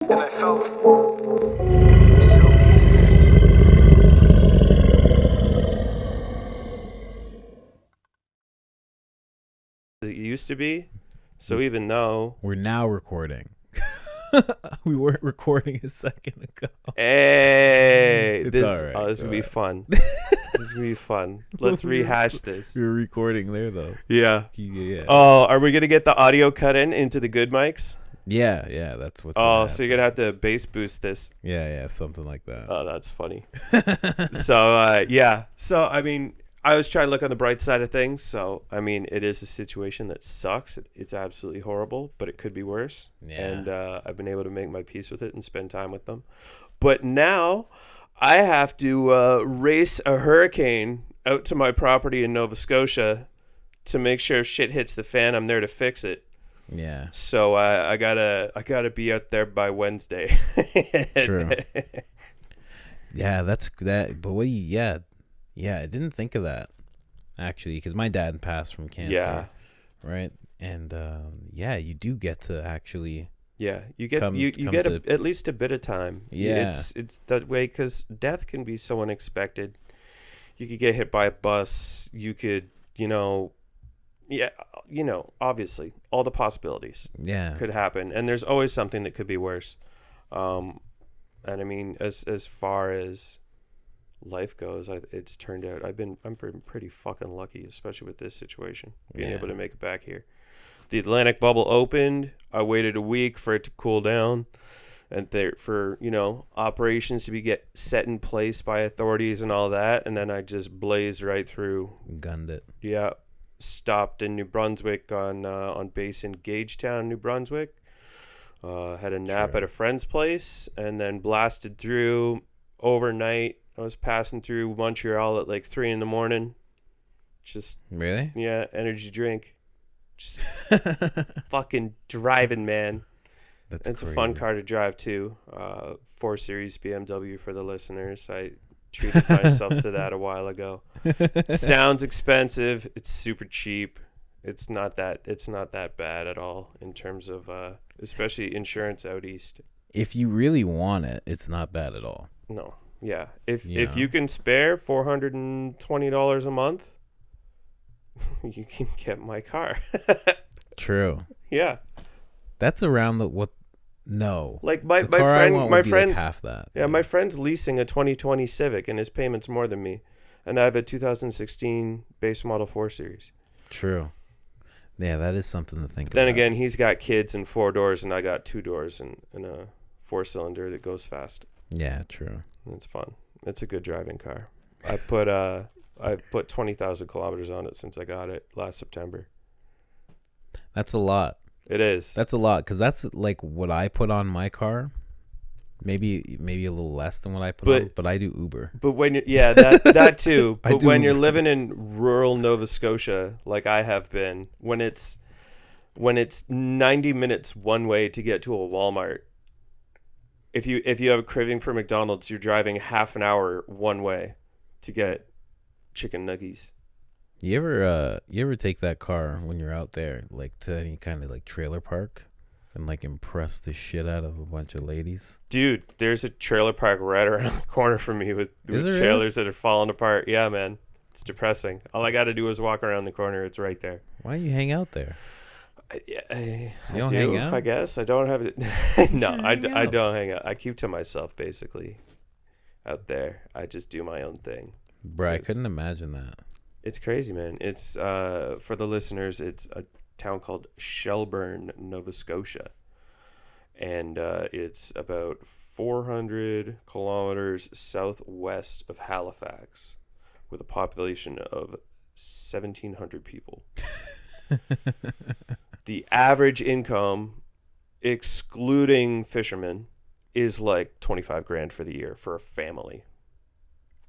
And I felt it used to be. So even though We're now recording. We weren't recording a second ago. hey, It's this all right. this is gonna be fun. This is gonna be fun. Let's rehash this. We were recording there though. Yeah. Yeah. Oh, are we gonna get the audio cut into the good mics? Yeah. That's what's. Oh, so you're gonna have to bass boost this. Yeah, something like that. Oh, that's funny. So yeah. So I mean, I was trying to look on the bright side of things. So I mean, it is a situation that sucks. It's absolutely horrible, but it could be worse. Yeah. And I've been able to make my peace with it and spend time with them. But now I have to race a hurricane out to my property in Nova Scotia to make sure if shit hits the fan, I'm there to fix it. Yeah. So I gotta be out there by Wednesday. True. Yeah, that's that. But I didn't think of that actually, because my dad passed from cancer. Yeah. Right. And you do get to actually. Yeah, you get Come at least a bit of time. Yeah. It's that way because death can be so unexpected. You could get hit by a bus. You could, obviously all the possibilities could happen, and there's always something that could be worse. And I mean, as far as life goes, it's turned out I'm pretty fucking lucky, especially with this situation, being able to make it back here. The Atlantic bubble opened. I waited a week for it to cool down, and for operations to get set in place by authorities and all that. And then I just blazed right through. Gunned it. Yeah, stopped in New Brunswick on base in Gagetown, New Brunswick. Had a nap at a friend's place, and then blasted through overnight. I was passing through Montreal at like 3 a.m. Just Really? yeah, energy drink. Just fucking driving, man. It's crazy. A fun car to drive too. 4 Series BMW for the listeners. I treated myself to that a while ago. Sounds expensive. It's super cheap. It's not that bad at all in terms of especially insurance out east. If you really want it, it's not bad at all. No. Yeah. If you can spare $420 a month, you can get my car. True. Yeah. That's around no. Like my friend like half that. Yeah, my friend's leasing a 2020 Civic and his payment's more than me. And I have a 2016 base model 4 Series. True. Yeah, that is something to think about. Then again, he's got kids and 4 doors and I got 2 doors and a 4-cylinder that goes fast. Yeah, true. It's fun. It's a good driving car. I've put 20,000 kilometers on it since I got it last September. That's a lot. It is. That's a lot, because that's like what I put on my car. Maybe a little less than what I put on, but I do Uber. But when that too. But when you're living in rural Nova Scotia, like I have been, when it's 90 minutes one way to get to a Walmart, if you have a craving for McDonald's, you're driving half an hour one way to get chicken nuggies. You ever take that car when you're out there, like to any kind of like trailer park, and like impress the shit out of a bunch of ladies? Dude, there's a trailer park right around the corner from me with trailers that are falling apart. Yeah, man, it's depressing. All I got to do is walk around the corner. It's right there. Why do you hang out there? I don't do, hang out? I guess I don't have it. No, I don't hang out. I keep to myself basically. Out there, I just do my own thing. Bro, I couldn't imagine that. It's crazy, man. It's for the listeners. It's a town called Shelburne, Nova Scotia, and it's about 400 kilometers southwest of Halifax, with a population of 1,700 people. The average income, excluding Fisherman, is like 25 grand for the year for a family.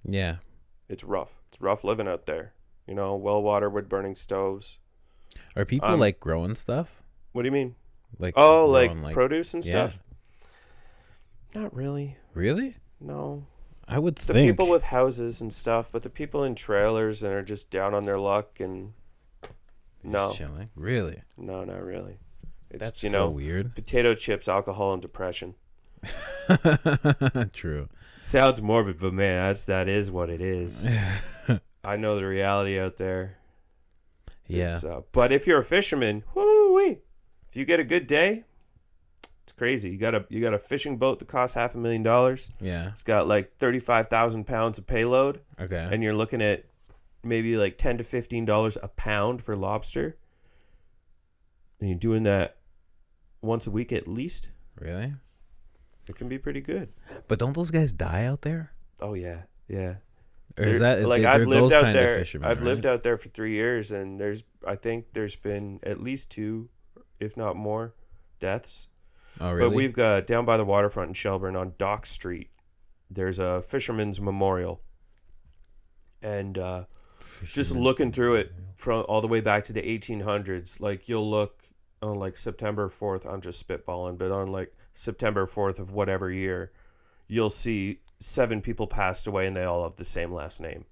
Yeah. It's rough. It's rough living out there. Well water, wood burning stoves. Are people like growing stuff? What do you mean? Like like produce and stuff? Yeah. Not really. Really? No. I would the think. People with houses and stuff, but the people in trailers and are just down on their luck and no. Chilling. Really? No, not really. It's That's so weird. Potato chips, alcohol, and depression. True. Sounds morbid, but man, that is what it is. I know the reality out there. Yeah. But if you're a fisherman, whoo-wee, if you get a good day, it's crazy. You got a fishing boat that costs $500,000. Yeah. It's got like 35,000 pounds of payload. Okay. And you're looking at maybe like $10 to $15 a pound for lobster. And you're doing that once a week at least. Really? It can be pretty good. But don't those guys die out there? Oh yeah, yeah. Or is that like I've lived out there? Fishermen, I've lived out there for 3 years, and I think there's been at least 2, if not more, deaths. Oh really? But we've got down by the waterfront in Shelburne on Dock Street. There's a fisherman's memorial, and just looking through it from all the way back to the 1800s, like you'll look on like September 4th. I'm just spitballing, but on like September 4th of whatever year, you'll see 7 people passed away and they all have the same last name.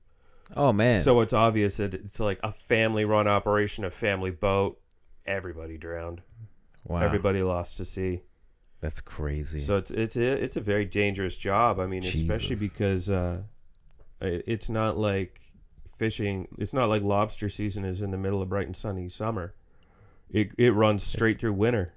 Oh man. So it's obvious that it's like a family run operation, a family boat. Everybody drowned. Wow. Everybody lost to sea. That's crazy. So it's a very dangerous job. I mean, Jesus. Especially because it's not like fishing. It's not like lobster season is in the middle of bright and sunny summer. It runs straight through winter.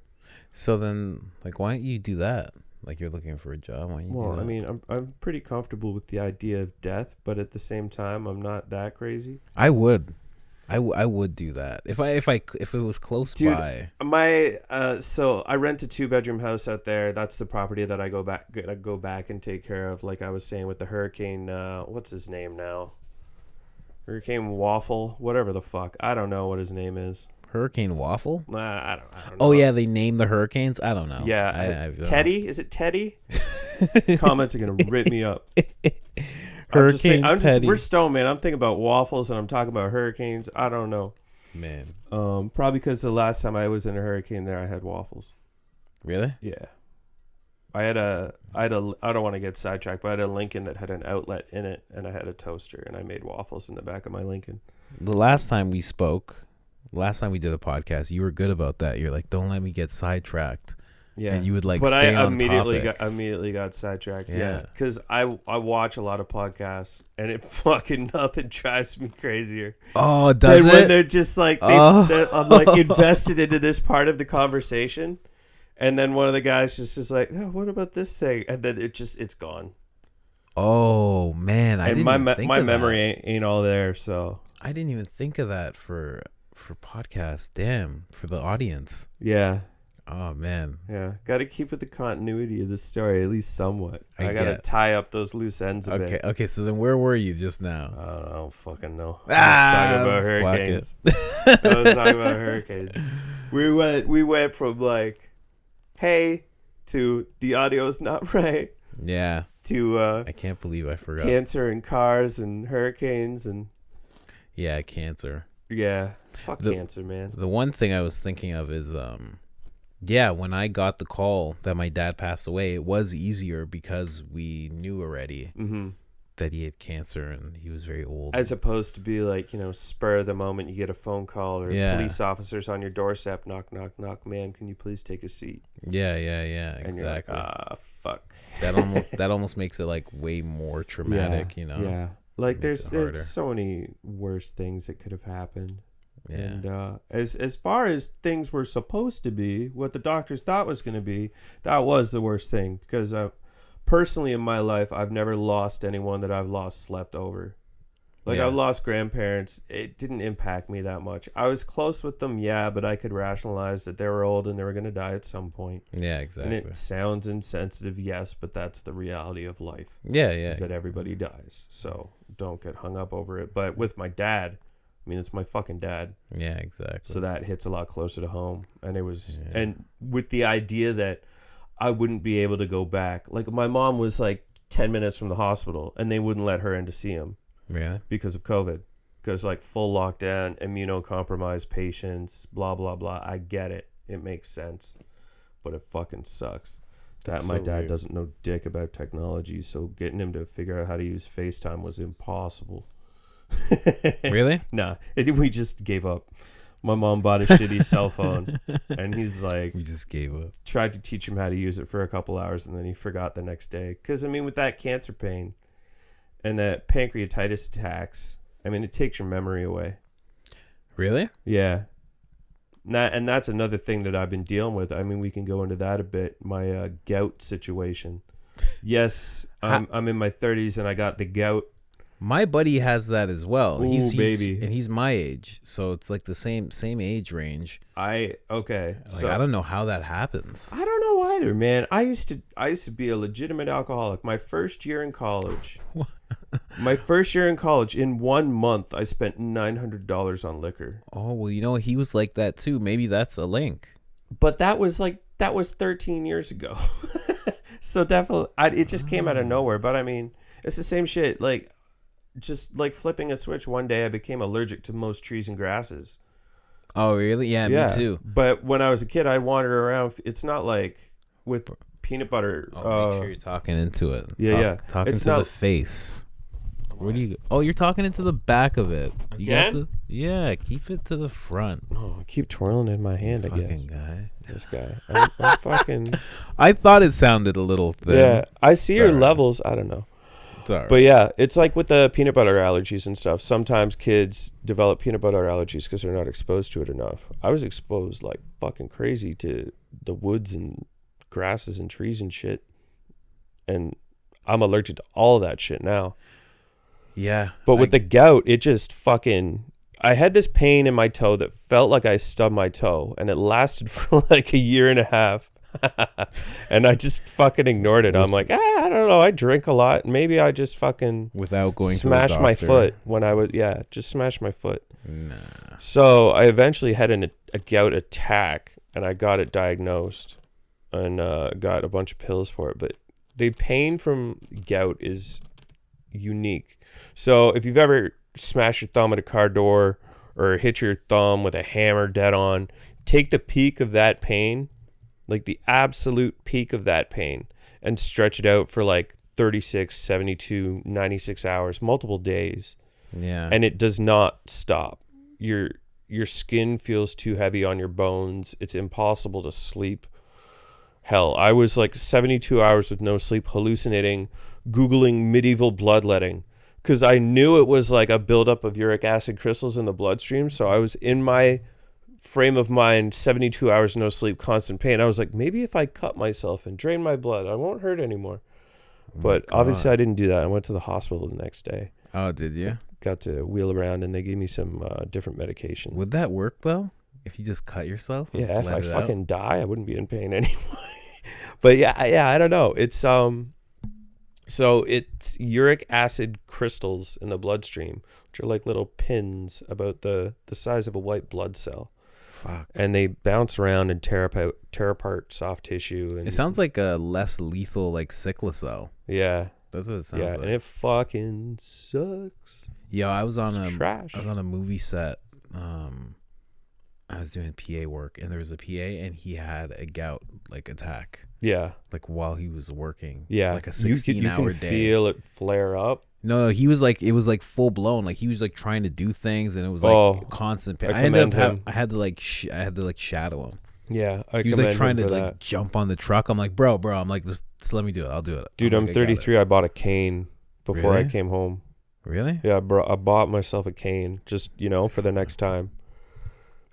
So then, like, why don't you do that? Like, you're looking for a job. Why don't you do that? Well, I mean, I'm pretty comfortable with the idea of death, but at the same time, I'm not that crazy. I would do that if it was close by. So I rent a 2-bedroom house out there. That's the property that I go back and take care of. Like I was saying with the hurricane. What's his name now? Hurricane Waffle, whatever the fuck. I don't know what his name is. Hurricane Waffle? I don't know. Oh yeah, they name the hurricanes. I don't know. Yeah, Teddy. Is it Teddy? Comments are gonna rip me up. Hurricane Teddy. We're stoned, man. I'm thinking about waffles and I'm talking about hurricanes. I don't know, man. Probably because the last time I was in a hurricane there, I had waffles. Really? Yeah. I don't want to get sidetracked, but I had a Lincoln that had an outlet in it, and I had a toaster, and I made waffles in the back of my Lincoln. The last time we spoke, last time we did a podcast, you were good about that. You're like, don't let me get sidetracked. Yeah, and you would like. But stay I immediately got sidetracked. Yeah, because I watch a lot of podcasts, and it fucking nothing drives me crazier. Oh, does it? When they're just like, I'm like invested into this part of the conversation, and then one of the guys just like, oh, what about this thing? And then it's gone. Oh man, my memory ain't all there, so I didn't even think of that for podcasts. Damn, for the audience. Yeah. Oh man. Yeah, got to keep with the continuity of the story at least somewhat. I got to tie up those loose ends a bit. Okay. So then, where were you just now? I don't fucking know. I was talking about hurricanes. I was talking about hurricanes. We went from like, hey, to the audio's not right. Yeah. To I can't believe I forgot. Cancer and cars and hurricanes and. Yeah, cancer. Yeah, fuck cancer, man. The one thing I was thinking of is yeah, when I got the call that my dad passed away, it was easier because we knew already that he had cancer and he was very old. As opposed to be like, spur of the moment, you get a phone call or police officers on your doorstep, knock, knock, knock, man, can you please take a seat? Yeah, exactly. And you're like, fuck. That almost makes it like way more traumatic, Yeah. Like there's so many worse things that could have happened. Yeah. And as far as things were supposed to be, what the doctors thought was going to be, that was the worst thing. Because personally in my life, I've never lost anyone that I've lost slept over. Like I've lost grandparents. It didn't impact me that much. I was close with them, but I could rationalize that they were old and they were going to die at some point. Yeah, exactly. And it sounds insensitive, yes, but that's the reality of life. Yeah. Is that everybody dies. So don't get hung up over it. But with my dad, I mean, it's my fucking dad. Yeah, exactly. So that hits a lot closer to home. And it was, and with the idea that I wouldn't be able to go back. Like my mom was like 10 minutes from the hospital and they wouldn't let her in to see him. Yeah. Because of COVID. Because like full lockdown, immunocompromised patients, blah, blah, blah. I get it. It makes sense. But it fucking sucks. That my dad doesn't know dick about technology. So getting him to figure out how to use FaceTime was impossible. Really? Nah, we just gave up. My mom bought a shitty cell phone, and he's like, we just gave up. Tried to teach him how to use it for a couple hours, and then he forgot the next day. Because, I mean, with that cancer pain and that pancreatitis attacks, I mean, it takes your memory away. Really? Yeah. And that's another thing that I've been dealing with. I mean, we can go into that a bit. My gout situation. Yes, I'm in my 30s, and I got the gout. My buddy has that as well. Ooh, baby. And he's my age, so it's like the same age range. Okay. Like, so I don't know how that happens. I don't know either, man. I used to be a legitimate alcoholic. My first year in college. In 1 month, I spent $900 on liquor. Oh, well, you know, he was like that too. Maybe that's a link. But that was 13 years ago. So definitely, it just came out of nowhere. But I mean, it's the same shit. Like, just like flipping a switch. One day I became allergic to most trees and grasses. Oh, really? Yeah, me too. But when I was a kid, I wandered around. It's not like with peanut butter. Oh, make sure you're talking into it. Yeah. Talking to the face. Where do you go? Oh, you're talking into the back of it. Again? Yeah, keep it to the front. Oh, I keep twirling in my hand, I guess. Fucking guy. This guy. I'm fucking... I thought it sounded a little thin. Yeah, I see your levels. I don't know. Right. But yeah, it's like with the peanut butter allergies and stuff. Sometimes kids develop peanut butter allergies because they're not exposed to it enough. I was exposed like fucking crazy to the woods and grasses and trees and shit. And I'm allergic to all of that shit now. Yeah. But with the gout, it just fucking... I had this pain in my toe that felt like I stubbed my toe. And it lasted for like a year and a half. And I just fucking ignored it. I'm like, I don't know. I drink a lot. Maybe I just fucking without going smash to my foot when I was just smash my foot. Nah. So I eventually had a gout attack, and I got it diagnosed and got a bunch of pills for it. But the pain from gout is unique. So if you've ever smashed your thumb at a car door or hit your thumb with a hammer dead on, take the peak of that pain, like the absolute peak of that pain, and stretch it out for like 36, 72, 96 hours, multiple days. Yeah. And it does not stop. Your skin feels too heavy on your bones. It's impossible to sleep. Hell, I was like 72 hours with no sleep, hallucinating, Googling medieval bloodletting, because I knew it was like a buildup of uric acid crystals in the bloodstream. So I was in my frame of mind, 72 hours, no sleep, constant pain. I was like, maybe if I cut myself and drain my blood, I won't hurt anymore. But obviously I didn't do that. I went to the hospital the next day. Oh, did you? Got to wheel around, and they gave me some different medication. Would that work though? If you just cut yourself? Yeah, if I fucking die, I wouldn't be in pain anyway. But yeah, I don't know. It's so it's uric acid crystals in the bloodstream, which are like little pins about the size of a white blood cell. Fuck. And they bounce around and tear apart soft tissue. And it sounds like a less lethal, like Cyclacel. Yeah, that's what it sounds like. Yeah, and it fucking sucks. Yo, I was on trash. I was on a movie set. I was doing PA work, and there was a PA, and he had a gout like attack. Yeah, like while he was working. Yeah, like a 16-hour day. Feel it flare up. No, he was like, it was like full blown. Like he was like trying to do things, and it was like constant pain. I had to like shadow him. Yeah, he was like trying to like jump on the truck. I'm like, bro. I'm like, just let me do it. I'll do it. Dude, I'm 33. I bought a cane before I came home. Really? Yeah, bro. I bought myself a cane just for the next time.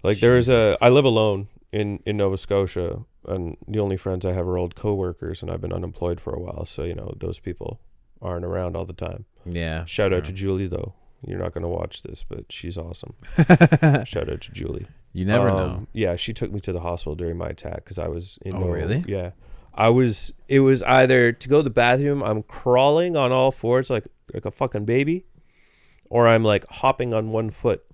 Like I live alone in Nova Scotia, and the only friends I have are old coworkers, and I've been unemployed for a while, so those people aren't around all the time. Yeah. Shout out to Julie though. You're not gonna watch this, but she's awesome. Shout out to Julie. You never know. Yeah, she took me to the hospital during my attack because I was in. Oh, really? Yeah. It was either to go to the bathroom, I'm crawling on all fours like a fucking baby, or I'm like hopping on one foot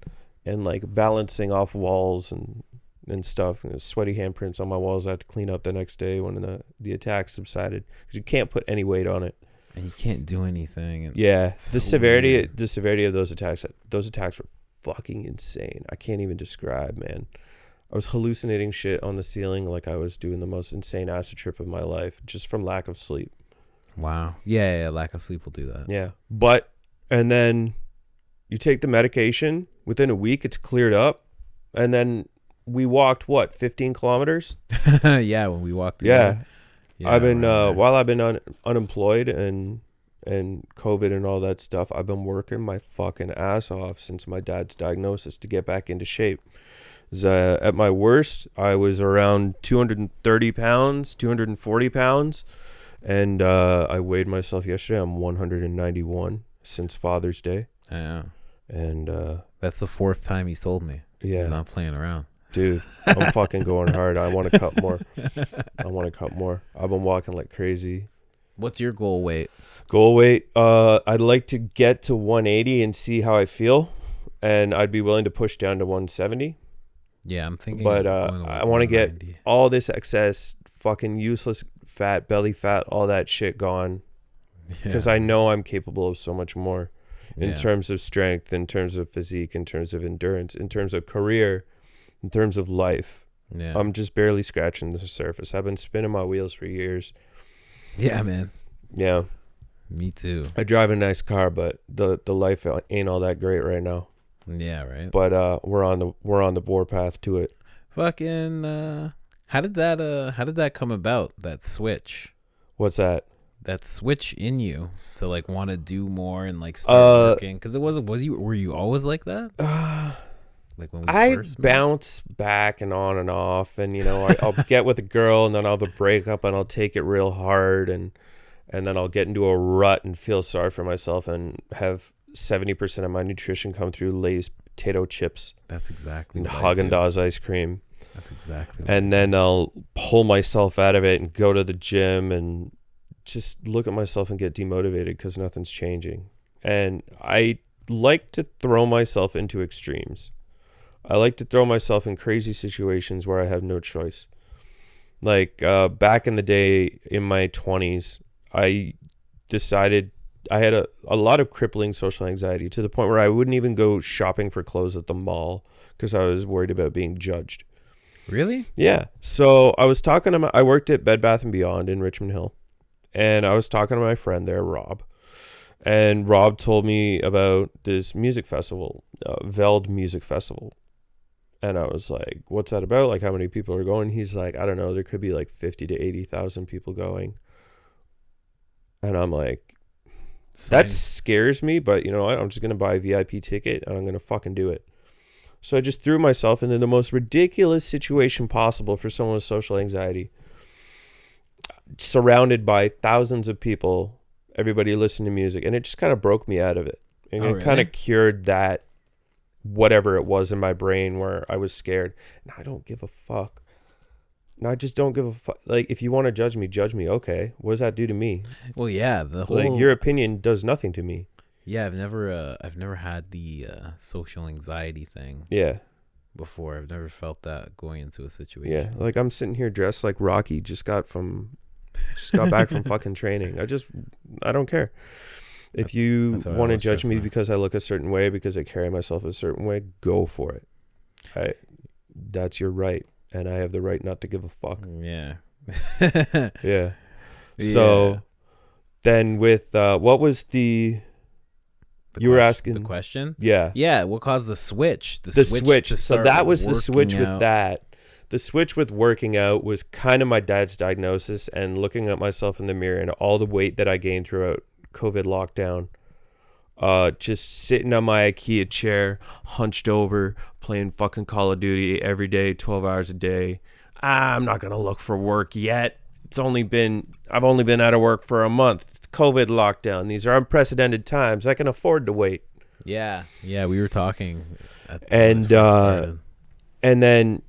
and like balancing off walls and stuff. And sweaty handprints on my walls I had to clean up the next day when the attack subsided, because you can't put any weight on it. And you can't do anything. Yeah, the severity of those attacks were fucking insane. I can't even describe, man. I was hallucinating shit on the ceiling like I was doing the most insane acid trip of my life, just from lack of sleep. Wow. Yeah, lack of sleep will do that. Yeah, and then you take the medication. Within a week, it's cleared up, And then we walked, 15 kilometers? Yeah, when we walked together. Yeah. I've been, while I've been unemployed and COVID and all that stuff, I've been working my fucking ass off since my dad's diagnosis to get back into shape. At my worst, I was around 230 pounds, 240 pounds. And I weighed myself yesterday. I'm 191 since Father's Day. Yeah. And that's the 4th time he's told me. Yeah. He's not playing around. Dude, I'm fucking going hard. I want to cut more. I've been walking like crazy. What's your goal weight? I'd like to get to 180 and see how I feel. And I'd be willing to push down to 170. Yeah, I'm thinking. But I want to get all this excess fucking useless fat, belly fat, all that shit gone. Because I know I'm capable of so much more in terms of strength, in terms of physique, in terms of endurance, in terms of career, in terms of life. Yeah. I'm just barely scratching the surface. I've been spinning my wheels for years. Yeah, man. Yeah. Me too. I drive a nice car, but the life ain't all that great right now. Yeah, right. But we're on the warpath to it. Fucking how did that come about? That switch? What's that? That switch in you to like want to do more and like start working? Because were you always like that? Like when we first bounce back and on and off, and I'll get with a girl and then I'll have a breakup and I'll take it real hard and then I'll get into a rut and feel sorry for myself and have 70% of my nutrition come through Lay's potato chips. That's exactly. And Haagen-Dazs ice cream. That's exactly. And then I'll pull myself out of it and go to the gym and just look at myself and get demotivated because nothing's changing. And I like to throw myself into extremes. I like to throw myself in crazy situations where I have no choice. Like back in the day in my 20s, I decided I had a lot of crippling social anxiety to the point where I wouldn't even go shopping for clothes at the mall because I was worried about being judged. Really? Yeah. So I was I worked at Bed Bath & Beyond in Richmond Hill, and I was talking to my friend there, Rob. And Rob told me about this music festival, Veld Music Festival. And I was like, what's that about? Like, how many people are going? He's like, I don't know. There could be like 50 to 80,000 people going. And I'm like, that scares me, but you know what? I'm just going to buy a VIP ticket and I'm going to fucking do it. So I just threw myself into the most ridiculous situation possible for someone with social anxiety. Surrounded by thousands of people, everybody listening to music, and it just kind of broke me out of it. And it kind of cured that whatever it was in my brain where I was scared. And I don't give a fuck. No, I just don't give a fuck. Like, if you want to judge me, okay. What does that do to me? Well, yeah, your opinion does nothing to me. Yeah, I've never had the social anxiety thing. Yeah. Before, I've never felt that going into a situation. Yeah, like I'm sitting here dressed like Rocky, just got back from fucking training. I don't care. If you want to judge me because I look a certain way, because I carry myself a certain way, go for it. That's your right, and I have the right not to give a fuck. Yeah. Yeah. So then with what was you were asking the question? Yeah. Yeah, what caused the switch? The switch. So that was the switch with that. The switch with working out was kind of my dad's diagnosis and looking at myself in the mirror and all the weight that I gained throughout COVID lockdown. Just sitting on my IKEA chair, hunched over, playing fucking Call of Duty every day, 12 hours a day. I'm not going to look for work yet. I've only been out of work for a month. It's COVID lockdown. These are unprecedented times. I can afford to wait. Yeah. Yeah, we were talking. And then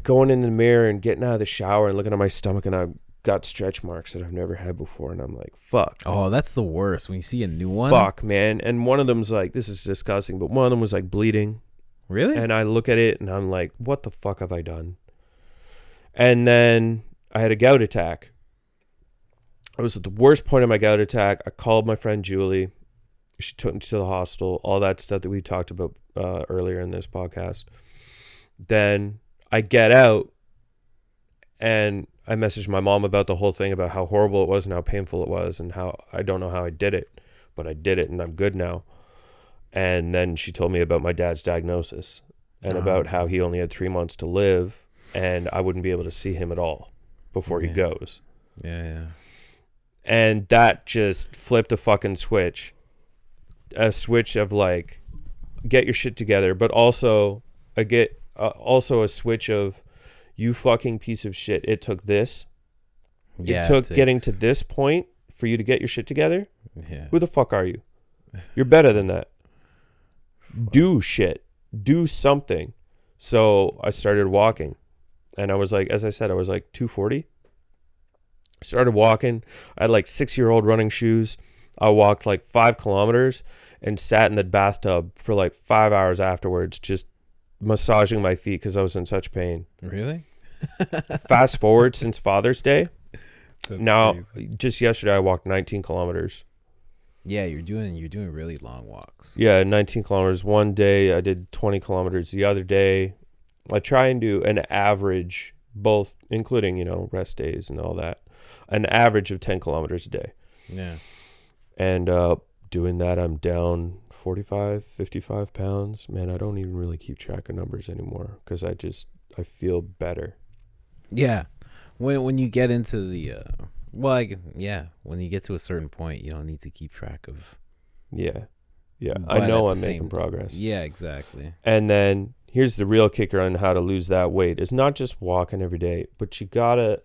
going in the mirror and getting out of the shower and looking at my stomach, and I've got stretch marks that I've never had before, and I'm like, fuck. Oh, that's the worst when you see a new one. Fuck, man. And one of them's like, this is disgusting, but one of them was like bleeding. Really? And I look at it and I'm like, what the fuck have I done? And then I had a gout attack. I was at the worst point of my gout attack. I called my friend Julie. She took me to the hospital, all that stuff that we talked about earlier in this podcast. Then I get out and I messaged my mom about the whole thing, about how horrible it was and how painful it was and how I don't know how I did it, but I did it and I'm good now. And then she told me about my dad's diagnosis. and about how he only had 3 months to live, and I wouldn't be able to see him at all before he goes. Yeah. And that just flipped a fucking switch. A switch of like, get your shit together, but also also a switch of, you fucking piece of shit. It took this. Yeah, it took getting to this point for you to get your shit together. Yeah. Who the fuck are you? You're better than that. Do shit. Do something. So I started walking, and I was like, as I said, I was like 240. Started walking. I had like 6-year-old running shoes. I walked like 5 kilometers and sat in the bathtub for like 5 hours afterwards, just massaging my feet because I was in such pain. Really? Fast forward since Father's Day. That's now, crazy. Just yesterday, I walked 19 kilometers. Yeah, you're doing really long walks. Yeah, 19 kilometers. One day I did 20 kilometers. The other day, I try and do an average, both including, rest days and all that, an average of 10 kilometers a day. Yeah. And doing that, I'm down 45, 55 pounds. Man, I don't even really keep track of numbers anymore because I feel better. Yeah. When you get into the when you get to a certain point, you don't need to keep track of. Yeah. I know I'm making progress. Yeah, exactly. And then here's the real kicker on how to lose that weight. It's not just walking every day, but you gotta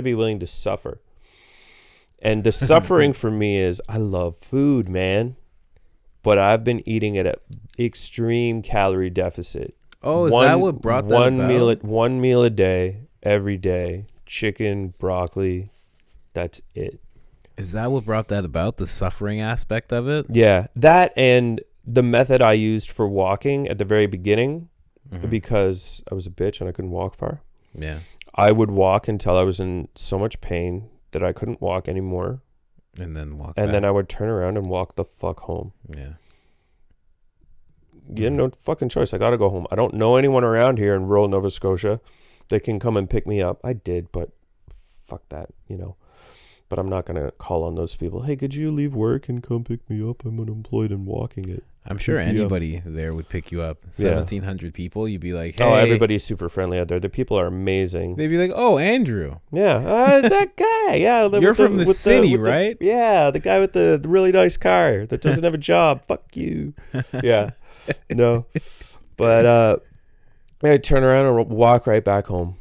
be willing to suffer. And the suffering for me is, I love food, man, but I've been eating at an extreme calorie deficit. Oh, is that what brought that about? One meal a day, every day. Chicken, broccoli, that's it. Is that what brought that about, the suffering aspect of it? Yeah, that and the method I used for walking at the very beginning, because I was a bitch and I couldn't walk far. Yeah. I would walk until I was in so much pain that I couldn't walk anymore. And then walk And back. then I would turn around and walk the fuck home. Yeah. You had no fucking choice. I got to go home. I don't know anyone around here in rural Nova Scotia that can come and pick me up. I did, but fuck that, But I'm not going to call on those people. Hey, could you leave work and come pick me up? I'm unemployed and walking it. I'm sure anybody there would pick you up. 1,700 people. You'd be like, hey. Oh, everybody's super friendly out there. The people are amazing. They'd be like, oh, Andrew. Yeah. It's that guy. Yeah. You're from the city, right? The guy with the really nice car that doesn't have a job. Fuck you. Yeah. No. But I'd turn around and walk right back home.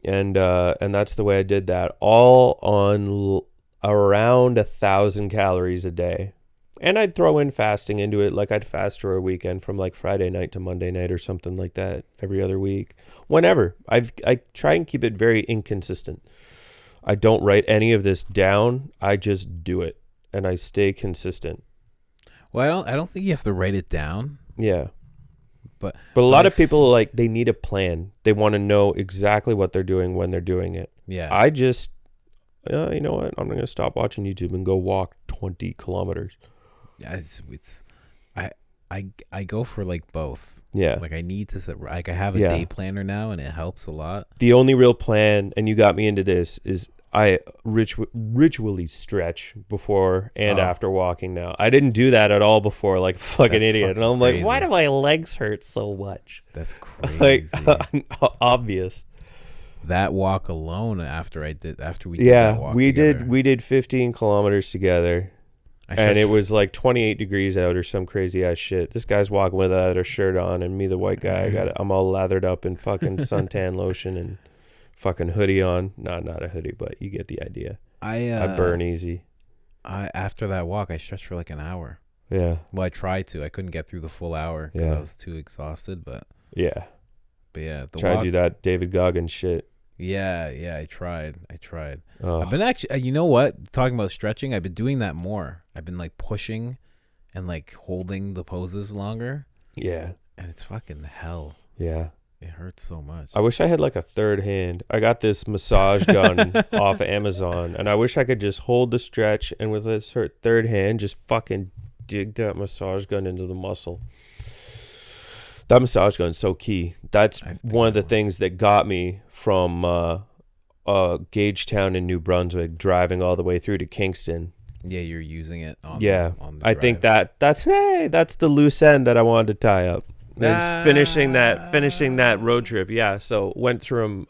And that's the way I did that, all on around 1,000 calories a day. And I'd throw in fasting into it. Like I'd fast for a weekend from like Friday night to Monday night or something like that every other week. Whenever. I try and keep it very inconsistent. I don't write any of this down. I just do it. And I stay consistent. Well, I don't think you have to write it down. Yeah. But a lot of people, like, they need a plan. They want to know exactly what they're doing when they're doing it. Yeah. I just, you know what? I'm going to stop watching YouTube and go walk 20 kilometers. Yeah, I go for like both. Yeah. Like I need to set, like I have a day planner now, and it helps a lot. The only real plan, and you got me into this, is I ritually stretch before and after walking now. I didn't do that at all before, like a fucking idiot. And I'm crazy. like, why do my legs hurt so much? That's crazy. Like, obvious. That walk alone after we did that walk we together. did 15 kilometers together. And it was like 28 degrees out or some crazy ass shit. This guy's walking without a shirt on, and me, the white guy, I'm all lathered up in fucking suntan lotion and fucking hoodie on. No, not a hoodie, but you get the idea. I burn easy. After that walk, I stretched for like an hour. Yeah. Well, I tried to. I couldn't get through the full hour because I was too exhausted. But yeah. Try to do that David Goggins shit. Yeah, I tried. Oh. I've been actually, you know what? Talking about stretching, I've been doing that more. I've been like pushing and like holding the poses longer. Yeah. And it's fucking hell. Yeah. It hurts so much. I wish I had like a third hand. I got this massage gun off of Amazon, and I wish I could just hold the stretch and with this third hand just fucking dig that massage gun into the muscle. That massage gun is so key. That's one of the things that got me from Gagetown in New Brunswick, driving all the way through to Kingston. Yeah, you're using it on yeah. on the I drive. think that's the loose end that I wanted to tie up. finishing that road trip. Yeah, so went through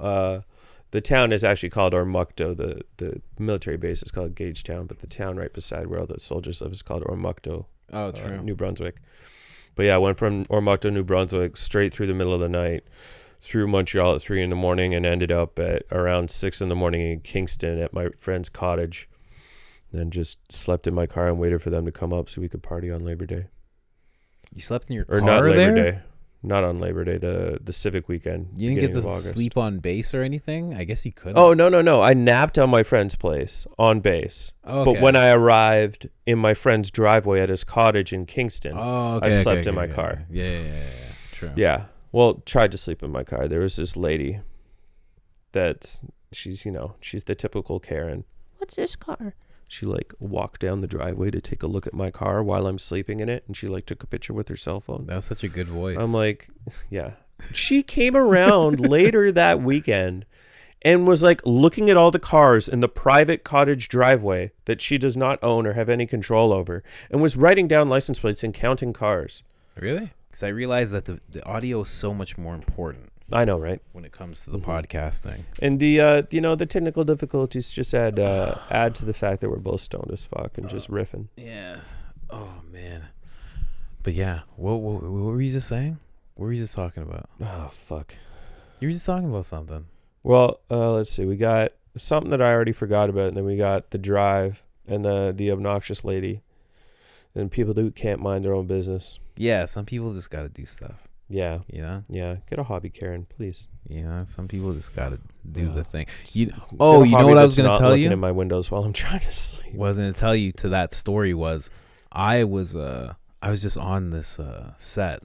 the town is actually called Ormukto. The military base is called Gagetown, but the town right beside where all the soldiers live is called Ormukto. Oh, true. New Brunswick. But yeah, I went from Ormukto, New Brunswick, straight through the middle of the night, through Montreal at 3 a.m, and ended up at around 6 a.m. in Kingston at my friend's cottage. Then just slept in my car and waited for them to come up so we could party on Labor Day. You slept in your car or not Labor there? Day, not on Labor Day. The civic weekend. You didn't get to sleep on base or anything? I guess you couldn't. Oh no! I napped on my friend's place on base. Oh, okay. But when I arrived in my friend's driveway at his cottage in Kingston, I slept in my car. Yeah. True. Yeah. Well, tried to sleep in my car. There was this lady she's the typical Karen. What's this car? She walked down the driveway to take a look at my car while I'm sleeping in it, and she took a picture with her cell phone. That was such a good voice. I'm like, yeah. She came around later that weekend and was looking at all the cars in the private cottage driveway that she does not own or have any control over, and was writing down license plates and counting cars. Really? Because I realized that the audio is so much more important. I know, right? When it comes to the podcasting, and the technical difficulties just add to the fact that we're both stoned as fuck and just riffing. Yeah. Oh man. But yeah, what were you just saying? What were you just talking about? Oh fuck. You were just talking about something. Well, let's see. We got something that I already forgot about, and then we got the drive and the obnoxious lady, and people who can't mind their own business. Yeah, some people just got to do stuff. Yeah. Yeah. Get a hobby, Karen, please. Some people just got to do the thing. You know what I was going to tell you? Looking at my windows while I'm trying to sleep. What I was going to tell you to that story was I was just on this set.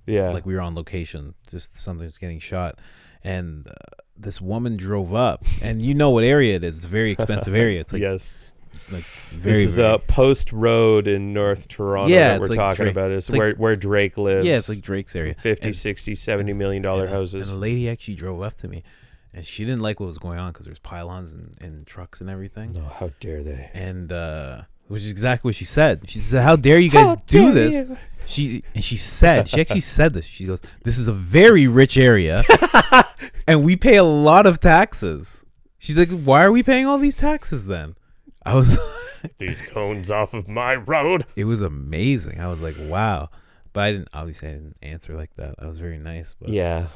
Yeah. We were on location, just something's getting shot, and this woman drove up, and you know what area it is. It's a very expensive area. It's yes. Very, this is a post road in North Toronto that we're talking about. It's where Drake lives. Yeah, it's Drake's area. 50, 60, $70 million houses. And the lady actually drove up to me, and she didn't like what was going on because there's pylons and trucks and everything. No, how dare they? And which is exactly what she said. She said, "How dare you guys do this?" You? She actually said this. She goes, "This is a very rich area, and we pay a lot of taxes." She's like, "Why are we paying all these taxes then?" I was these cones off of my road. It was amazing. I was like, wow. But I didn't answer like that. I was very nice. But, yeah.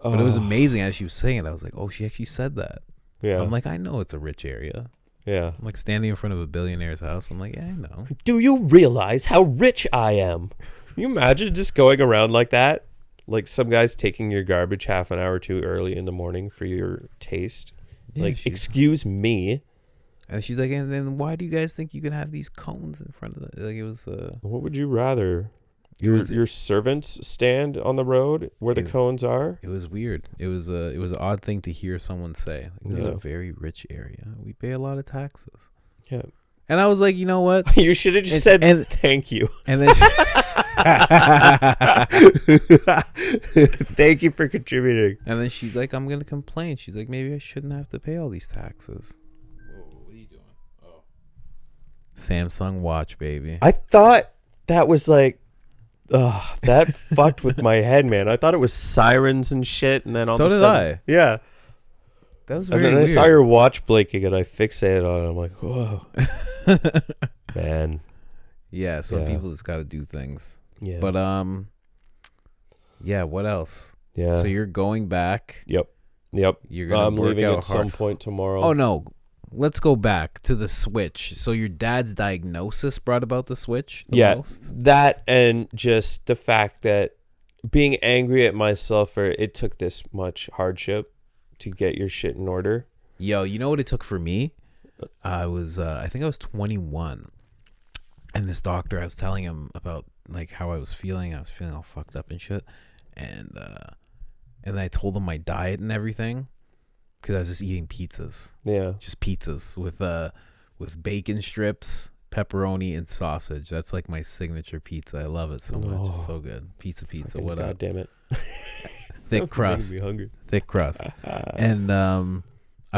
But it was amazing as she was saying it. I was like, oh, she actually said that. Yeah. I'm like, I know it's a rich area. Yeah. I'm standing in front of a billionaire's house. I'm like, yeah, I know. Do you realize how rich I am? Can you imagine just going around like that? Some guy's taking your garbage half an hour too early in the morning for your taste. Yeah, excuse me. And she's like, and then why do you guys think you can have these cones in front of it? It was. What would you rather? Your servants stand on the road where the cones are? It was weird. It was an odd thing to hear someone say. This is a very rich area. We pay a lot of taxes. Yeah. And I was like, you know what? You should have just said thank you. And then thank you for contributing. And then she's like, I'm gonna complain. She's like, maybe I shouldn't have to pay all these taxes. Samsung watch, baby. I thought that was that fucked with my head, man. I thought it was sirens and shit, and then all of a sudden, yeah, that was very weird. I saw your watch blinking, and I fixated on it. I'm like, whoa, man. Yeah, some people just got to do things. Yeah, but yeah. What else? Yeah. So you're going back. Yep. You're gonna. I'm leaving at some point tomorrow. Oh no. Let's go back to the switch. So your dad's diagnosis brought about the switch the most? That and just the fact that being angry at myself for it took this much hardship to get your shit in order. Yo, you know what it took for me? I think I was 21. And this doctor, I was telling him about how I was feeling. I was feeling all fucked up and shit. And then I told him my diet and everything. Because I was just eating pizzas. Yeah. Just pizzas with bacon strips, pepperoni, and sausage. That's my signature pizza. I love it so much. It's so good. Pizza. What up? God damn it. Thick crust. Making me hungry. Thick crust. And I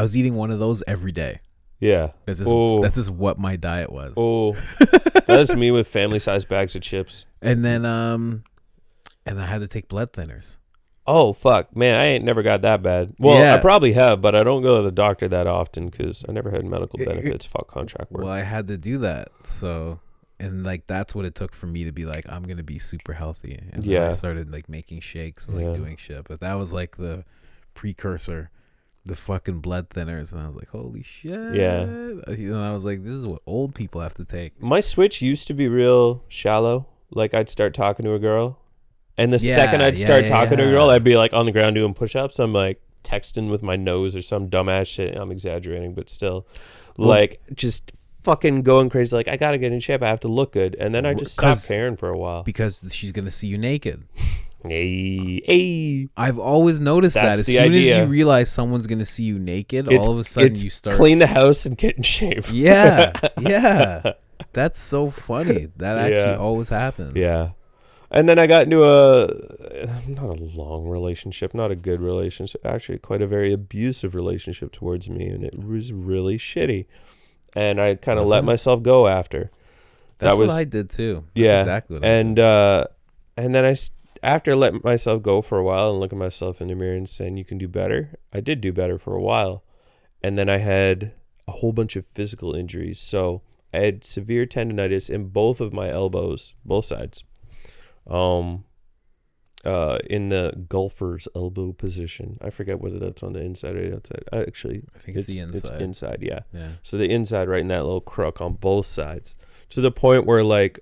was eating one of those every day. Yeah. That's just what my diet was. Oh. That's me with family-sized bags of chips. And then And I had to take blood thinners. Oh, fuck. Man, I ain't never got that bad. Well, I probably have, but I don't go to the doctor that often because I never had medical benefits. Fuck contract work. Well, I had to do that. So, and like, that's what it took for me to be like, I'm going to be super healthy. And then I started like making shakes and like doing shit. But that was like the precursor, the fucking blood thinners. And I was like, holy shit. Yeah. You know, I was like, this is what old people have to take. My switch used to be real shallow. Like, I'd start talking to a girl. And the second I'd start talking to a girl, I'd be like on the ground doing push-ups. I'm like texting with my nose or some dumbass shit. I'm exaggerating, but still, like just fucking going crazy. Like, I gotta get in shape. I have to look good. And then I just stopped caring for a while because she's gonna see you naked. Hey. I've always noticed that as soon as you realize someone's gonna see you naked, all of a sudden you start clean the house and get in shape. Yeah. That's so funny. That actually always happens. Yeah. And then I got into not a long relationship, not a good relationship, actually quite a very abusive relationship towards me. And it was really shitty. And I kind of let myself go after. That's what I did too. That's exactly what I did. And then after letting myself go for a while and looking myself in the mirror and saying, you can do better. I did do better for a while. And then I had a whole bunch of physical injuries. So I had severe tendonitis in both of my elbows, both sides. In the golfer's elbow position. I forget whether that's on the inside or the outside. I think it's the inside. It's inside, yeah. So the inside, right in that little crook on both sides, to the point where like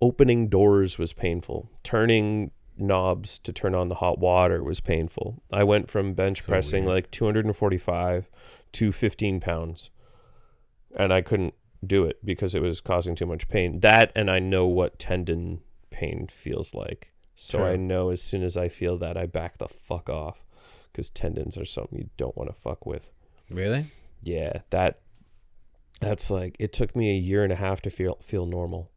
opening doors was painful. Turning knobs to turn on the hot water was painful. I went from bench pressing like 245 to 15 pounds, and I couldn't do it because it was causing too much pain. That, and I know what tendon pain feels like. So I know as soon as I feel that, I back the fuck off, because tendons are something you don't want to fuck with. Really? Yeah, that's like, it took me a year and a half to feel normal.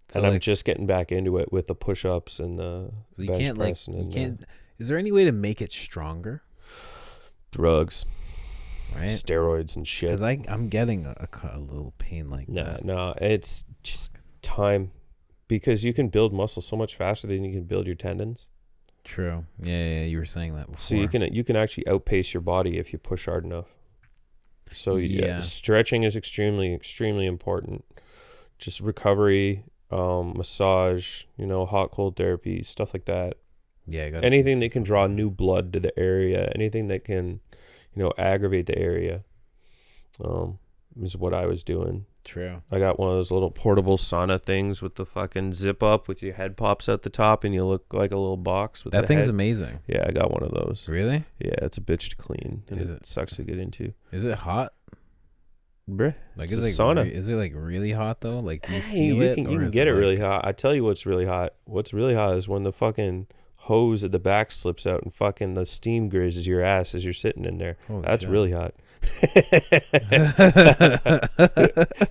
So and like, I'm just getting back into it with the push-ups and the bench press. You can't. Is there any way to make it stronger? Drugs, right? Steroids and shit. Because I'm getting a little pain like that. No, it's just time. Because you can build muscle so much faster than you can build your tendons. True. Yeah, you were saying that before. So you can actually outpace your body if you push hard enough. So stretching is extremely, extremely important. Just recovery, massage, hot cold therapy, stuff like that. Yeah, anything that can draw new blood to the area, anything that can, aggravate the area, is what I was doing. True. I got one of those little portable sauna things with the fucking zip up with your head pops at the top and you look like a little box with that thing's head. Amazing. Yeah, I got one of those. Really? Yeah, it's a bitch to clean and it sucks to get into. Is it hot? Bruh, like it's a sauna. Is it like really hot though? Like, do you feel it? You can get it really hot. I tell you what's really hot. What's really hot is when the fucking hose at the back slips out and fucking the steam grazes your ass as you're sitting in there. That's really hot.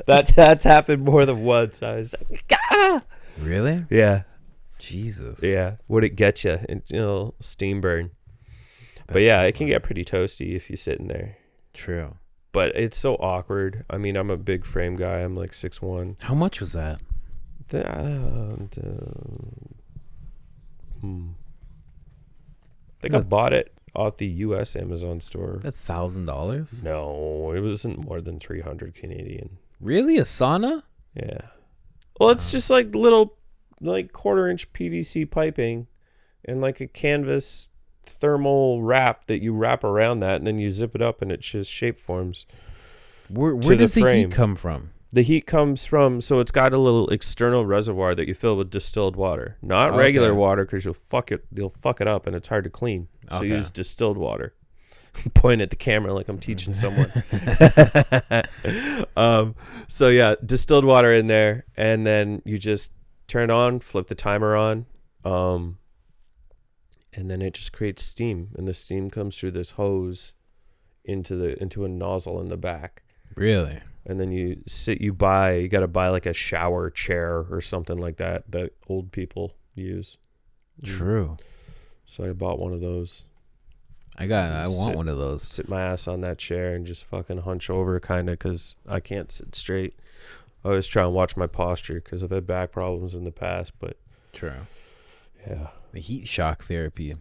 that's happened more than once. I was like, ah! Really? Yeah. Jesus. Yeah. Would it get you? And, steam burn. But yeah, it can get pretty toasty if you sit in there. True. But it's so awkward. I mean, I'm a big frame guy. I'm like 6'1". How much was that? I think I bought it off the U.S. Amazon store. $1,000? No, it wasn't more than 300 Canadian. Really? A sauna? Yeah. Well, it's just like little, like 1/4-inch PVC piping and like a canvas thermal wrap that you wrap around that, and then you zip it up and it just shape forms. Where does the heat come from? The heat comes from, so it's got a little external reservoir that you fill with distilled water, not regular water, because you'll fuck it up and it's hard to clean. So use distilled water. Point at the camera like I'm teaching someone. So yeah, distilled water in there, and then you just turn on, flip the timer on, and then it just creates steam, and the steam comes through this hose into a nozzle in the back. Really? And then you got to buy like a shower chair or something like that old people use. True. So I bought one of those. I want one of those. Sit my ass on that chair and just fucking hunch over kind of, because I can't sit straight. I always try and watch my posture because I've had back problems in the past, but. True. Yeah. The heat shock therapy.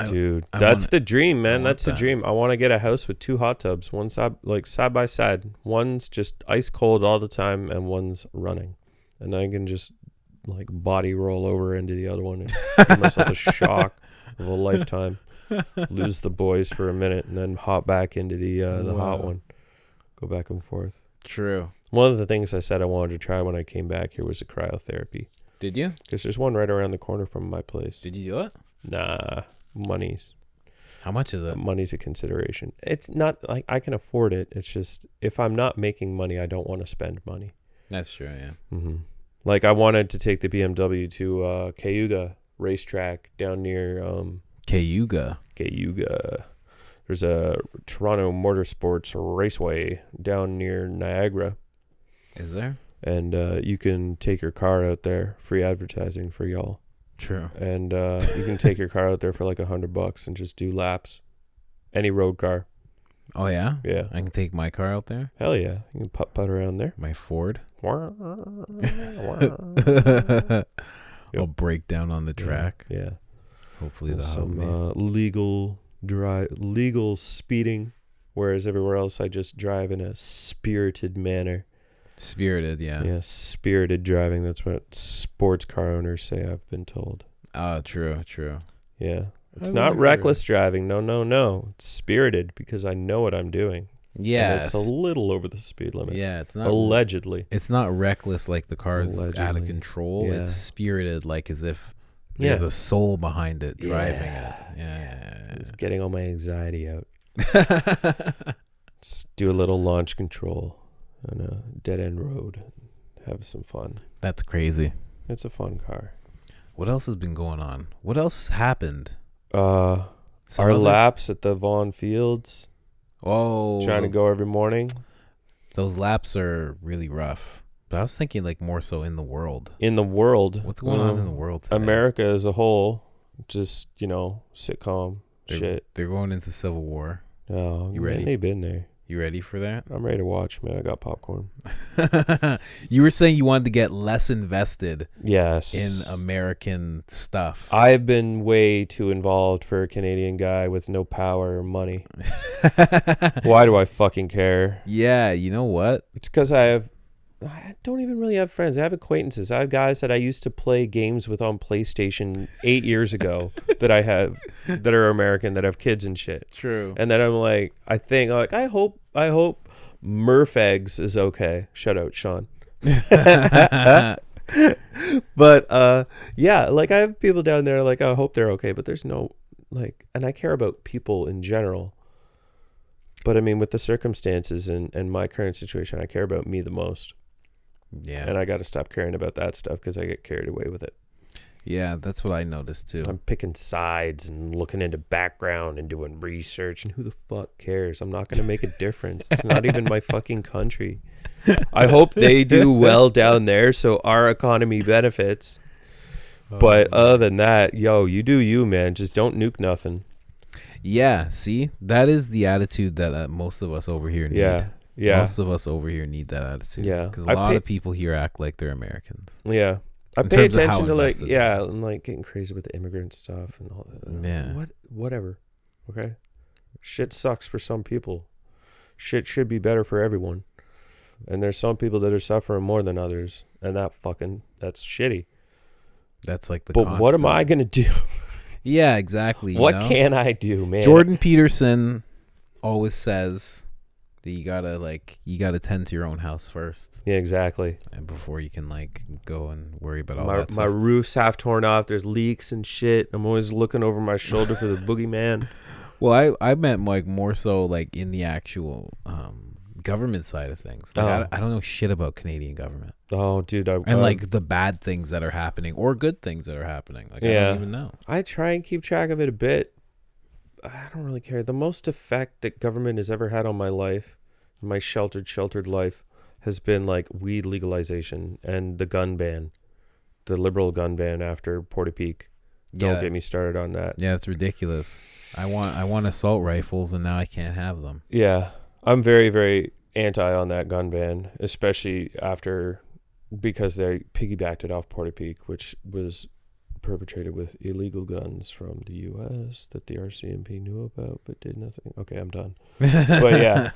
Dude, that's the dream, man. That's the dream. I want to get a house with 2 hot tubs, one side by side. One's just ice cold all the time, and one's running, and I can just like body roll over into the other one and give myself a shock of a lifetime. Lose the boys for a minute, and then hop back into the hot one. Go back and forth. True. One of the things I said I wanted to try when I came back here was a cryotherapy. Did you? Because there's one right around the corner from my place. Did you do it? Nah. Money's. How much is it? Money's a consideration. It's not like I can afford it. It's just if I'm not making money, I don't want to spend money. That's true, yeah. Mm-hmm. Like I wanted to take the BMW to Cayuga racetrack down near Cayuga. There's a Toronto Motorsports Raceway down near Niagara. Is there? And you can take your car out there. Free advertising for y'all. True. And you can take your car out there for like $100 and just do laps. Any road car. Oh, yeah? Yeah. I can take my car out there? Hell yeah. You can putt around there. My Ford? Yep. I'll break down on the track. Yeah. Hopefully and that'll help me. Legal speeding, whereas everywhere else I just drive in a spirited manner. Spirited, yeah. Yeah, spirited driving. That's what sports car owners say, I've been told. Oh, true. Yeah. It's not reckless driving. No. It's spirited because I know what I'm doing. Yeah. It's a little over the speed limit. Yeah, it's not. Allegedly. It's not reckless like the car's out of control. Yeah. It's spirited like as if there's a soul behind it driving it. Yeah. It's getting all my anxiety out. Just do a little launch control on a dead-end road. Have some fun. That's crazy. It's a fun car. What else has been going on? What else happened? Our laps at the Vaughan Fields. Oh. Trying to go every morning. Those laps are really rough. But I was thinking like more so in the world. In the world. What's going on in the world today? America as a whole. Just, sitcom shit. They're going into Civil War. Oh, you ready? They've been there. You ready for that? I'm ready to watch, man. I got popcorn. You were saying you wanted to get less invested yes. in American stuff. I've been way too involved for a Canadian guy with no power or money. Why do I fucking care? Yeah, you know what? It's because I don't even really have friends. I have acquaintances. I have guys that I used to play games with on PlayStation 8 years ago that are American, that have kids and shit. True. And then I'm like, I hope Murph Eggs is okay. Shout out, Sean. But yeah, like I have people down there like I hope they're okay, but there's no and I care about people in general. But I mean, with the circumstances and my current situation, I care about me the most. Yeah. And I got to stop caring about that stuff because I get carried away with it. Yeah, that's what I noticed too. I'm picking sides and looking into background and doing research, and who the fuck cares? I'm not going to make a difference. It's not even my fucking country. I hope they do well down there so our economy benefits. But other than that, you do you, man. Just don't nuke nothing. Yeah, see? That is the attitude that most of us over here need. Yeah. Most of us over here need that attitude. Yeah. Because a lot of people here act like they're Americans. Yeah. I pay attention to and getting crazy with the immigrant stuff and all that. Yeah. Whatever. Okay? Shit sucks for some people. Shit should be better for everyone. And there's some people that are suffering more than others. And that's shitty. That's like the But what am I going to do? Yeah, exactly. What can I do, man? Jordan Peterson always says that you gotta tend to your own house first. Yeah, exactly. And before you can go and worry about all that stuff. My roof's half torn off. There's leaks and shit. I'm always looking over my shoulder for the boogeyman. Well, I meant more so in the actual government side of things. I don't know shit about Canadian government. Oh, dude. The bad things that are happening or good things that are happening. I don't even know. I try and keep track of it a bit. I don't really care. The most effect that government has ever had on my life, my sheltered life, has been weed legalization and the gun ban, the liberal gun ban after Portapeak. Don't get me started on that. Yeah, it's ridiculous. I want assault rifles and now I can't have them. Yeah. I'm very, very anti on that gun ban, especially because they piggybacked it off Portapeak, which was perpetrated with illegal guns from the U.S. that the RCMP knew about but did nothing. Okay, I'm done. But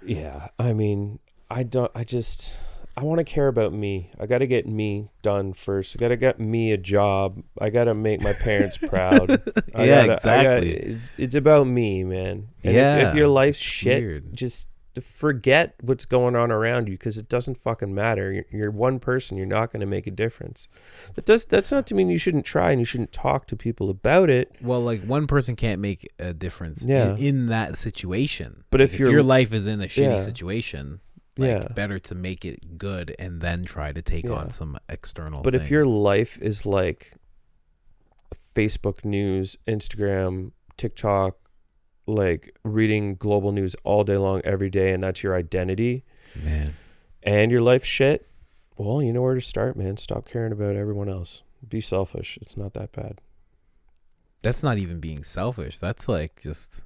yeah, I mean, I want to care about me. I got to get me done first. I got to get me a job. I got to make my parents proud. Exactly. It's about me, man. And if your life's shit, weird. Just forget what's going on around you, because it doesn't fucking matter. You're one person. You're not going to make a difference. That's not to mean you shouldn't try and you shouldn't talk to people about it. Well, like, one person can't make a difference in that situation. But if your life is in a shitty situation, better to make it good and then try to take on some external But things. if your life is like Facebook news, Instagram, TikTok, like reading global news all day long every day, and that's your identity, man, and your life's shit, well, you know where to start, man. Stop caring about everyone else. Be selfish. It's not that bad. That's not even being selfish. That's like just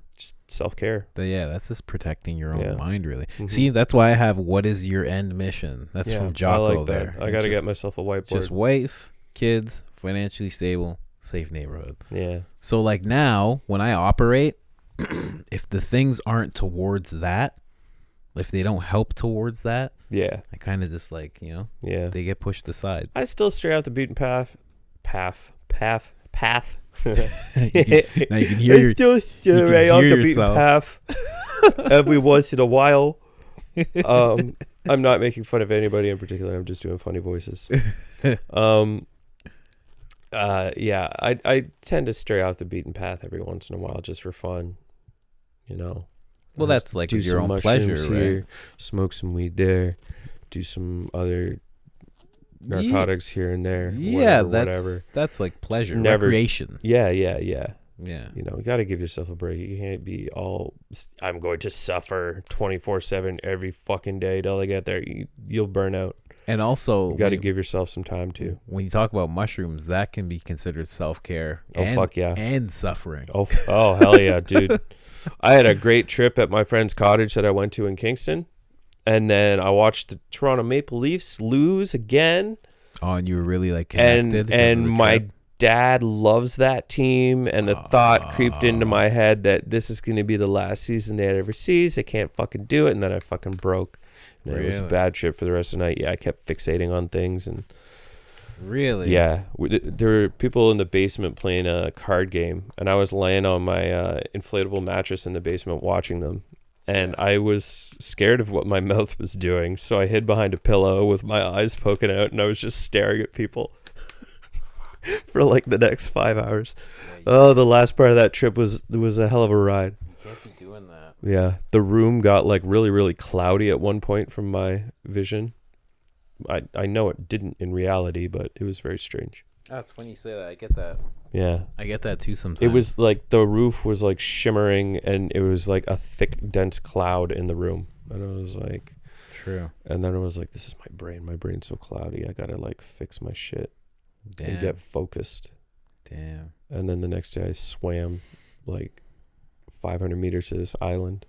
self-care. That's just protecting your own mind, really. Mm-hmm. See, that's why I have "What is your end mission?" That's from Jocko. I like there. I got to get myself a whiteboard. Just wife, kids, financially stable, safe neighborhood. Yeah. So like now, when I operate, if the things aren't towards that, if they don't help towards that, I kind of just like, they get pushed aside. I still stray out the beaten path. Now you can hear your, still stray out the beaten path every once in a while. I'm not making fun of anybody in particular. I'm just doing funny voices. I tend to stray off the beaten path every once in a while just for fun. Well, that's like your own pleasure, here, right? Smoke some weed there, do some other narcotics here and there. Whatever. That's like pleasure, recreation. Yeah. You got to give yourself a break. You can't be all, I'm going to suffer 24/7 every fucking day till I get there. You'll burn out. And also, you got to give yourself some time too. When you talk about mushrooms, that can be considered self-care. Fuck yeah. And suffering. Oh hell yeah, dude. I had a great trip at my friend's cottage that I went to in Kingston, and then I watched the Toronto Maple Leafs lose again. Oh, and you were really like connected. And my dad loves that team, and the thought creeped into my head that this is going to be the last season they'd ever see. They can't fucking do it, and then I fucking broke. And It was a bad trip for the rest of the night. Yeah, I kept fixating on things and. Really? Yeah. There were people in the basement playing a card game, and I was laying on my inflatable mattress in the basement watching them. And I was scared of what my mouth was doing, so I hid behind a pillow with my eyes poking out, and I was just staring at people for like the next 5 hours. The last part of that trip was a hell of a ride. You can't be doing that. Yeah. The room got like really, really cloudy at one point from my vision. I know it didn't in reality, but it was very strange. Oh, it's funny you say that. I get that. Yeah. I get that too sometimes. It was like the roof was like shimmering, and it was like a thick, dense cloud in the room. And it was like... True. And then it was like, this is my brain. My brain's so cloudy. I got to like fix my shit. Damn. And get focused. Damn. And then the next day I swam like 500 meters to this island.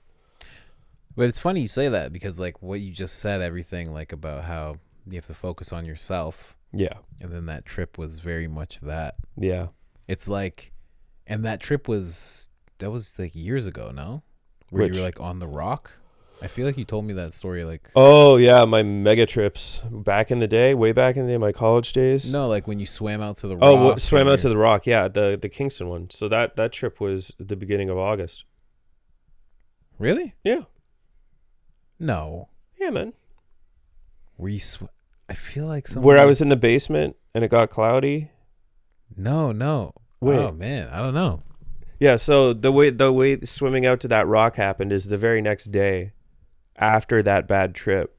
But it's funny you say that, because like what you just said, everything like about how you have to focus on yourself. Yeah. And then that trip was very much that. Yeah. It's like, and that trip was like years ago, no? Where you were like on the rock? I feel like you told me that story like... Oh, yeah, my mega trips back in the day, way back in the day, my college days. No, like when you swam out to the rock. Oh, swam out to the rock, yeah, the Kingston one. So that trip was the beginning of August. Really? Yeah. No. Yeah, man. Were you... I feel like where I was in the basement and it got cloudy. No. Wait. Oh man, I don't know. Yeah, so the way swimming out to that rock happened is the very next day after that bad trip.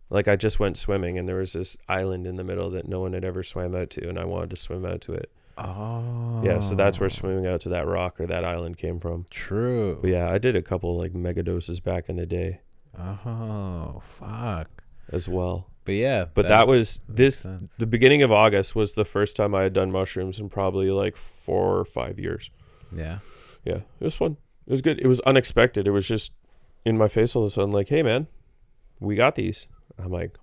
Like I just went swimming, and there was this island in the middle that no one had ever swam out to, and I wanted to swim out to it. Oh. Yeah, so that's where swimming out to that rock or that island came from. True. But yeah, I did a couple like mega doses back in the day. Oh, fuck. As well. But yeah. But that was the beginning of August was the first time I had done mushrooms in probably like 4 or 5 years. Yeah. Yeah. It was fun. It was good. It was unexpected. It was just in my face all of a sudden, like, hey man, we got these. I'm like,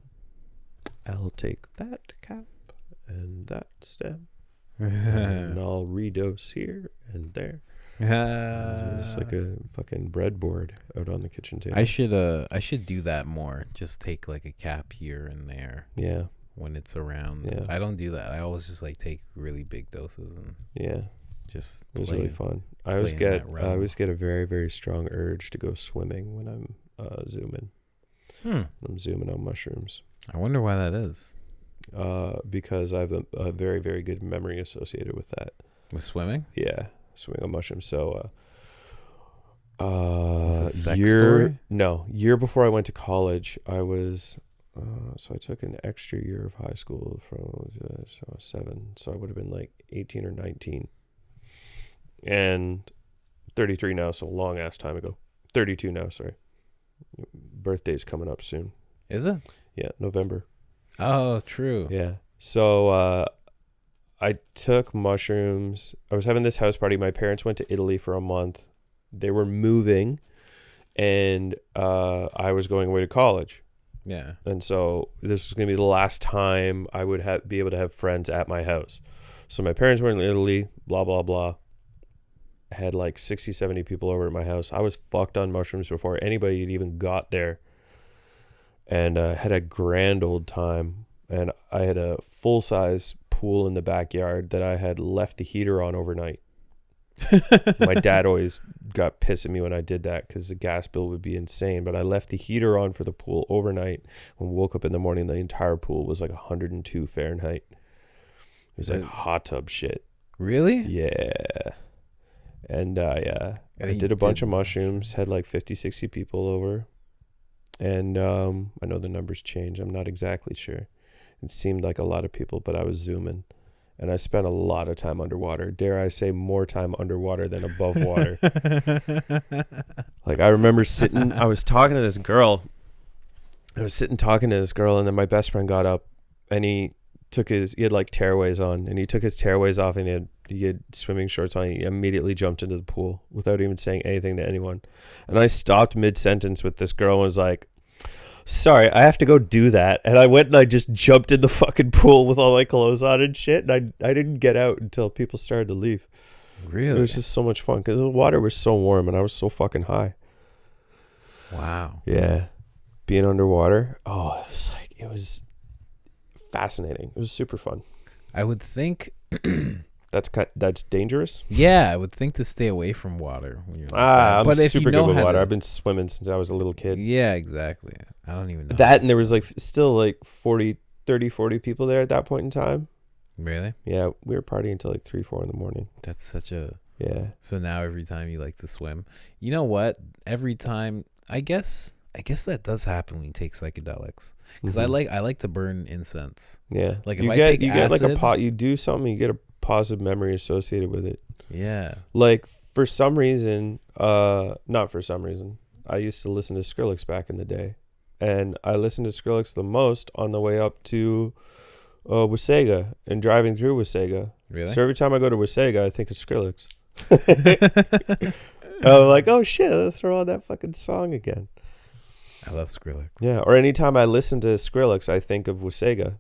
I'll take that cap. and that stem. And I'll redose here and there. It's like a fucking breadboard out on the kitchen table. I should do that more. Just take like a cap here and there. Yeah. When it's around. Yeah. I don't do that. I always just like take really big doses and just it was really fun. I always get a very, very strong urge to go swimming when I'm zooming. I'm zooming on mushrooms. I wonder why that is. Because I have a very, very good memory associated with that. With swimming? Yeah, swimming on mushrooms. So, year before I went to college, I was, so I took an extra year of high school from 7. So I would have been like 18 or 19. And 33 now, so a long ass time ago. 32 now, sorry. Birthday's coming up soon. Is it? Yeah, November. Oh, true. Yeah. So I took mushrooms. I was having this house party. My parents went to Italy for a month. They were moving, and I was going away to college. Yeah. And so this was going to be the last time I would be able to have friends at my house. So my parents were in Italy, blah, blah, blah. I had like 60, 70 people over at my house. I was fucked on mushrooms before anybody had even got there. And had a grand old time. And I had a full-size pool in the backyard that I had left the heater on overnight. My dad always got pissed at me when I did that because the gas bill would be insane. But I left the heater on for the pool overnight. When we woke up in the morning, the entire pool was like 102 Fahrenheit. It was like hot tub shit. Really? Yeah. And I did a bunch of mushrooms, had like 50, 60 people over. And I know the numbers change. I'm not exactly sure. It seemed like a lot of people, but I was zooming. And I spent a lot of time underwater. Dare I say more time underwater than above water. Like I remember I was talking to this girl. And then my best friend got up and he had like tearaways on. And he took his tearaways off and he had swimming shorts on. He immediately jumped into the pool without even saying anything to anyone. And I stopped mid-sentence with this girl and was like, sorry, I have to go do that. And I went and I just jumped in the fucking pool with all my clothes on and shit. And I didn't get out until people started to leave. Really? It was just so much fun because the water was so warm and I was so fucking high. Wow. Yeah. Being underwater. Oh, it was fascinating. It was super fun. I would think that's dangerous. Yeah, I would think to stay away from water when you're like I'm but if super you know good with water. I've been swimming since I was a little kid. Yeah, exactly. I don't even know that, and there was like still like 40 people there at that point in time. Really? Yeah, we were partying until like 3-4 in the morning. That's such a So now every time you like to swim, you know what? Every time, I guess that does happen when you take psychedelics. Because I like to burn incense. Yeah, like if you get like a pot, you do something, you get a positive memory associated with it. Yeah. Like for some reason, not for some reason, I used to listen to Skrillex back in the day, and I listened to Skrillex the most on the way up to Wasaga and driving through Wasaga. Really? So every time I go to Wasaga, I think of Skrillex. I'm like, oh shit, let's throw on that fucking song again. I love Skrillex. Yeah, or anytime I listen to Skrillex, I think of Wasaga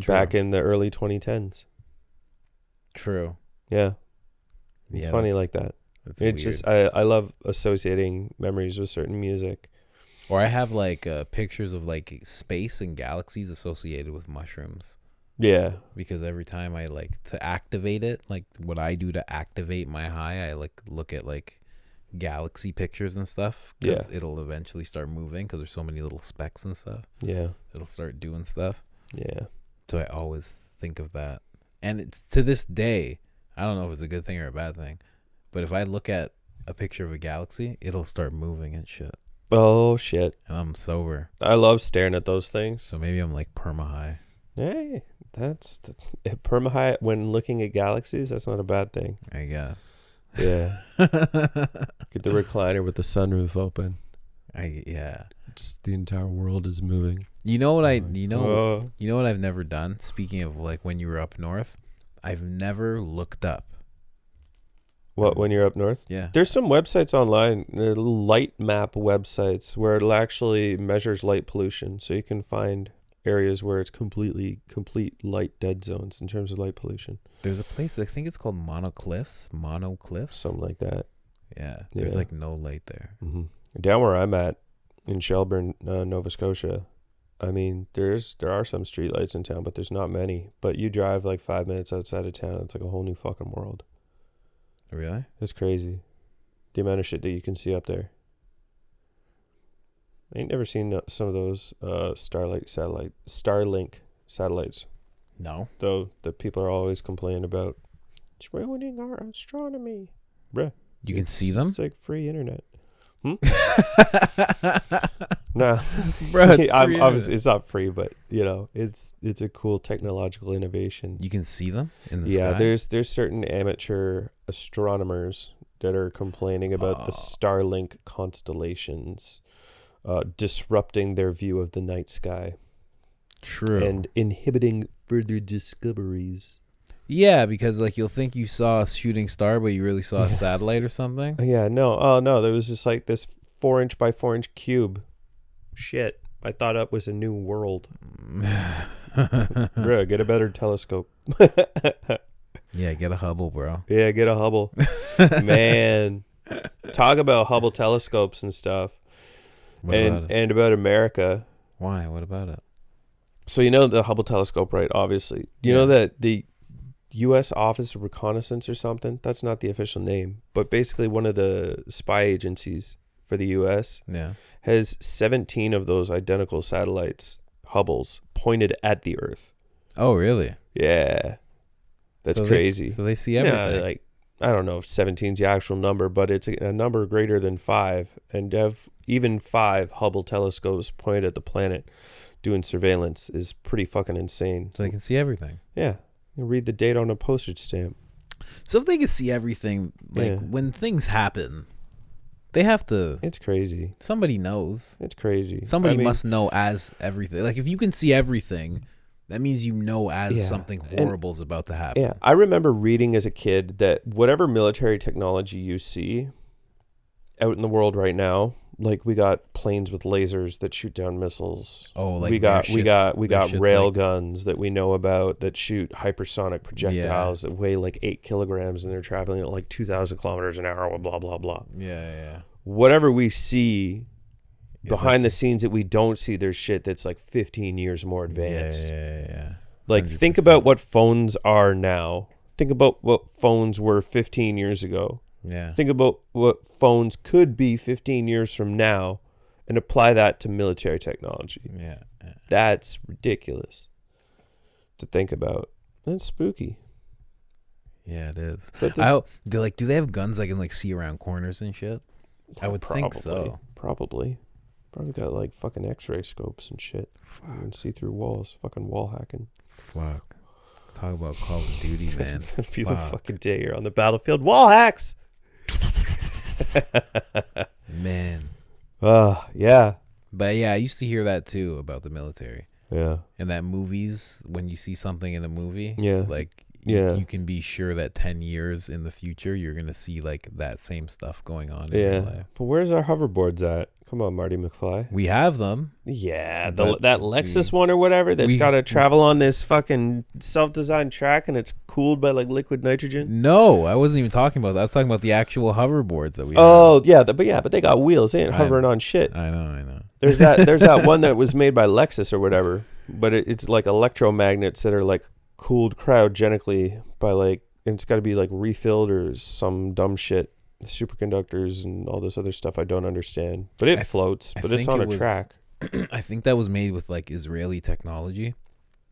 back in the early 2010s. True. Yeah. It's funny like that. It's weird. Just, I love associating memories with certain music. Or I have like pictures of like space and galaxies associated with mushrooms. Yeah. Because every time I like to activate it, like what I do to activate my high, I like look at like galaxy pictures and stuff. Because it'll eventually start moving because there's so many little specks and stuff. Yeah. It'll start doing stuff. Yeah. So I always think of that. And it's to this day, I don't know if it's a good thing or a bad thing, but if I look at a picture of a galaxy, it'll start moving and shit. Oh, shit. And I'm sober. I love staring at those things. So maybe I'm like perma-high. Hey, that's perma-high when looking at galaxies. That's not a bad thing. I guess. Yeah. Get the recliner with the sunroof open. Just the entire world is moving. You know what you know what I've never done? Speaking of like when you were up north, I've never looked up. What, when you're up north? Yeah. There's some websites online, light map websites, where it actually measures light pollution. So you can find areas where it's complete light dead zones in terms of light pollution. There's a place, I think it's called Mono Cliffs, something like that. Yeah, there's like no light there. Mm-hmm. Down where I'm at in Shelburne, Nova Scotia, I mean, there are some streetlights in town, but there's not many. But you drive like 5 minutes outside of town, it's like a whole new fucking world. Really? It's crazy, the amount of shit that you can see up there. I ain't never seen some of those Starlink satellites. No. Though the people are always complaining about it's ruining our astronomy. Bruh. You can see them? It's like free internet. No. Bro, it's free obviously it's not free, but you know, it's a cool technological innovation. You can see them in the sky? Yeah, there's certain amateur astronomers that are complaining about the Starlink constellations disrupting their view of the night sky. True. And inhibiting further discoveries. Yeah, because like you'll think you saw a shooting star, but you really saw a satellite or something. Yeah, no. Oh no, there was just like this 4-inch by 4-inch cube. Shit, I thought it was a new world. Bro, get a better telescope. Yeah, get a Hubble, bro. Yeah, get a Hubble. Man, talk about Hubble telescopes and stuff. And about America. Why? What about it? So you know the Hubble telescope, right? Obviously. You know that the U.S. Office of Reconnaissance or something, that's not the official name, but basically one of the spy agencies for the U.S. has 17 of those identical satellites, Hubbles, pointed at the Earth. Oh, really? Yeah. That's crazy. So they see everything. Yeah, like, I don't know if 17 is the actual number, but it's a number greater than 5. And to have even 5 Hubble telescopes pointed at the planet doing surveillance is pretty fucking insane. So they can see everything. Yeah. You read the date on a postage stamp. So if they can see everything, like when things happen, they have to. It's crazy. Somebody knows. It's crazy. Somebody must know as everything. Like if you can see everything, that means you know as something horrible is about to happen. Yeah. I remember reading as a kid that whatever military technology you see out in the world right now, like we got planes with lasers that shoot down missiles. Oh, like we got rail guns that we know about that shoot hypersonic projectiles that weigh like 8 kilograms and they're traveling at like 2,000 kilometers an hour. Blah blah blah. Yeah. Whatever we see behind the scenes that we don't see, there's shit that's like 15 years more advanced. Yeah. Like 100%. Think about what phones are now. Think about what phones were 15 years ago. Yeah. Think about what phones could be 15 years from now and apply that to military technology. Yeah. That's ridiculous to think about. That's spooky. Yeah, it is. Do they have guns I can like see around corners and shit? I would think so. Probably got like fucking X-ray scopes and shit. You can see through walls. Fucking wall hacking. Fuck. Talk about Call of Duty, man. That'd be the fucking day you're on the battlefield. Wall hacks. Man. Yeah. But yeah, I used to hear that too about the military. Yeah. And that movies, when you see something in a movie, like you can be sure that 10 years in the future you're gonna see like that same stuff going on in real life. But where's our hoverboards at? Come on, Marty McFly. We have them. Yeah, that Lexus one or whatever that's got to travel on this fucking self-designed track and it's cooled by like liquid nitrogen. No, I wasn't even talking about that. I was talking about the actual hoverboards that we have. Oh, yeah, but they got wheels. They ain't hovering on shit. I know. There's that one that was made by Lexus or whatever, but it's like electromagnets that are like cooled cryogenically by like, and it's got to be like refilled or some dumb shit. Superconductors and all this other stuff I don't understand, but it floats, but it's on a track. I think that was made with like Israeli technology.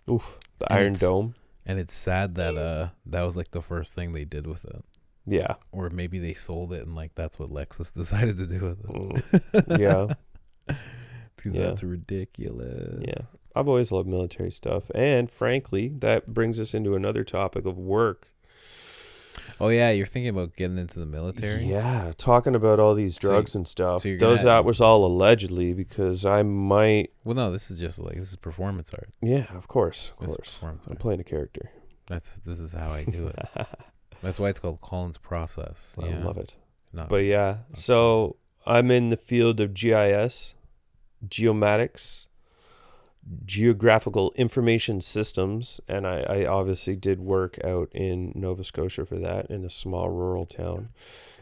Oof, the Iron Dome. And it's sad that that was like the first thing they did with it. Yeah. Or maybe they sold it and like that's what Lexus decided to do with it. Yeah. Dude, that's ridiculous. Yeah. I've always loved military stuff, and frankly, that brings us into another topic of work. Oh, yeah, you're thinking about getting into the military? Yeah, talking about all these drugs and stuff. That was all allegedly because I might... Well, no, this is performance art. Yeah, of course. I'm playing a character. This is how I do it. That's why it's called Colin's process. I love it. So I'm in the field of GIS, geomatics, geographical information systems, and I obviously did work out in Nova Scotia for that, in a small rural town.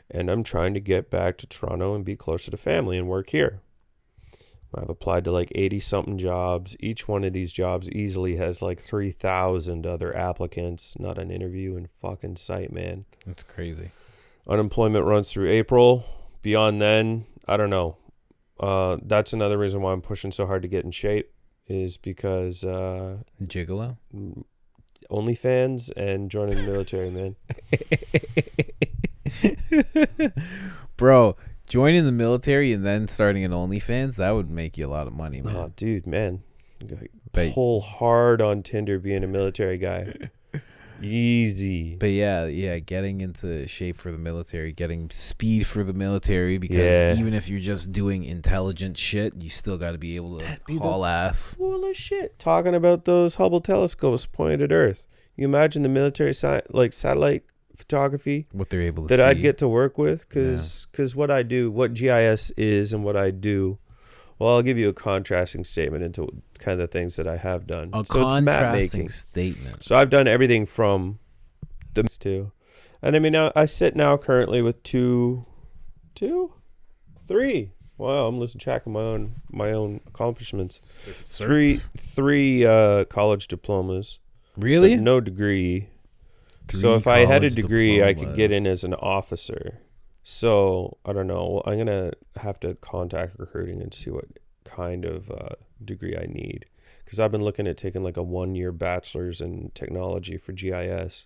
And I'm trying to get back to Toronto and be closer to family and work here. I've applied to like 80-something jobs. Each one of these jobs easily has like 3,000 other applicants. Not an interview in fucking sight, man. That's crazy. Unemployment runs through April. Beyond then, I don't know. That's another reason why I'm pushing so hard to get in shape, is because Gigolo? OnlyFans and joining the military, man. Bro, joining the military and then starting an OnlyFans, that would make you a lot of money, man. Oh, dude, man. Pull hard on Tinder being a military guy. Easy. But yeah, getting into shape for the military, getting speed for the military, because even if you're just doing intelligent shit, you still got to be able to haul ass. Cool as shit. Talking about those Hubble telescopes pointed at Earth. You imagine the military satellite photography, what they're able to that see. I'd get to work with, because what I do, what GIS is and what I do, well, I'll give you a contrasting statement into kind of things that I have done. Contrasting statement. So I've done everything from the two, and I mean, I sit now currently with three. Wow, I'm losing track of my own accomplishments. Three college diplomas. Really? No degree. So if I had a degree, I could get in as an officer. So I don't know. I'm going to have to contact recruiting and see what kind of degree I need. Because I've been looking at taking like a 1-year bachelor's in technology for GIS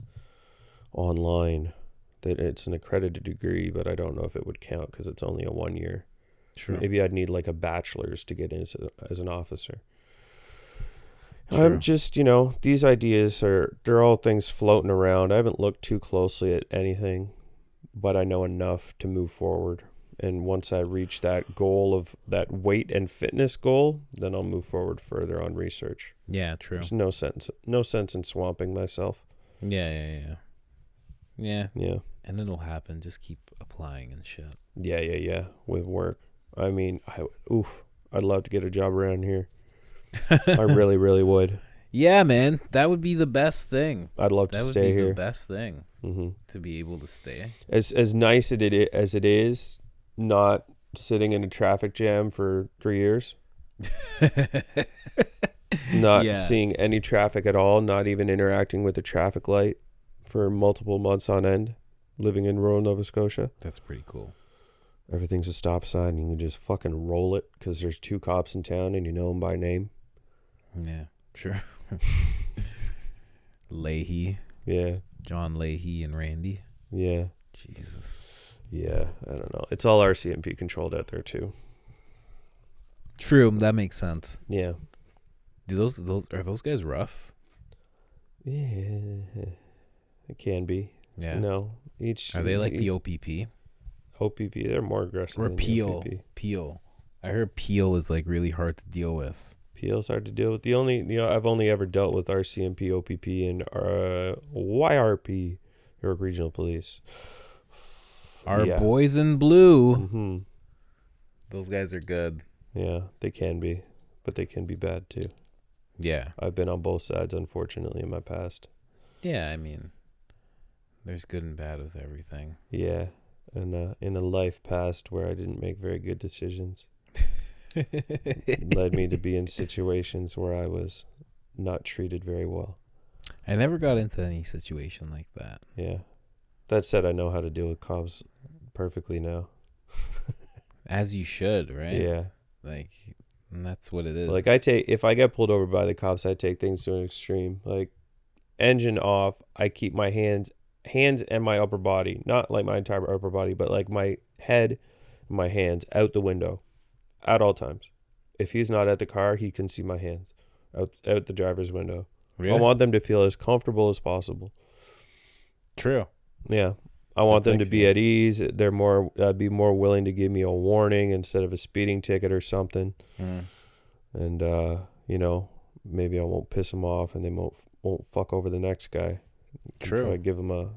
online. That it's an accredited degree, but I don't know if it would count because it's only a 1 year. True. Maybe I'd need like a bachelor's to get in as an officer. True. I'm just, these ideas they're all things floating around. I haven't looked too closely at anything, but I know enough to move forward. And once I reach that goal of that weight and fitness goal, then I'll move forward further on research. Yeah, true. There's no sense in swamping myself. Yeah. And it'll happen. Just keep applying and shit. Yeah. With work. I mean, I'd love to get a job around here. I really, really would. Yeah, man. That would be the best thing. I'd love to stay here. That would be the best thing. To be able to stay. As nice as it is, not sitting in a traffic jam for 3 years. Not seeing any traffic at all. Not even interacting with the traffic light for multiple months on end. Living in rural Nova Scotia. That's pretty cool. Everything's a stop sign. You can just fucking roll it because there's 2 cops in town and you know them by name. Yeah, sure. Leahy. Yeah. John Leahy and Randy. Yeah. Jesus. Yeah, I don't know. It's all RCMP controlled out there too. True, that makes sense. Yeah. Are those guys rough? Yeah. It can be. Yeah. No. Are they like the OPP? OPP, they're more aggressive. Or Peel. Peel. I heard Peel is like really hard to deal with. Peel's hard to deal with. The only, I've only ever dealt with RCMP, OPP, and YRP, York Regional Police. Our boys in blue. Mm-hmm. Those guys are good. Yeah, they can be, but they can be bad too. Yeah. I've been on both sides, unfortunately, in my past. Yeah, I mean, there's good and bad with everything. Yeah, and in a life past where I didn't make very good decisions. Led me to be in situations where I was not treated very well. I never got into any situation like that. Yeah. That said, I know how to deal with cops perfectly now. As you should, right? Yeah. Like, and that's what it is. Like, if I get pulled over by the cops, I take things to an extreme. Like, engine off, I keep my hands and my upper body, not like my entire upper body, but like my head and my hands out the window. At all times. If he's not at the car, he can see my hands out the driver's window. Really? I want them to feel as comfortable as possible. True. Yeah. I want them to be at ease. They're be more willing to give me a warning instead of a speeding ticket or something. Mm. And maybe I won't piss them off and they won't fuck over the next guy. True. I give them a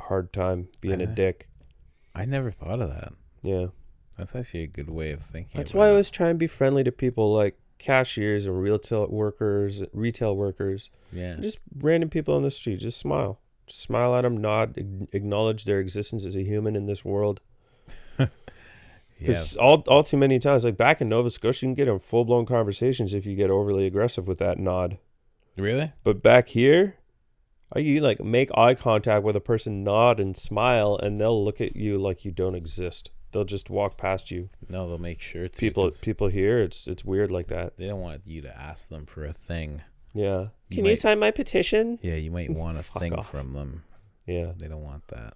hard time being a dick. I never thought of that. Yeah. That's actually a good way of thinking. That's why I always try and be friendly to people. Like, cashiers and retail workers, just random people on the street. Just smile at them, nod, acknowledge their existence as a human in this world. Because all too many times, like back in Nova Scotia, you can get in full-blown conversations if you get overly aggressive with that nod. Really? But back here, you like make eye contact with a person, nod and smile, and they'll look at you like you don't exist. They'll just walk past you. No, they'll make sure it's people here. It's weird like that. They don't want you to ask them for a thing. Yeah. Can you sign my petition? Yeah, you might want a thing from them. Yeah. They don't want that.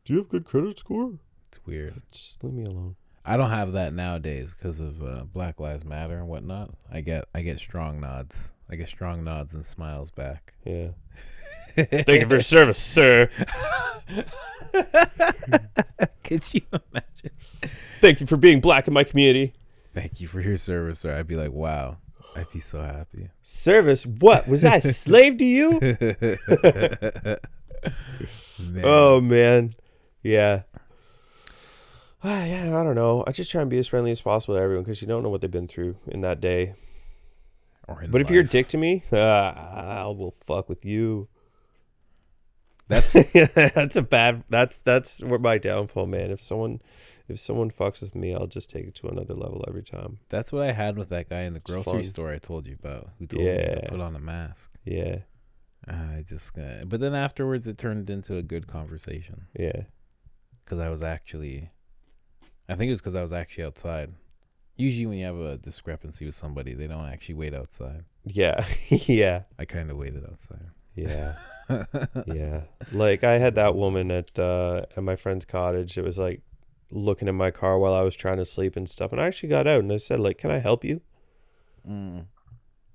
Do you have good credit score? It's weird. Just leave me alone. I don't have that nowadays because of Black Lives Matter and whatnot. I get strong nods. I get strong nods and smiles back. Yeah. Thank you for your service, sir. Could you imagine? Thank you for being black in my community. Thank you for your service, sir. I'd be like, wow. I'd be so happy. Service? What? Was I a slave to you? Man. Oh, man. Yeah. Yeah, I don't know. I just try and be as friendly as possible to everyone because you don't know what they've been through in that day. But if you're a dick to me, I will fuck with you. That's that's my downfall, man. If someone fucks with me, I'll just take it to another level every time. That's what I had with that guy in the grocery store I told you about, who told me to put on a mask. Yeah. But then afterwards, it turned into a good conversation. Yeah. Because I think it was because I was actually outside. Usually when you have a discrepancy with somebody, they don't actually wait outside. Yeah. Yeah. I kind of waited outside. Yeah. Yeah. Like I had that woman at my friend's cottage. It was like looking in my car while I was trying to sleep and stuff. And I actually got out and I said, like, can I help you? And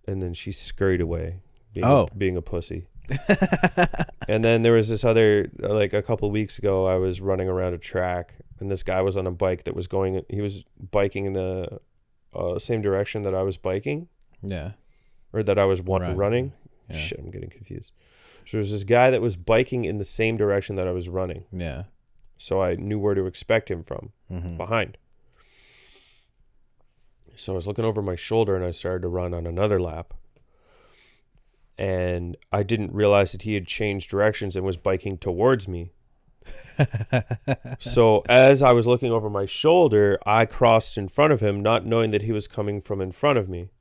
then she scurried away being a pussy. And then there was this other, like a couple weeks ago, I was running around a track and this guy was on a bike that was he was biking in the same direction that I was biking. Yeah. Or that I was running. Yeah. Shit, I'm getting confused. So there was this guy that was biking in the same direction that I was running. Yeah. So I knew where to expect him from, behind. So I was looking over my shoulder and I started to run on another lap. And I didn't realize that he had changed directions and was biking towards me. So as I was looking over my shoulder, I crossed in front of him, not knowing that he was coming from in front of me.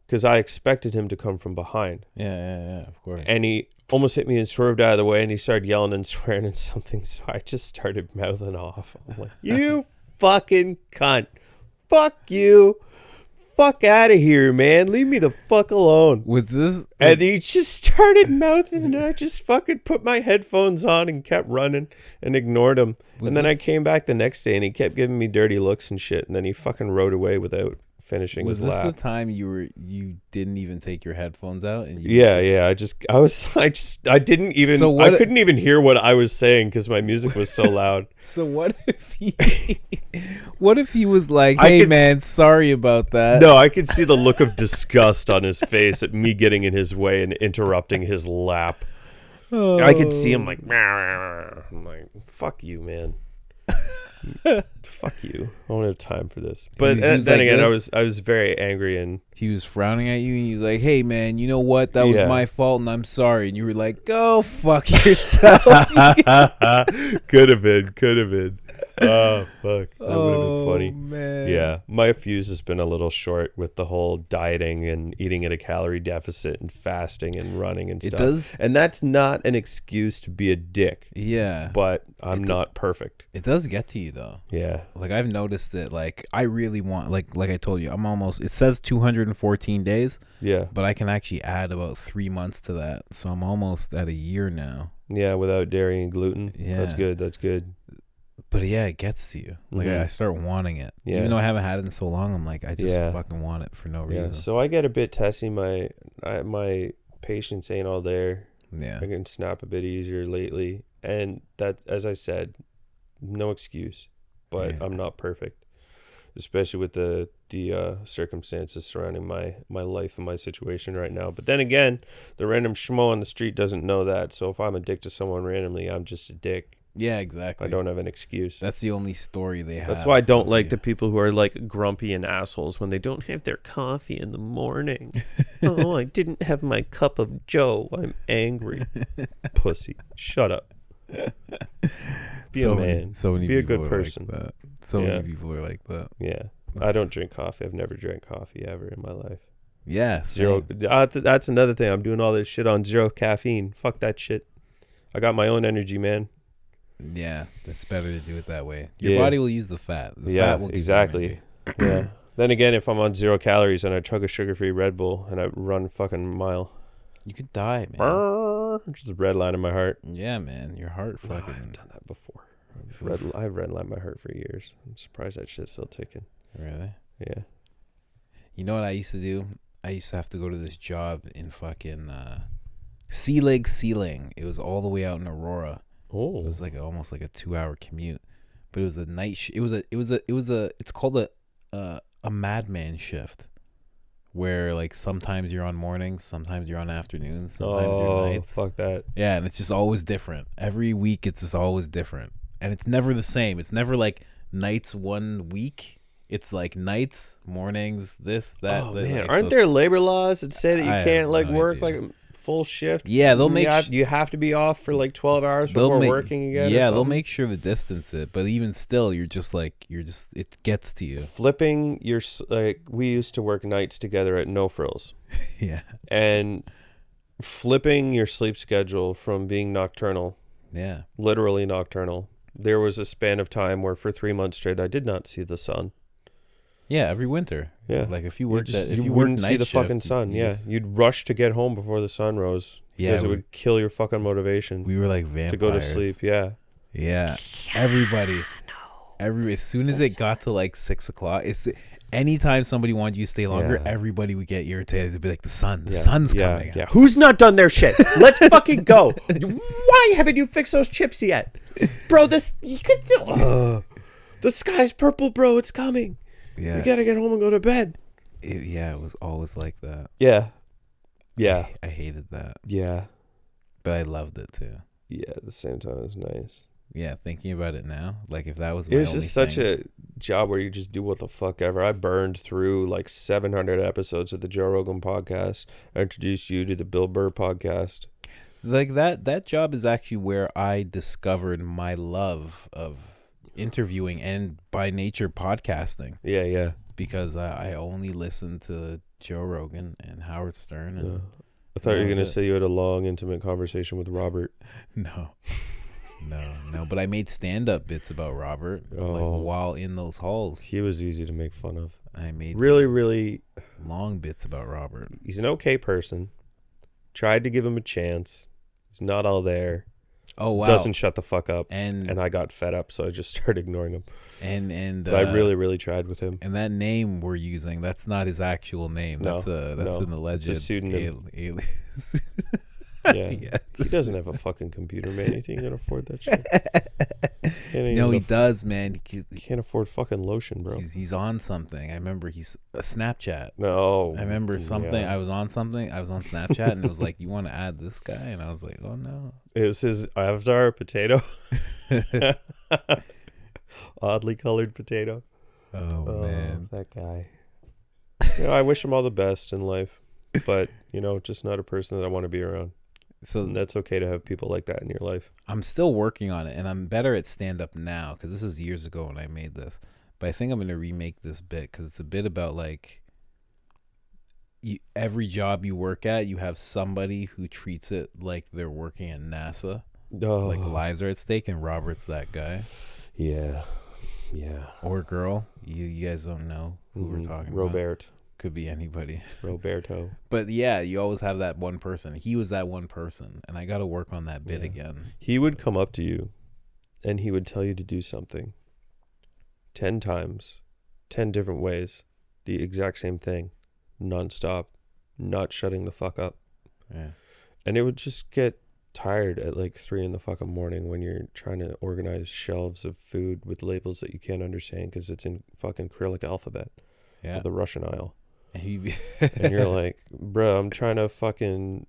Because I expected him to come from behind. Yeah, of course. And he almost hit me and swerved out of the way, and he started yelling and swearing and something, so I just started mouthing off. I'm like, you fucking cunt. Fuck you. Fuck out of here, man. Leave me the fuck alone. And he just started mouthing, and I just fucking put my headphones on and kept running and ignored him. And then I came back the next day, and he kept giving me dirty looks and shit, and then he fucking rode away without finishing his lap. Was this the time you didn't even take your headphones out? And I didn't even, I couldn't even hear what I was saying because my music was so loud. So what if he was like, hey man, sorry about that? No, I could see the look of disgust on his face at me getting in his way and interrupting his lap. I could see him like, I'm like, fuck you, man. Fuck you. I don't have time for this. But then like again, I was very angry, and he was frowning at you, and he was like, hey man, you know what, that was my fault and I'm sorry. And you were like, go fuck yourself. Could have been. Oh fuck, that would have been funny. Man. Yeah, my fuse has been a little short with the whole dieting and eating at a calorie deficit and fasting and running and stuff. And that's not an excuse to be a dick. Yeah, but I'm not perfect. It does get to you though. Yeah, like I've noticed it. Like I really want, like I told you, I'm almost. It says 214 days. Yeah, but I can actually add about 3 months to that, so I'm almost at a year now. Yeah, without dairy and gluten. Yeah, that's good. But yeah, it gets to you. Like I start wanting it. Yeah. Even though I haven't had it in so long, I'm like, I just fucking want it for no reason. Yeah. So I get a bit testy. My patience ain't all there. Yeah. I can snap a bit easier lately. And that, as I said, no excuse. But I'm not perfect. Especially with the circumstances surrounding my life and my situation right now. But then again, the random schmo on the street doesn't know that. So if I'm a dick to someone randomly, I'm just a dick. Yeah, exactly. I don't have an excuse. That's the only story they have. That's why I don't like the people who are like grumpy and assholes when they don't have their coffee in the morning. Oh, I didn't have my cup of Joe. I'm angry. Pussy. Shut up. Be a man. Be a good person. Like that. So many people are like that. Yeah. I don't drink coffee. I've never drank coffee ever in my life. Yeah. Zero. That's another thing. I'm doing all this shit on zero caffeine. Fuck that shit. I got my own energy, man. Yeah, it's better to do it that way. Your body will use the fat. The fat will exactly. Yeah. Then again, if I'm on 0 calories and I chug a sugar-free Red Bull and I run fucking mile, you could die, man. Just a red line in my heart. Yeah, man, your heart fucking. I've done that before. I've redlined my heart for years. I'm surprised that shit's still ticking. Really? Yeah. You know what I used to do? I used to have to go to this job in fucking Sea Lake Sealing. It was all the way out in Aurora. Oh. It was like almost like a 2-hour commute, but it was a night. It's called a madman shift, where like sometimes you're on mornings, sometimes you're on afternoons, sometimes you're nights. Fuck that. Yeah, and it's just always different. Every week it's just always different, and it's never the same. It's never like nights one week. It's like nights, mornings, this, that. Oh, that, man. like, Aren't there labor laws that say that you can't like work idea. like full shift? Yeah, they'll make you have to be off for like 12 hours before working again. Yeah, they'll make sure to distance it, but even still, it gets to you. Flipping your we used to work nights together at No Frills. Yeah, and flipping your sleep schedule from being nocturnal. Yeah, literally nocturnal. There was a span of time where for 3 months straight I did not see the sun. Yeah, every winter. Yeah, like if you worked, you wouldn't see the fucking sun. Yeah, you'd rush to get home before the sun rose. Yeah, because it would kill your fucking motivation. We were like vampires to go to sleep. Yeah, yeah. Everybody, as soon as it got to like 6 o'clock, anytime somebody wanted you to stay longer, everybody would get irritated. They'd be like, the sun's coming. Yeah, who's not done their shit? Let's fucking go. Why haven't you fixed those chips yet, bro? The sky's purple, bro. It's coming. Yeah, you gotta get home and go to bed. It was always like that. Yeah. I hated that. Yeah, but I loved it too. Yeah, at the same time, it was nice. Yeah, thinking about it now, like if that was it was just such a job where you just do what the fuck ever. I burned through like 700 episodes of the Joe Rogan podcast. I introduced you to the Bill Burr podcast. Like that job is actually where I discovered my love of interviewing and by nature podcasting. Yeah. Because I only listened to Joe Rogan and Howard Stern. And I thought you were going to say you had a long, intimate conversation with Robert. No. But I made stand-up bits about Robert like while in those halls. He was easy to make fun of. I made really long bits about Robert. He's an okay person. Tried to give him a chance. He's not all there. Oh wow! Doesn't shut the fuck up, and I got fed up, so I just started ignoring him. But I really tried with him. And that name we're using, that's not his actual name. That's an alleged it's a pseudonym. Alias. Yeah, he doesn't have a fucking computer, man. You think he can afford that shit? No, he does, man. He can't afford fucking lotion, bro. He's on something. I remember he's a Snapchat. No, I remember something. Yeah. I was on Snapchat, and it was like, "You want to add this guy?" And I was like, "Oh no." It was his avatar, potato. Oddly colored potato. Oh man, that guy. I wish him all the best in life, but just not a person that I want to be around. So that's okay to have people like that in your life. I'm still working on it, and I'm better at stand-up now because this was years ago when I made this. But I think I'm going to remake this bit because it's a bit about like every job you work at, you have somebody who treats it like they're working at NASA. Like lives are at stake, and Robert's that guy. Yeah. Or girl. You guys don't know who we're talking Robert. About. Could be anybody. Roberto. But yeah, you always have that one person. He was that one person, and I got to work on that bit again. He would come up to you and he would tell you to do something 10 times, 10 different ways, the exact same thing, nonstop, not shutting the fuck up. Yeah. And it would just get tired at like 3 in the fucking morning when you're trying to organize shelves of food with labels that you can't understand because it's in fucking Cyrillic alphabet. Yeah. The Russian aisle. And you're like, bro, I'm trying to fucking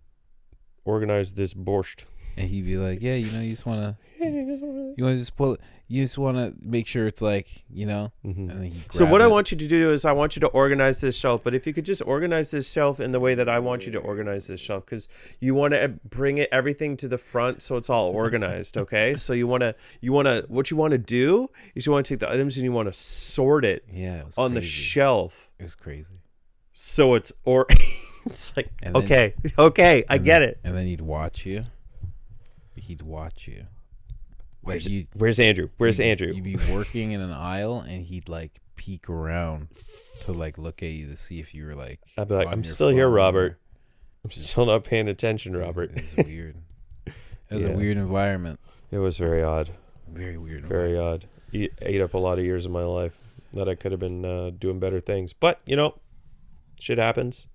organize this borscht. And he'd be like, yeah, you just want to... You want to just pull it. You just want to make sure it's like, you know. Mm-hmm. And then so what I want you to do is I want you to organize this shelf. But if you could just organize this shelf in the way that I want you to organize this shelf, because you want to bring everything to the front so it's all organized. Okay. So what you want to do is you want to take the items and you want to sort it. Yeah. On the shelf. It was crazy. So it's it's like okay, I get it. And then he'd watch you. Where's Andrew? Andrew? You'd be working in an aisle, and he'd like peek around to like look at you to see if you were like. I'd be like, I'm still here, Robert. I'm still not paying attention, Robert. It was weird. It was a weird environment. It was very odd. Very weird. Very odd. Ate up a lot of years of my life that I could have been doing better things. But shit happens.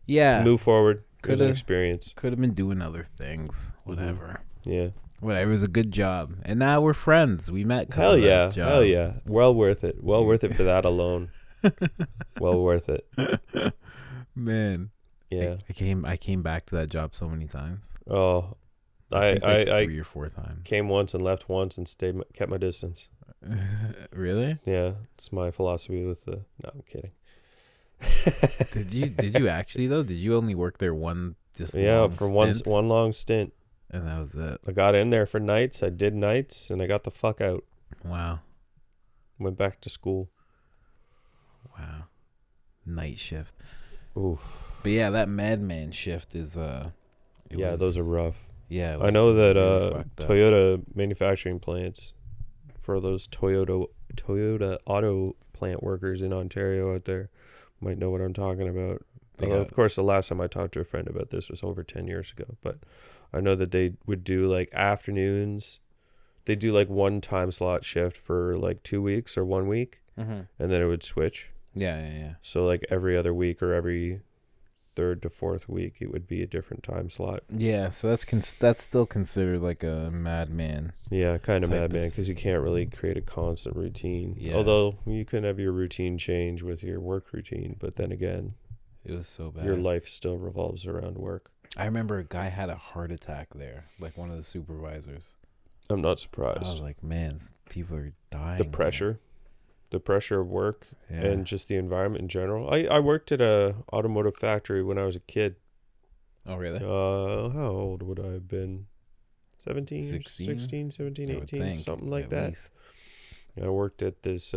Yeah. Move forward. There's an experience. Could have been doing other things. Whatever. Mm-hmm. Yeah. Whatever. It was a good job. And now we're friends. We met. Hell yeah. Hell yeah. Well worth it. Well worth it for that alone. Well worth it. Man. Yeah. I came back to that job so many times. Oh. I 3 or 4 times. Came once and left once and kept my distance. Really? Yeah. It's my philosophy with the... No, I'm kidding. Did you actually though? Did you only work there one long stint? And that was it. I got in there for nights. I did nights, and I got the fuck out. Wow. Went back to school. Wow. Night shift. Oof. But yeah, that madman shift is those are rough. Yeah. I know that really Toyota manufacturing plants for those Toyota auto plant workers in Ontario out there might know what I'm talking about. Of course, the last time I talked to a friend about this was over 10 years ago, but I know that they would do like afternoons. They do like one time slot shift for like 2 weeks or 1 week, and then it would switch. Yeah. So like every other week or every third to fourth week, it would be a different time slot. Yeah, so that's still considered like a madman. Yeah, kind of madman, because you can't really create a constant routine. Yeah. Although you can have your routine change with your work routine, but then again, it was so bad. Your life still revolves around work. I remember a guy had a heart attack there, like one of the supervisors. I'm not surprised. I was like, man, people are dying. The pressure of work and just the environment in general. I worked at a automotive factory when I was a kid. Oh, really? How old would I have been? 17, 16, 17, 18, something like that. Least. I worked at this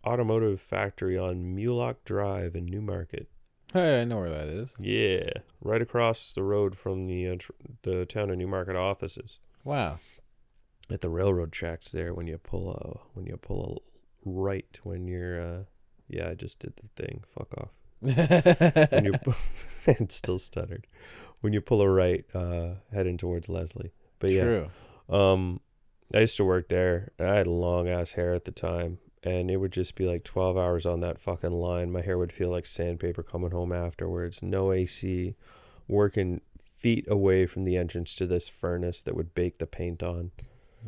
automotive factory on Mulock Drive in Newmarket. Hey, I know where that is. Yeah, right across the road from the town of Newmarket offices. Wow. At the railroad tracks there, when you pull a right when you're I just did the thing. Fuck off. When you it still stuttered. When you pull a right, heading towards Leslie. But yeah. True. I used to work there. I had long ass hair at the time, and it would just be like 12 hours on that fucking line. My hair would feel like sandpaper coming home afterwards. No AC, working feet away from the entrance to this furnace that would bake the paint on.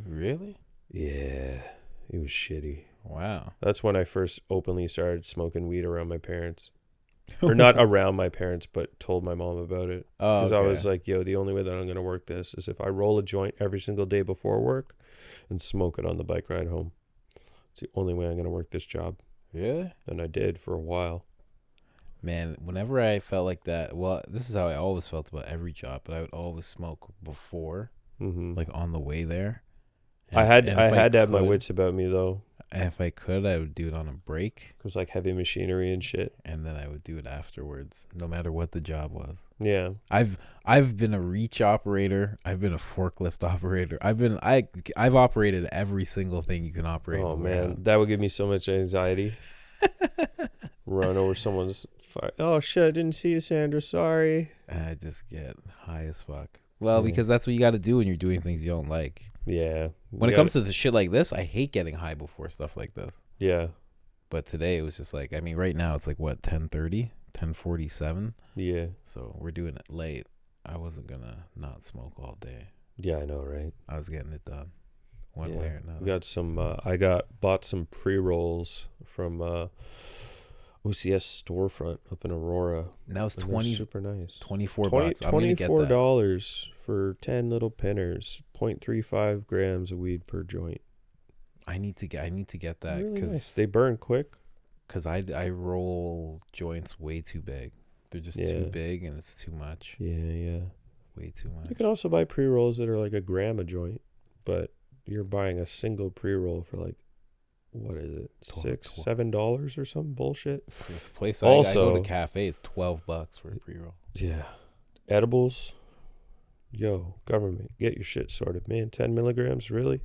Really? Yeah, it was shitty. Wow. That's when I first openly started smoking weed around my parents. Or not around my parents, but told my mom about it. Because I was like, yo, the only way that I'm going to work this is if I roll a joint every single day before work and smoke it on the bike ride home. It's the only way I'm going to work this job. Really? And I did for a while. Man, whenever I felt like that, well, this is how I always felt about every job, but I would always smoke before, like on the way there. I had to have my wits about me, though. If I could, I would do it on a break. It was like heavy machinery and shit. And then I would do it afterwards, no matter what the job was. Yeah. I've been a reach operator. I've been a forklift operator. I've operated every single thing you can operate. Oh man, that would give me so much anxiety. Run over someone's fire. Oh shit, I didn't see you, Sandra. Sorry. And I just get high as fuck. Well, because that's what you got to do when you're doing things you don't like. Yeah. When it comes to the shit like this, I hate getting high before stuff like this. Yeah. But today it was just like, I mean, right now it's like what, 10:30, 10:47. Yeah. So we're doing it late. I wasn't gonna not smoke all day. Yeah, I know, right? I was getting it done, one way or another. We got some. I bought some pre-rolls from OCS storefront up in Aurora. That was super nice. $24. I'm gonna get $24 for 10 little pinners, 0.35 grams of weed per joint. I need to get that because really nice. They burn quick. Because I roll joints way too big. They're just too big and it's too much. Yeah. Way too much. You can also buy pre-rolls that are like a gram a joint, but you're buying a single pre-roll for like, what is it, $6-7 or some bullshit? There's a place I go to cafe. It's $12 for a pre-roll. Yeah. Edibles. Yo, government, get your shit sorted, man. 10 milligrams, really?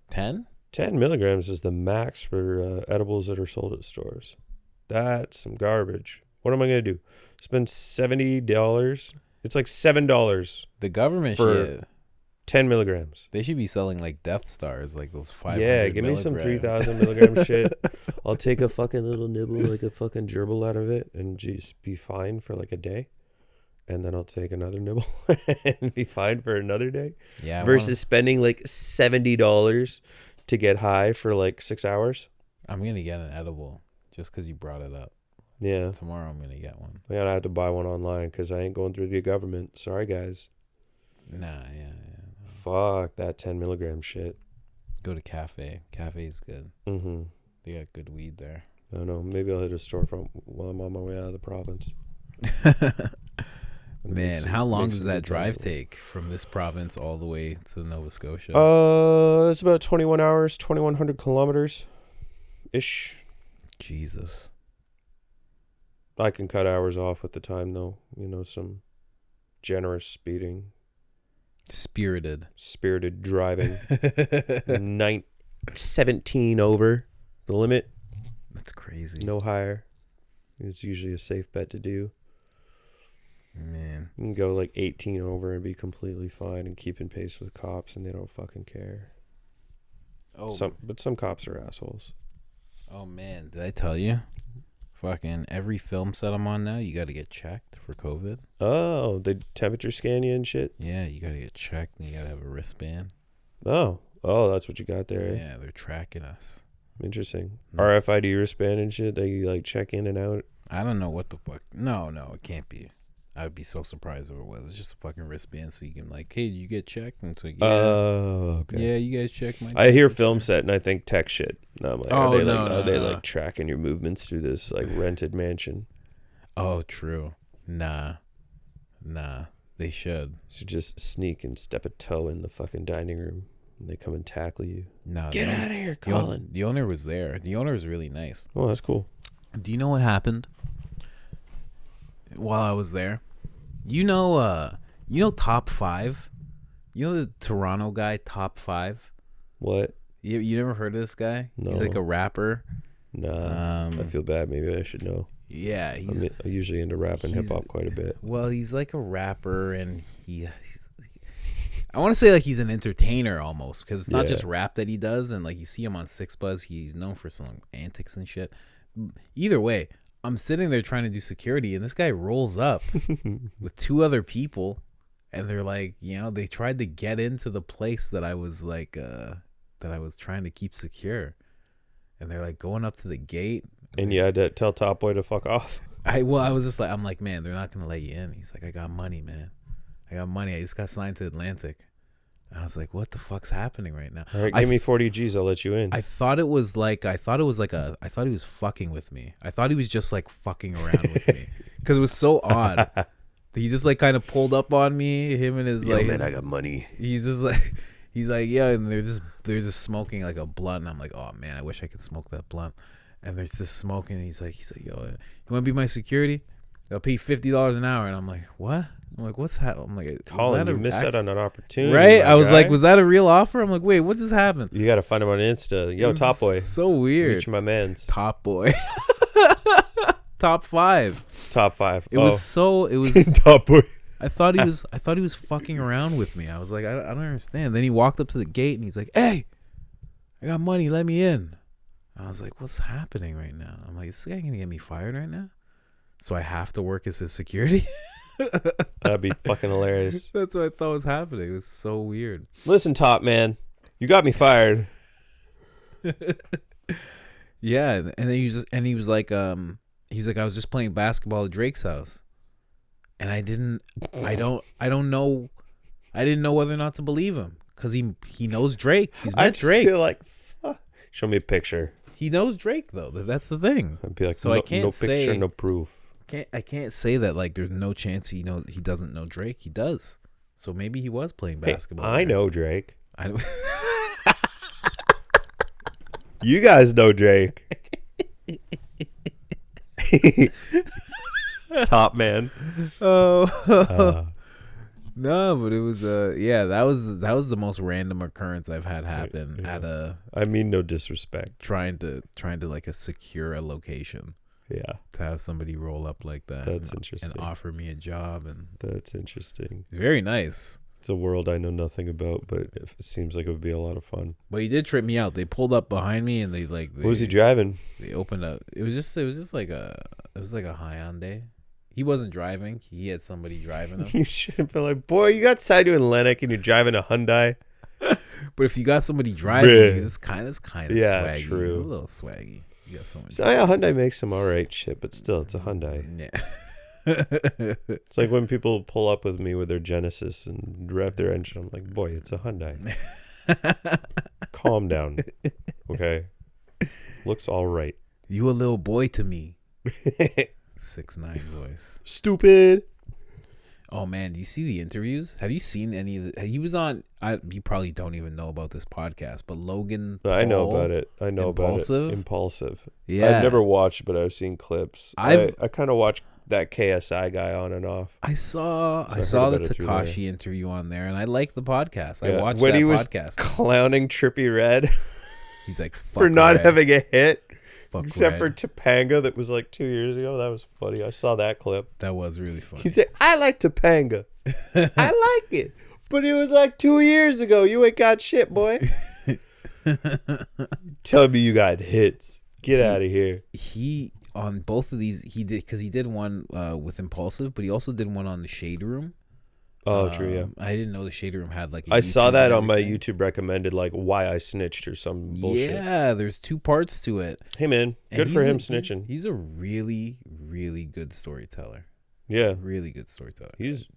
10? 10 milligrams is the max for edibles that are sold at stores. That's some garbage. What am I going to do? Spend $70? It's like $7. The government for shit. 10 milligrams. They should be selling like Death Stars, like those 500 Yeah, give me some 3,000 milligram shit. I'll take a fucking little nibble, like a fucking gerbil out of it, and just be fine for like a day. And then I'll take another nibble and be fine for another day. Yeah. Versus spending like $70 to get high for like 6 hours. I'm going to get an edible just because you brought it up. Yeah. So tomorrow I'm going to get one. I have to buy one online because I ain't going through the government. Sorry, guys. Nah, yeah. Fuck that 10 milligram shit. Go to cafe. Cafe's good. Mm-hmm. They got good weed there. I don't know. Maybe I'll hit a storefront while I'm on my way out of the province. Man, how long does that drive take from this province all the way to Nova Scotia? It's about 21 hours, 2,100 kilometers ish. Jesus. I can cut hours off with the time, though. You know, some generous speeding. Spirited driving. 17 over the limit. That's crazy. No higher. It's usually a safe bet to do. Man. You can go like 18 over and be completely fine and keeping pace with cops, and they don't fucking care. But some cops are assholes. Oh, man. Did I tell you? Fucking every film set I'm on now, you got to get checked for COVID. Oh, they temperature scan you and shit? Yeah, you got to get checked and you got to have a wristband. Oh, that's what you got there. Yeah, they're tracking us. Interesting. RFID wristband and shit that you like check in and out? I don't know what the fuck. No, it can't be. I would be so surprised if it was. It's just a fucking wristband, so you can like, hey, did you get checked? And it's like, yeah. Okay. Yeah, you guys check my. I hear film set and I think tech shit. No, I'm like, are they like tracking your movements through this like rented mansion? Oh, true. Nah, they should. So just sneak and step a toe in the fucking dining room, and they come and tackle you. No, get out of here, Colin. The owner was there. The owner was really nice. Oh, that's cool. Do you know what happened while I was there? You know Top 5? You know the Toronto guy, Top 5? What? You never heard of this guy? No. He's like a rapper. Nah. I feel bad. Maybe I should know. Yeah. I'm usually into rap and hip-hop quite a bit. Well, he's like a rapper, and I want to say like he's an entertainer almost, because it's not just rap that he does, and like you see him on Six Buzz, he's known for some antics and shit. Either way, I'm sitting there trying to do security, and this guy rolls up with two other people, and they're like, they tried to get into the place that I was like, that I was trying to keep secure, and they're like going up to the gate. And you had to tell Top Boy to fuck off. I was just like, I'm like, man, they're not gonna let you in. He's like, I got money, man. I got money. I just got signed to Atlantic. And I was like, what the fuck's happening right now? All right, give me 40 G's. I'll let you in. I thought he was fucking with me. I thought he was just like fucking around with me, because it was so odd. He just like kind of pulled up on me. Him and his man, I got money. He's like, yeah, and they're just smoking like a blunt. And I'm like, oh man, I wish I could smoke that blunt. And they're just smoking. And he's like, yo, you want to be my security? I'll pay $50 an hour. And I'm like, what? I'm like, what's that? I'm like, Colin, you missed out on an opportunity, right? I was like, was that a real offer? I'm like, wait, what just happened? You got to find him on Insta. Yo, Top Boy. So weird. Reach my man's. Top Boy. Top 5. Top 5. It was Top Boy. I thought he was fucking around with me. I was like, I don't understand. Then he walked up to the gate and he's like, hey, I got money. Let me in. I was like, what's happening right now? I'm like, is this guy going to get me fired right now? So I have to work as his security? That'd be fucking hilarious. That's what I thought was happening. It was so weird. Listen, Top man, you got me fired. Yeah, and then he was like, He's like, I was just playing basketball at Drake's house, and I didn't know whether or not to believe him because he knows Drake. He's met Drake. Feel like, show me a picture. He knows Drake though. That's the thing. I'd be like, so I can't say, picture, no proof. I can't say that like there's no chance he doesn't know Drake. He does. So maybe he was playing basketball. I know Drake. You guys know Drake. Top man. Oh. No, but it was that was the most random occurrence I've had happen at a. I mean, no disrespect. Trying to like secure a location. Yeah. To have somebody roll up like that. That's interesting. And offer me a job, and that's interesting. Very nice. It's a world I know nothing about, but it seems like it would be a lot of fun. But he did trip me out. They pulled up behind me and what was he driving? They opened up. It was just like a Hyundai. He wasn't driving. He had somebody driving him. You should have been like, boy, you got signed to Atlantic and you're driving a Hyundai. But if you got somebody driving, it's kind of yeah, swaggy. True. A little swaggy. You got someone. So, yeah, a Hyundai makes some all right shit, but still, it's a Hyundai. Yeah. It's like when people pull up with me with their Genesis and rev their engine. I'm like, boy, it's a Hyundai. Calm down. Okay. Looks all right. You a little boy to me. 6'9" voice. Stupid. Oh man, do you see the interviews? Have you seen any of the? He was on. You probably don't even know about this podcast, but Logan Paul, I know about it. Impulsive? Impulsive. Yeah, I've never watched, but I've seen clips. I kind of watch that KSI guy on and off. I saw the Tekashi interview on there, and I like the podcast. Yeah. I watched when that he was podcast. Clowning Trippie Redd. He's like, fuck for not Red. having a hit. Fuck Except Red. for Topanga, that was like 2 years ago. That was funny. I saw that clip. That was really funny. He said, I like Topanga. I like it. But it was like 2 years ago. You ain't got shit, boy. Tell me you got hits. Get out of here. He, on both of these, he did one with Impulsive, but he also did one on the Shade Room. Oh, true, yeah. I didn't know the Shade Room had like a I saw that on my YouTube recommended, like Why I Snitched or some bullshit. Yeah, there's 2 parts to it. Hey, man. Good for him snitching. He's a really, really good storyteller. Yeah. Really good storyteller. He's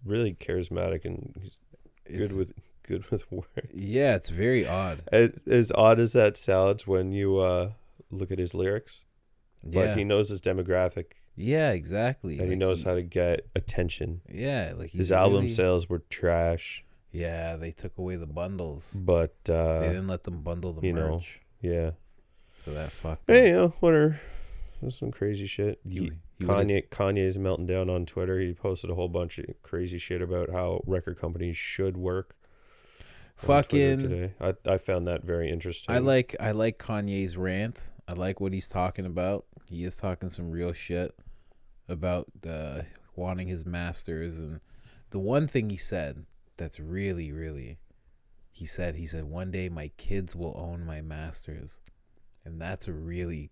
really charismatic and he's good with words. Yeah, it's very odd. As odd as that sounds when you look at his lyrics. Yeah. But he knows his demographic. Yeah, exactly. And he knows how to get attention. Yeah, like his album sales were trash. Yeah, they took away the bundles. But they didn't let them bundle the merch. Yeah. So that fucked. Hey, whatever. That's some crazy shit. Kanye's melting down on Twitter. He posted a whole bunch of crazy shit about how record companies should work. Fucking today. I found that very interesting. I like Kanye's rant. I like what he's talking about. He is talking some real shit about wanting his masters, and the one thing he said that's really, really, he said one day my kids will own my masters, and that's a really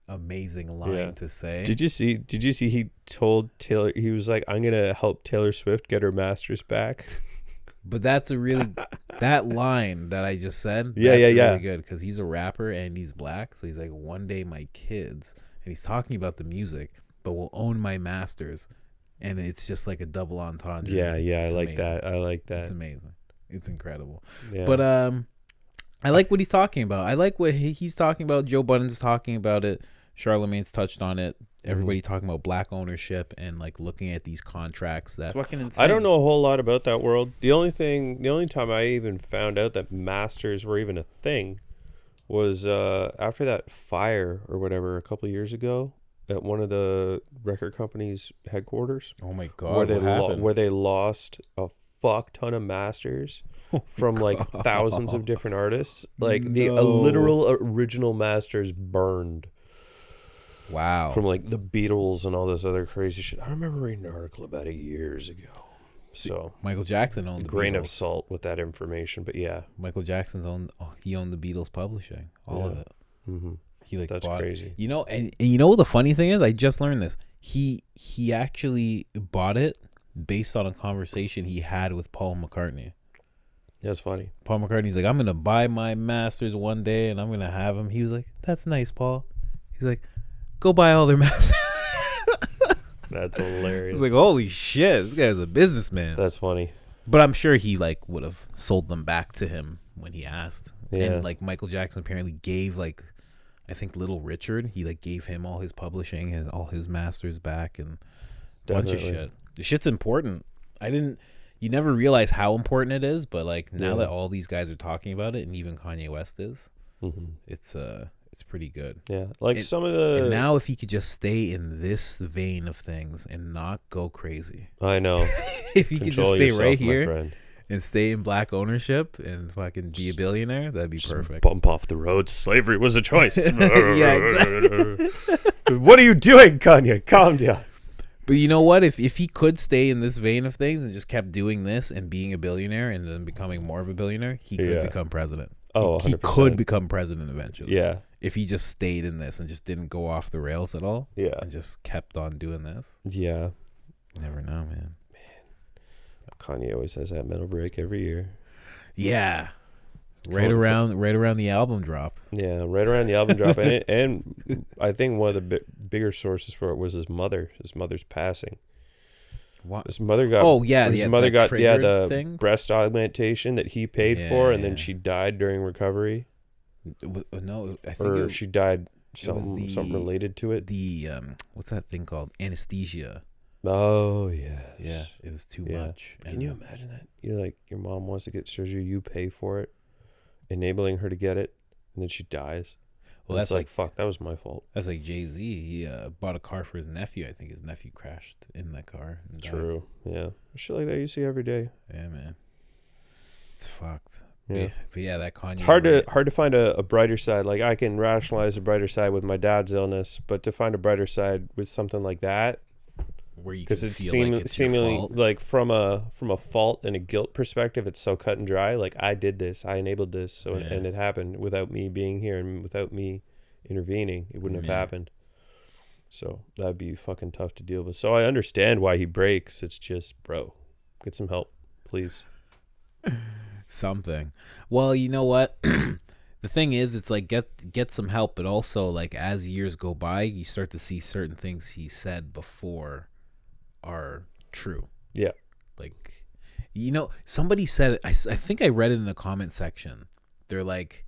amazing line to say. Did you see he told Taylor, he was like, I'm gonna help Taylor Swift get her masters back. But that's a really that line that I just said. Yeah, that's really good because he's a rapper and he's black, so he's like, one day my kids, and he's talking about the music, but will own my masters, and it's just like a double entendre. I like that. I like that. It's amazing. It's incredible. Yeah. But I like what he's talking about. I like what he's talking about. Joe Budden's talking about it. Charlamagne's touched on it. Everybody talking about black ownership and like looking at these contracts. That's fucking insane. I don't know a whole lot about that world. The only time I even found out that masters were even a thing was after that fire or whatever a couple of years ago at one of the record companies' headquarters. Oh my god! Where they lost a fuck ton of masters from like thousands of different artists. Like a literal original masters burned. Wow. From like the Beatles and all this other crazy shit. I remember reading an article about it years ago. So Michael Jackson owned the grain Beatles. Of salt with that information, but yeah. Michael Jackson's owned the Beatles publishing, all of it. Mm-hmm. He like that's bought crazy. It. You know, and you know what the funny thing is? I just learned this. He actually bought it based on a conversation he had with Paul McCartney. That's funny. Paul McCartney's like, I'm gonna buy my masters one day and I'm gonna have them. He was like, that's nice, Paul. He's like, go buy all their masks. That's hilarious. It's like, holy shit, this guy's a businessman. That's funny. But I'm sure he like would have sold them back to him when he asked. Yeah. And like Michael Jackson apparently gave like, I think Little Richard, he like gave him all his publishing, all his masters back, and a bunch of shit. The shit's important. You never realize how important it is, but like now that all these guys are talking about it, and even Kanye West is, it's pretty good. Yeah, like some of the... And now if he could just stay in this vein of things and not go crazy. I know. If he could just stay right here and stay in black ownership and fucking be a billionaire, that'd be perfect. Bump off the road. Slavery was a choice. Yeah, exactly. What are you doing, Kanye? Calm down. But you know what? If he could stay in this vein of things and just kept doing this and being a billionaire and then becoming more of a billionaire, he could become president. Oh, he could become president eventually. Yeah. If he just stayed in this and just didn't go off the rails at all. Yeah. And just kept on doing this. Yeah. You never know, man. Kanye always has that mental break every year. Yeah. Right around the album drop. Yeah, right around the album drop. And I think one of the bigger sources for it was his mother's passing. What? His mother got the things? breast augmentation that he paid for, and then she died during recovery. No, I think she died something related to it. The what's that thing called? Anesthesia. Oh yeah. Yeah, it was too much. Can you imagine that? You're like, your mom wants to get surgery, you pay for it, enabling her to get it, and then she dies. Well, that's like, fuck, that was my fault. That's like Jay-Z. He bought a car for his nephew. I think his nephew crashed in that car and died. True. Yeah. Shit like that you see every day. Yeah, man. It's fucked. Yeah. But yeah, that Kanye. It's hard to find a brighter side. Like, I can rationalize a brighter side with my dad's illness, but to find a brighter side with something like that, where you because it's seemingly like from a fault and a guilt perspective, it's so cut and dry. Like, I did this, I enabled this, and it happened without me being here and without me intervening, it wouldn't have happened. So that'd be fucking tough to deal with. So I understand why he breaks. It's just, bro, get some help, please. Something. Well, you know what? The thing is, it's like get some help, but also like as years go by, you start to see certain things he said before are true. Yeah. Like, you know, somebody said, I think I read it in the comment section. They're like,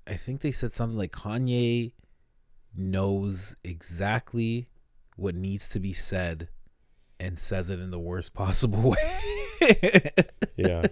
I think they said something like Kanye knows exactly what needs to be said and says it in the worst possible way. Yeah.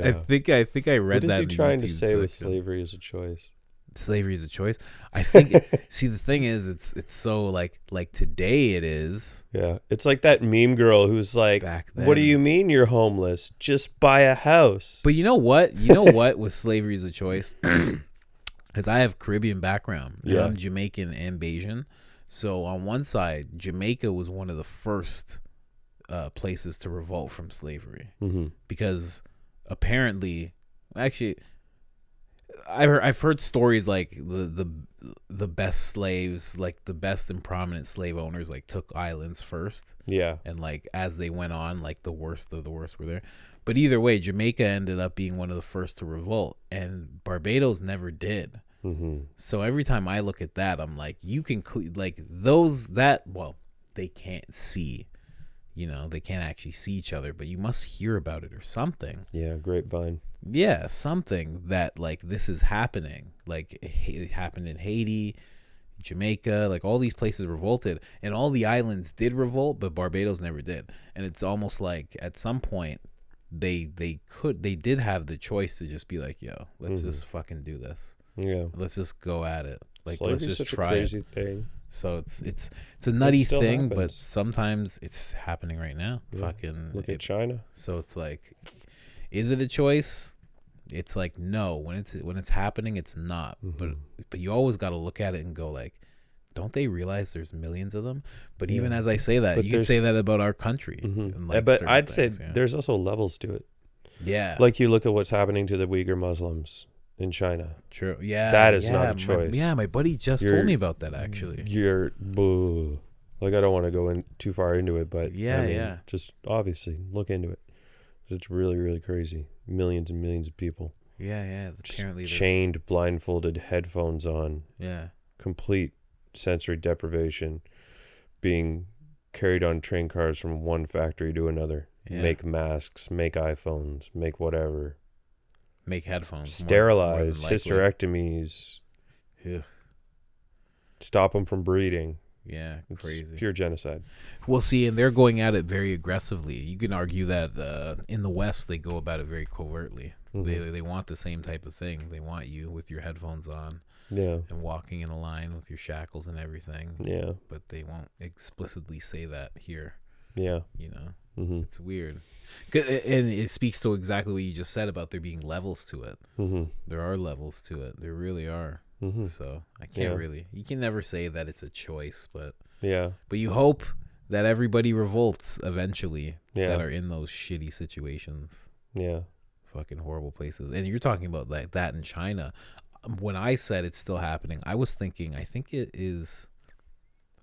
I think I read that. What is he trying to say with slavery is a choice? Slavery is a choice. I think. See, the thing is, it's so like today it is. Yeah, it's like that meme girl who's like, back then, "What do you mean you're homeless? Just buy a house." But you know what? You know what? With slavery is a choice, because I have Caribbean background. Yeah, I'm Jamaican and Bajan. So on one side, Jamaica was one of the first places to revolt from slavery, because apparently, actually, I've heard stories like the best slaves, like the best and prominent slave owners, like took islands first. Yeah, and like as they went on, like the worst of the worst were there. But either way, Jamaica ended up being one of the first to revolt, and Barbados never did. So every time I look at that, I'm like, you can like those that they can't see. You know, they can't actually see each other, but you must hear about it or something. Yeah, grapevine. Yeah, something that like this is happening. Like it happened in Haiti, Jamaica, like all these places revolted, and all the islands did revolt, but Barbados never did. And it's almost like at some point they did have the choice to just be like, yo, let's just fucking do this. Yeah, let's just go at it. Like, Slavery's let's just such try a crazy it. Thing. So it's a nutty thing, happens. but sometimes it's happening right now. Yeah. Fucking look at China. So it's like, is it a choice? It's like, no. When it's happening, it's not. But you always got to look at it and go like, don't they realize there's millions of them? But even as I say that, you can say that about our country. Like, but I'd say there's also levels to it. Yeah. Like you look at what's happening to the Uyghur Muslims in China. True. Yeah. That is not a choice. My buddy just told me about that actually. Like, I don't want to go in too far into it, but just obviously look into it. It's really, really crazy. Millions and millions of people. Yeah. Apparently chained, blindfolded, headphones on. Yeah. Complete sensory deprivation, being carried on train cars from one factory to another, make masks, make iPhones, make whatever, make headphones, sterilize, hysterectomies, stop them from breeding. Yeah, crazy. It's pure genocide. Well, see, and they're going at it very aggressively. You can argue that in the West, they go about it very covertly. They want the same type of thing. They want you with your headphones on, and walking in a line with your shackles and everything. Yeah, but they won't explicitly say that here. Yeah, you know, it's weird, and it speaks to exactly what you just said about there being levels to it. There are levels to it. There really are. So I can't really. You can never say that it's a choice, but you hope that everybody revolts eventually that are in those shitty situations. Yeah. Fucking horrible places. And you're talking about like that in China. When I said it's still happening, I was thinking, I think it is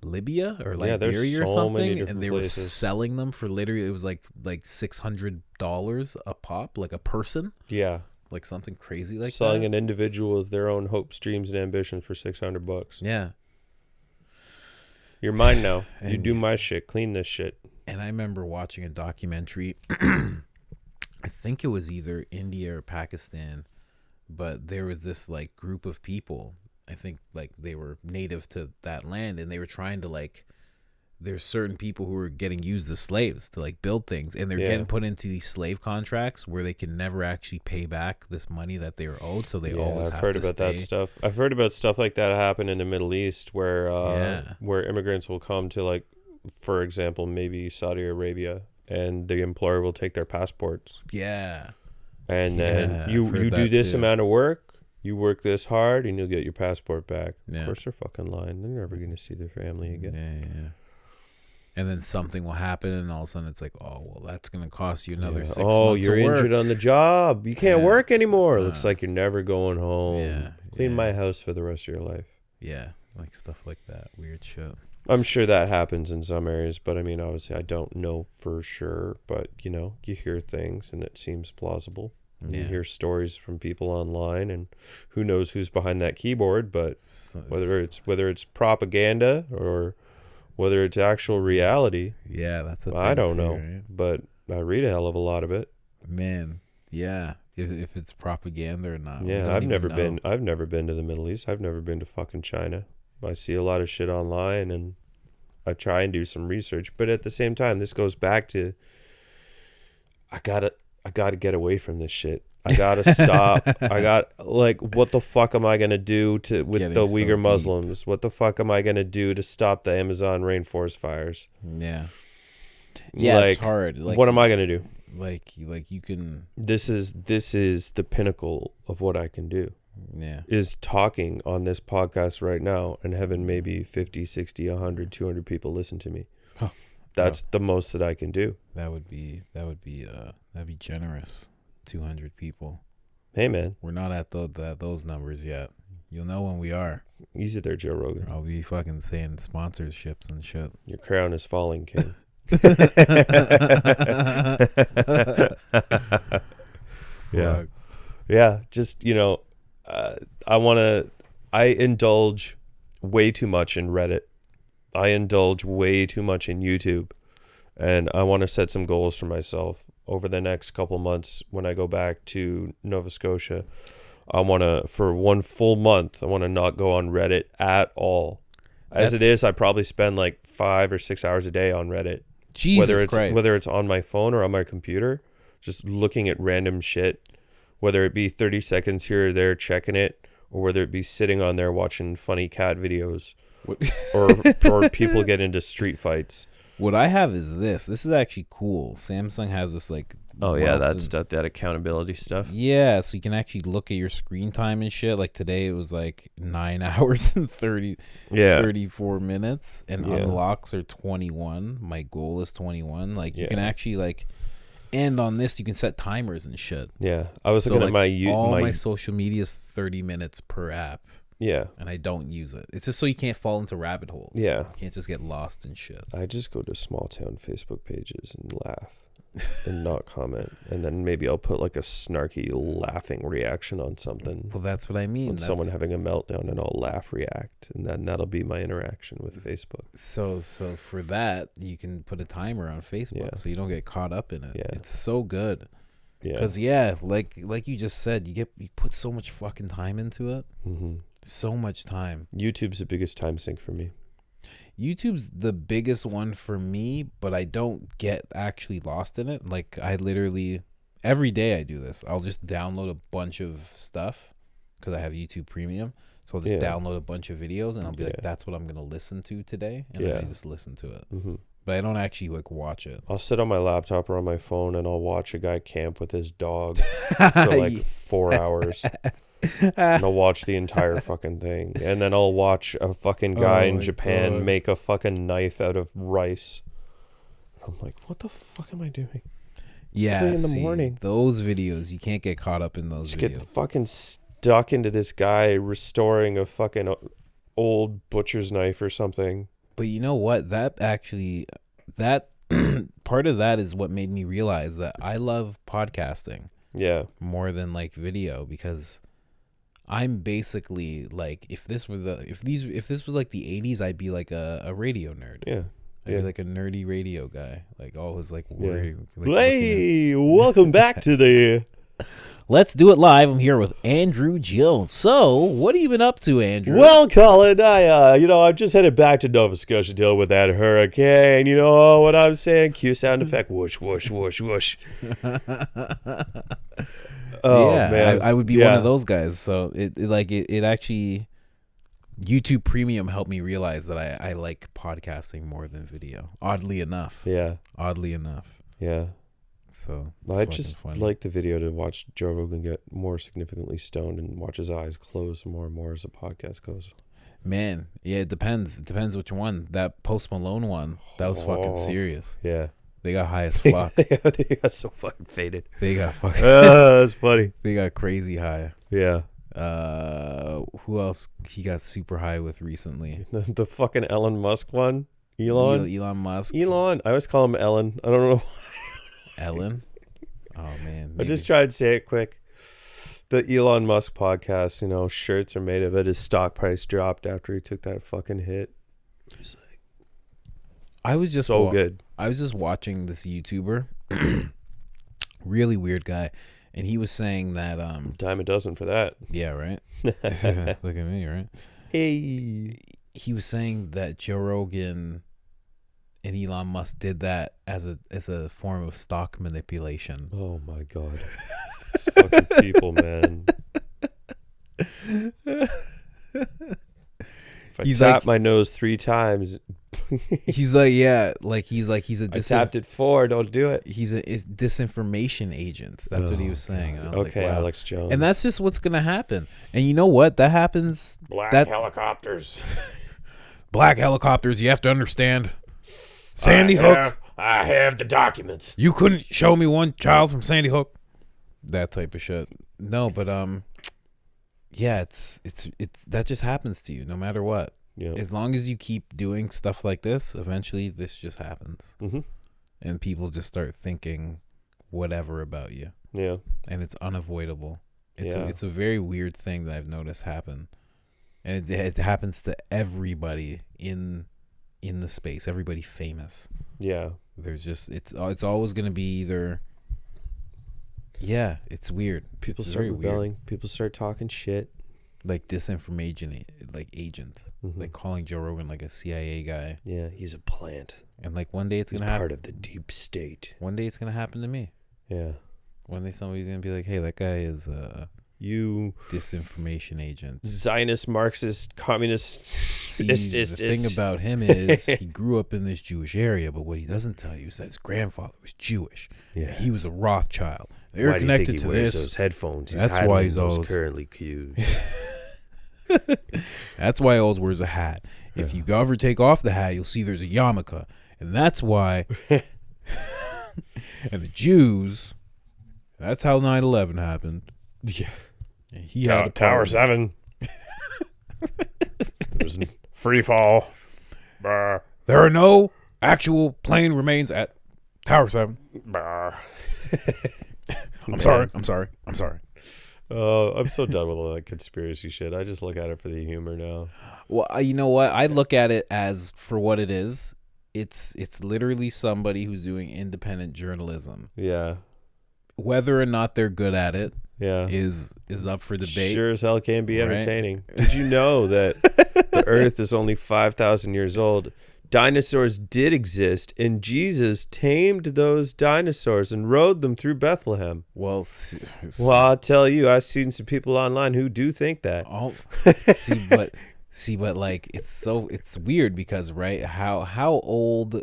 Libya or Liberia or something, and they were selling them for literally, it was like $600 a pop, like a person. Yeah. Like something crazy like selling that. An individual with their own hopes, dreams, and ambitions for $600. Yeah. You're mine now. And you do my shit. Clean this shit. And I remember watching a documentary. I think it was either India or Pakistan, but there was this like group of people. I think like they were native to that land, and they were trying to like, there's certain people who are getting used as slaves to like build things, and they're getting put into these slave contracts where they can never actually pay back this money that they were owed. So they always have to stay. I've heard about that stuff. I've heard about stuff like that happen in the Middle East where immigrants will come to, like, for example, maybe Saudi Arabia, and the employer will take their passports. Yeah. And then you do this amount of work, you work this hard, and you'll get your passport back. Yeah. Of course they're fucking lying. They're never going to see their family again. Yeah. And then something will happen, and all of a sudden it's like, oh, well, that's going to cost you another 6 months. Oh, you're injured on the job. You can't work anymore. Looks like you're never going home. Yeah. Clean my house for the rest of your life. Yeah, like stuff like that. Weird shit. I'm sure that happens in some areas, but I mean, obviously, I don't know for sure. But, you know, you hear things, and it seems plausible. You hear stories from people online, and who knows who's behind that keyboard. But whether it's propaganda or whether it's actual reality, that's I don't know, right? But I read a hell of a lot of it. Man, if it's propaganda or not. Yeah, I've never been to the Middle East. I've never been to fucking China. I see a lot of shit online, and I try and do some research. But at the same time, this goes back to I gotta get away from this shit. I gotta stop. What the fuck am I gonna do with the Uyghur Muslims? What the fuck am I gonna do to stop the Amazon rainforest fires? Yeah, it's hard. Like, what am I gonna do? Like you can. This is the pinnacle of what I can do. Yeah, is talking on this podcast right now and having maybe 50, 60, 100, 200 people listen to me. Huh. That's the most that I can do. That'd be generous. 200 people. Hey, man. We're not at those numbers yet. You'll know when we are. Easy there, Joe Rogan. I'll be fucking saying sponsorships and shit. Your crown is falling, King. Yeah. Yeah, just, you know, I indulge way too much in Reddit. I indulge way too much in YouTube. And I want to set some goals for myself over the next couple months when I go back to Nova Scotia. I want to, for 1 full month, I want to not go on Reddit at all. As it is, I probably spend like 5 or 6 hours a day on Reddit. Jesus Christ. Whether it's on my phone or on my computer, just looking at random shit. Whether it be 30 seconds here or there checking it, or whether it be sitting on there watching funny cat videos, or people get into street fights. What I have is this. This is actually cool. Samsung has this like. Oh yeah, that accountability stuff. Yeah, so you can actually look at your screen time and shit. Like today, it was like 9 hours and 34 minutes, and unlocks are 21. My goal is 21. Like you can actually like. And on this, you can set timers and shit. Yeah, I was looking at my social media is 30 minutes per app. Yeah, and I don't use it. It's just so you can't fall into rabbit holes. Yeah, you can't just get lost in shit. I just go to small town Facebook pages and laugh. and not comment, and then maybe I'll put like a snarky laughing reaction on something. Well, that's what I mean. On someone having a meltdown, and I'll laugh react, and then that'll be my interaction with Facebook. So for that, you can put a timer on Facebook, so you don't get caught up in it. It's so good. Because like you just said, you put so much fucking time into it. So much time. YouTube's the biggest time sink for me. YouTube's the biggest one for me, but I don't get actually lost in it. Like, I literally, every day I do this. I'll just download a bunch of stuff because I have YouTube Premium. So I'll just download a bunch of videos, and I'll be like, that's what I'm going to listen to today. And then I just listen to it. But I don't actually, like, watch it. I'll sit on my laptop or on my phone, and I'll watch a guy camp with his dog for, like, 4 hours. And I'll watch the entire fucking thing. And then I'll watch a fucking guy in Japan make a fucking knife out of rice. I'm like, what the fuck am I doing? It's 3 in the morning. Those videos, you can't get caught up in those videos. Get fucking stuck into this guy restoring a fucking old butcher's knife or something. But you know what? That part of that is what made me realize that I love podcasting. Yeah. More than like video, because I'm basically like, if this was like the 80s, I'd be like a radio nerd. Yeah. I'd be like a nerdy radio guy. Like always like, hey, welcome back to the Let's Do It Live. I'm here with Andrew Jones. So, what have you been up to, Andrew? Well, Colin, I've just headed back to Nova Scotia to deal with that hurricane. You know what I'm saying? Cue sound effect. Whoosh, whoosh, whoosh, whoosh. Oh, yeah, man. I would be one of those guys. So, it actually, YouTube Premium helped me realize that I like podcasting more than video. Oddly enough. Yeah. Yeah. So I just like the video to watch Joe Rogan get more significantly stoned and watch his eyes close more and more as the podcast goes. Man, yeah, it depends. It depends which one. That Post Malone one, that was fucking serious. Yeah. They got high as fuck. They got so fucking faded. They got fucking... that's funny. They got crazy high. Yeah. Who else he got super high with recently? The fucking Elon Musk one? Elon Musk. I always call him Ellen. I don't know why. Ellen? Oh, man. Maybe. I just tried to say it quick. The Elon Musk podcast, shirts are made of it. His stock price dropped after he took that fucking hit. He's like, I was just so good. I was just watching this YouTuber, really weird guy, and he was saying that dime a dozen for that. Yeah, right. Look at me, right? Hey, he was saying that Joe Rogan and Elon Musk did that as a form of stock manipulation. Oh my god, these fucking people, man. If I tap my nose 3 times, he's like, yeah, he's a. I tapped it 4. Don't do it. He's a disinformation agent. That's what he was saying. And I was okay, like, wow. Alex Jones. And that's just what's gonna happen. And you know what? That happens. Black helicopters. Black helicopters. You have to understand. Sandy Hook. I have the documents. You couldn't show me one child from Sandy Hook. That type of shit. No, but yeah, it's that just happens to you no matter what. Yeah. As long as you keep doing stuff like this, eventually this just happens. Mm-hmm. And people just start thinking whatever about you. Yeah. And it's unavoidable. It's a very weird thing that I've noticed happen. And it happens to everybody in the space, everybody famous. Yeah. There's just it's always going to be either it's weird. People start rebelling. Weird. People start talking shit. Like disinformation, like agent, like calling Joe Rogan like a CIA guy. Yeah, he's a plant. And like one day it's going to happen. Part of the deep state. One day it's going to happen to me. Yeah. One day somebody's going to be like, hey, that guy is you disinformation agent, Zionist, Marxist, communist. See, the thing about him is he grew up in this Jewish area, but what he doesn't tell you is that his grandfather was Jewish. Yeah, he was a Rothschild. They're why connected do you think he to wears this. Those headphones. That's why he's those always currently cued. That's why he always wears a hat. If you ever take off the hat, you'll see there's a yarmulke, and that's why. And the Jews. That's how 9/11 happened. Yeah. And he had Tower 7. It was free fall. There are no actual plane remains at Tower 7. I'm sorry. I'm so done with all that conspiracy shit. I just look at it for the humor now. Well, you know what? I look at it as for what it is. It's literally somebody who's doing independent journalism. Yeah. Whether or not they're good at it, yeah, is up for debate. Sure as hell can be entertaining. Right? Did you know that the Earth is only 5,000 years old? Dinosaurs did exist, and Jesus tamed those dinosaurs and rode them through Bethlehem. Well, I'll tell you, I've seen some people online who do think that. Oh, but like it's weird because right, how old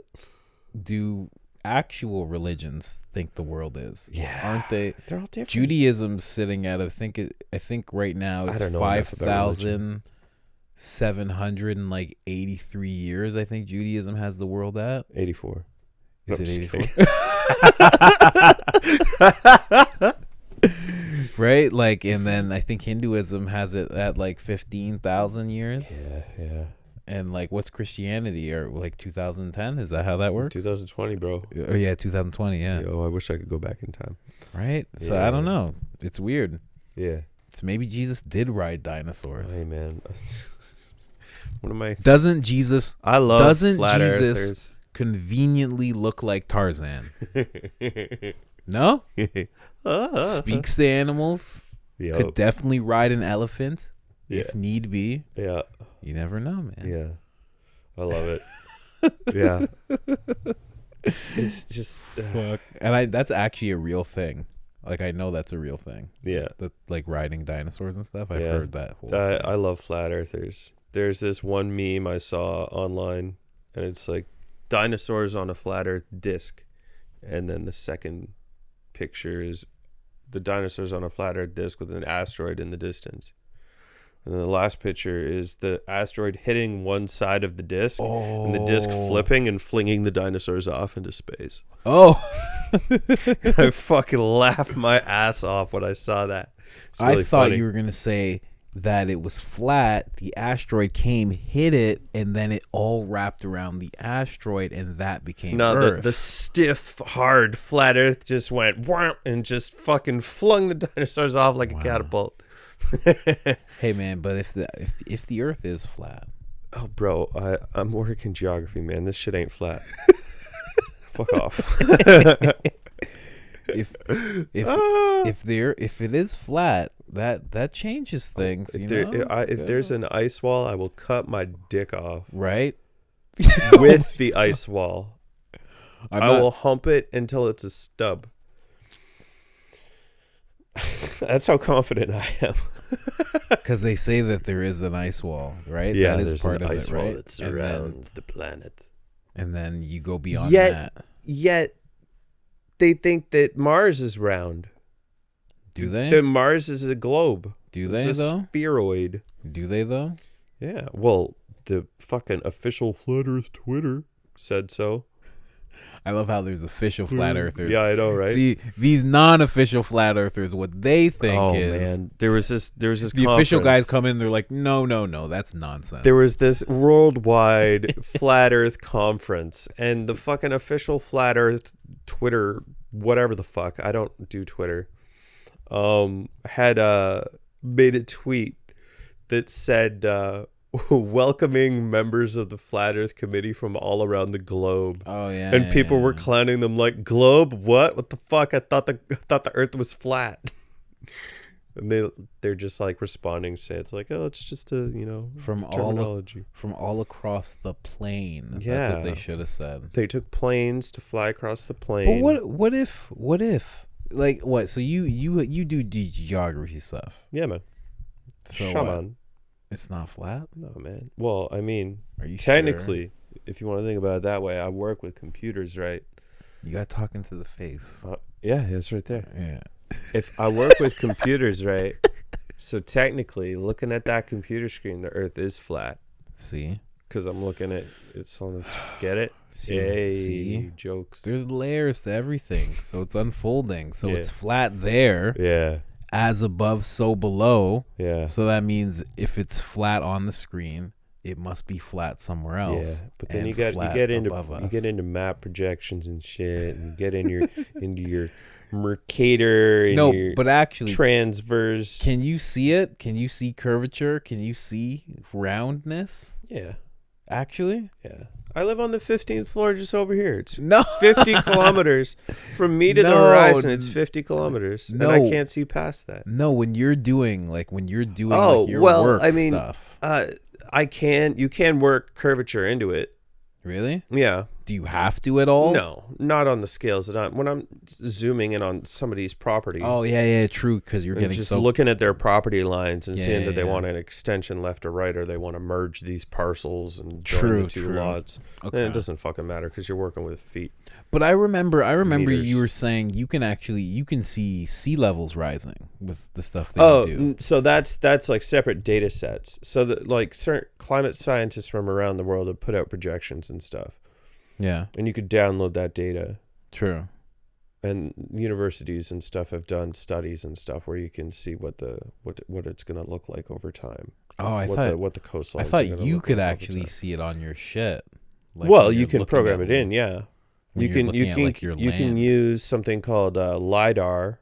do actual religions think the world is? Yeah, aren't they? They're all different. Judaism's sitting at I think right now it's 5,783 years. I think Judaism has the world at 84. Is it 84? Right, like, and then I think Hinduism has it at like 15,000 years. Yeah. And like, what's Christianity, or like 2010? Is that how that works? 2020, bro. Oh yeah, 2020. Yeah. Yo, I wish I could go back in time. Right. Yeah. So I don't know. It's weird. Yeah. So maybe Jesus did ride dinosaurs. Hey man, one of my doesn't Jesus flat Jesus conveniently look like Tarzan? No. Speaks to animals. Yep. Could definitely ride an elephant if need be. Yeah. You never know, man. Yeah. I love it. Yeah. It's just fuck. And that's actually a real thing. Like, I know that's a real thing. Yeah. That's like riding dinosaurs and stuff. I've heard that whole thing. I love flat earthers. There's this one meme I saw online, and it's like dinosaurs on a flat earth disc. And then the second picture is the dinosaurs on a flat earth disc with an asteroid in the distance. And then the last picture is the asteroid hitting one side of the disc and the disc flipping and flinging the dinosaurs off into space. Oh. I fucking laughed my ass off when I saw that. Really I thought you were going to say that it was flat, the asteroid came, hit it, and then it all wrapped around the asteroid, and that became Earth. The stiff, hard, flat Earth just went whomp and just fucking flung the dinosaurs off like a catapult. Hey man, but if the Earth is flat, oh bro, I'm working geography, man. This shit ain't flat. Fuck off. if it is flat, that changes things. If there's an ice wall, I will cut my dick off. Right. With the ice wall, I will hump it until it's a stub. That's how confident I am. Because they say that there is an ice wall, right? Yeah, that is there's part an of ice it, wall right? that surrounds the planet. And then you go beyond that. Yet, they think that Mars is round. Do they? That Mars is a globe. Do they, it's a though? Spheroid. Do they, though? Yeah. Well, the fucking official Flat Earth Twitter said so. I love how there's official flat earthers. Yeah, I know, right? See, these non-official flat earthers, what they think is, man, there was this the conference. Official guys come in, they're like, no, that's nonsense. There was this worldwide flat Earth conference, and the fucking official flat Earth Twitter, whatever the fuck, I don't do Twitter, had made a tweet that said, welcoming members of the Flat Earth Committee from all around the globe. Oh yeah. And people were clowning them like, globe? What the fuck? I thought the Earth was flat. And they're just like responding, saying it's like, oh, it's just a from terminology from all across the plane. Yeah, that's what they should have said. They took planes to fly across the plane. But what if like what? So you do geography stuff? Yeah, man. So Shaman. It's not flat? No, man. Well, I mean, are you technically, sure? If you want to think about it that way, I work with computers, right? You got talking to the face. Yeah, it's right there. Yeah. If I work with computers, right? So technically, looking at that computer screen, the Earth is flat. See? Because I'm looking at it's on this. Get it? See? Jokes. There's layers to everything, so it's unfolding. So it's flat there. Yeah. As above, so below. Yeah. So that means if it's flat on the screen, it must be flat somewhere else. Yeah, but then you get into map projections and shit, and you get in your into your Mercator and your but actually transverse. Can you see it? Can you see curvature? Can you see roundness? Yeah. Actually? Yeah. I live on the 15th floor just over here. It's 50 kilometers from me to the horizon. It's 50 kilometers. And I can't see past that. No, when you're doing like your work stuff. You can work curvature into it. Really? Yeah. Do you have to at all? No, not on the scales that when I'm zooming in on somebody's property. Oh yeah, true. Because you're getting just looking at their property lines and seeing that they want an extension left or right, or they want to merge these parcels and join the two lots. Okay. And it doesn't fucking matter because you're working with feet. But I remember meters. You were saying you can see sea levels rising with the stuff that you do. So that's like separate data sets. So that like certain climate scientists from around the world have put out projections and stuff. Yeah. And you could download that data. True. And universities and stuff have done studies and stuff where you can see what it's going to look like over time. Oh, I thought the coastline. I thought you could actually see it on your shit. Like well, you can program it in, yeah. You can use something called LiDAR,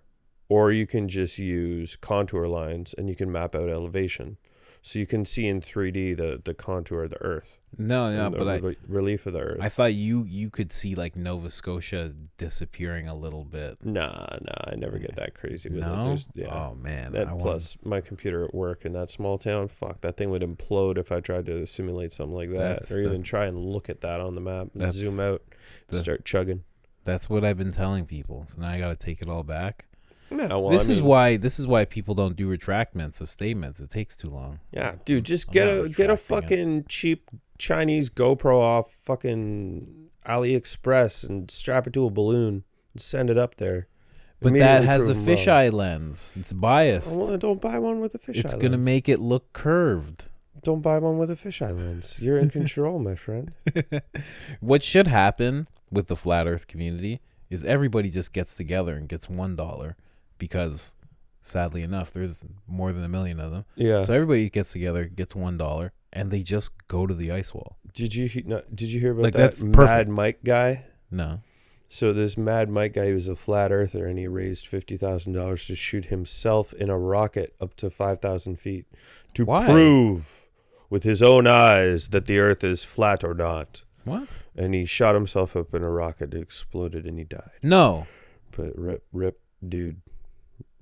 or you can just use contour lines, and you can map out elevation. So you can see in 3D the contour of the Earth. The relief of the Earth. I thought you could see like Nova Scotia disappearing a little bit. Nah, I never get that crazy with it. Oh man. Plus my computer at work in that small town, fuck, that thing would implode if I tried to simulate something like that, or even try and look at that on the map and zoom out and start chugging. That's what I've been telling people. So now I got to take it all back. No, well, this is why people don't do retractments of statements. It takes too long. Yeah, dude, just get a fucking cheap Chinese GoPro off fucking AliExpress and strap it to a balloon and send it up there. But that has a fisheye lens. It's biased. Well, don't buy one with a fisheye lens. It's gonna make it look curved. Don't buy one with a fisheye lens. You're in control, my friend. What should happen with the flat Earth community is everybody just gets together and gets $1. Because, sadly enough, there's more than 1 million of them. Yeah. So everybody gets together, gets $1, and they just go to the ice wall. Did you hear about that Mad Mike guy? No. So this Mad Mike guy, he was a flat earther, and he raised $50,000 to shoot himself in a rocket up to 5,000 feet to prove with his own eyes that the Earth is flat or not. What? And he shot himself up in a rocket. It exploded, and he died. No. But rip, dude.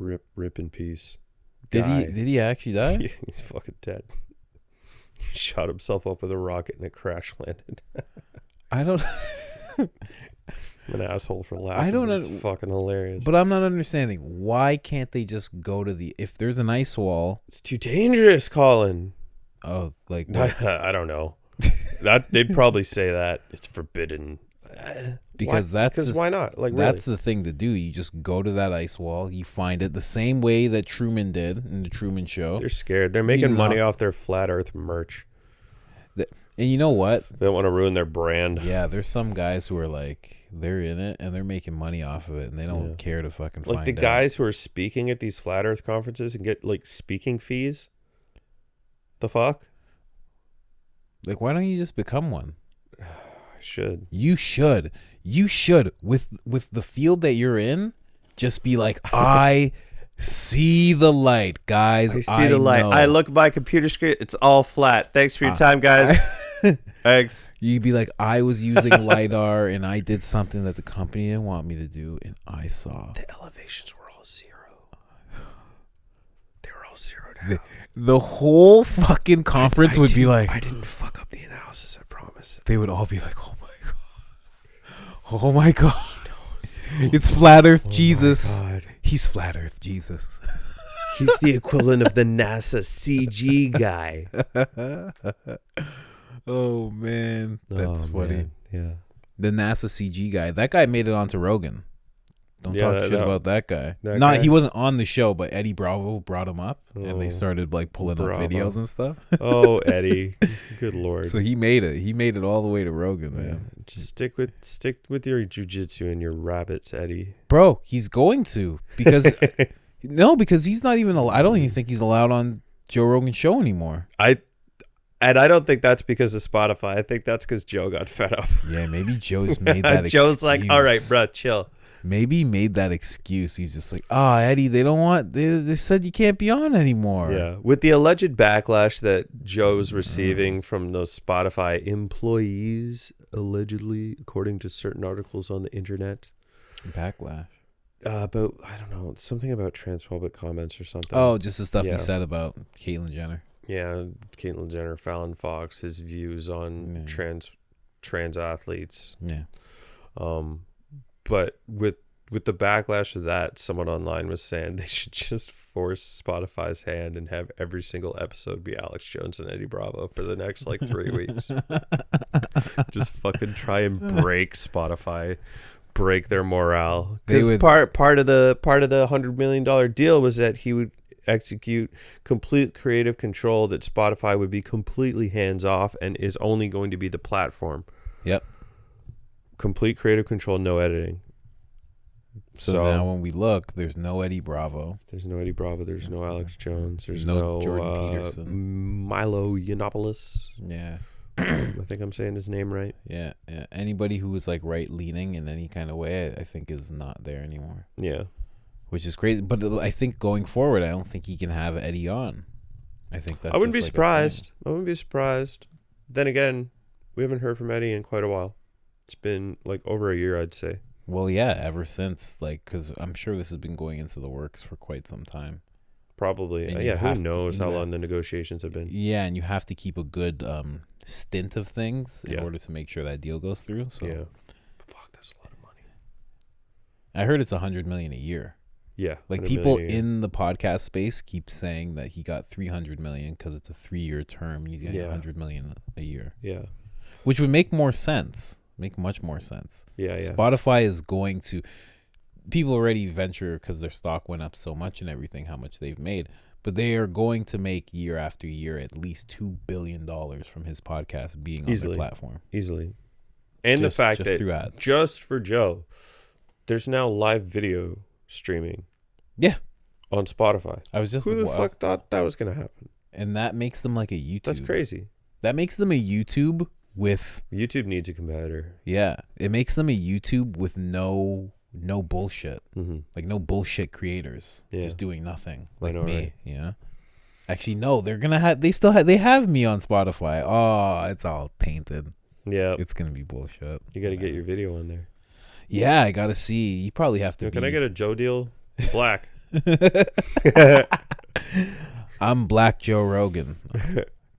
Rip in peace. Did he actually die? Yeah, he's fucking dead. He shot himself up with a rocket and it crash landed. I don't. I'm an asshole for laughing. I don't. It's fucking hilarious. But I'm not understanding why can't they just go to if there's an ice wall? It's too dangerous, Colin. Oh, like I don't know. They'd probably say that it's forbidden. Because why not? Like that's the thing to do. You just go to that ice wall. You find it the same way that Truman did in the Truman Show. They're scared. They're making money off their flat Earth merch. And you know what? They don't want to ruin their brand. Yeah, there's some guys who are like they're in it and they're making money off of it, and they don't care to fucking find out. Like the guys who are speaking at these flat Earth conferences and get like speaking fees. The fuck? Like, why don't you just become one? I should. You should. With the field that you're in, just be like, I see the light, guys. I see the light. I look at my computer screen. It's all flat. Thanks for your time, guys. Thanks. You'd be like, I was using LiDAR and I did something that the company didn't want me to do, and I saw. The elevations were all zero. They were all zeroed out. The whole fucking conference would be like, I didn't fuck up the analysis, I promise. They would all be like, oh my God. Oh my God. It's flat Earth Jesus. He's flat Earth Jesus. He's the equivalent of the NASA CG guy. Oh man. That's funny. Man. Yeah. The NASA CG guy. That guy made it onto Rogan. Don't talk shit about that guy. He wasn't on the show, but Eddie Bravo brought him up, and they started like pulling up videos and stuff. Oh, Eddie, good lord! So he made it. He made it all the way to Rogan, man. Just stick with your jujitsu and your rabbits, Eddie. Bro, he's going to because because he's not even. I don't even think he's allowed on Joe Rogan's show anymore. And I don't think that's because of Spotify. I think that's because Joe got fed up. Yeah, maybe Joe's made that excuse. Joe's like, all right, bro, chill. Maybe he made that excuse. He's just like, oh, Eddie, they said you can't be on anymore. Yeah. With the alleged backlash that Joe's receiving from those Spotify employees, allegedly, according to certain articles on the internet. Backlash? About, I don't know, something about transphobic comments or something. Oh, just the stuff he said about Caitlyn Jenner. Yeah, Caitlyn Jenner, Fallon Fox, his views on trans athletes. Yeah. But with the backlash of that, someone online was saying they should just force Spotify's hand and have every single episode be Alex Jones and Eddie Bravo for the next 3 weeks. Just fucking try and break Spotify, break their morale. Because part of the $100 million deal was that he would execute complete creative control, that Spotify would be completely hands off and is only going to be the platform. Yep. Complete creative control, no editing. So now when we look, there's no Eddie Bravo. There's no Eddie Bravo. There's no Alex Jones. There's no Jordan Peterson. Milo Yiannopoulos. Yeah. I think I'm saying his name right. Yeah. Anybody who was right leaning in any kind of way, I think is not there anymore. Yeah. Which is crazy. But I think going forward, I don't think he can have Eddie on. I think that's I wouldn't be surprised. I wouldn't be surprised. Then again, we haven't heard from Eddie in quite a while. It's been over a year, I'd say. Well, yeah, ever since, because I'm sure this has been going into the works for quite some time. Probably. Yeah, who knows how long the negotiations have been. Yeah, and you have to keep a good stint of things in order to make sure that deal goes through. So. Yeah. Fuck, that's a lot of money. I heard it's $100 million a year. Yeah. People in the podcast space keep saying that he got $300 million because it's a 3-year term and he's getting $100 million a year. Yeah. Which would make more sense. Make much more sense. Yeah. Spotify is going to, people already venture because their stock went up so much and everything, how much they've made, but they are going to make year after year at least $2 billion from his podcast being on the platform. Easily. And the fact that just for Joe, there's now live video streaming. Yeah. On Spotify. I was just, who the fuck thought that was going to happen? And that makes them like a YouTube. That's crazy. That makes them a YouTube with YouTube needs a competitor. Yeah, it makes them a YouTube with no bullshit, no bullshit creators just doing nothing me. Right? Yeah, actually, no, they're gonna have. They have me on Spotify. Oh, it's all tainted. Yeah, it's gonna be bullshit. You got to get your video on there. Yeah, I gotta see. You probably have to. Can I get a Joe deal? Black. I'm Black Joe Rogan.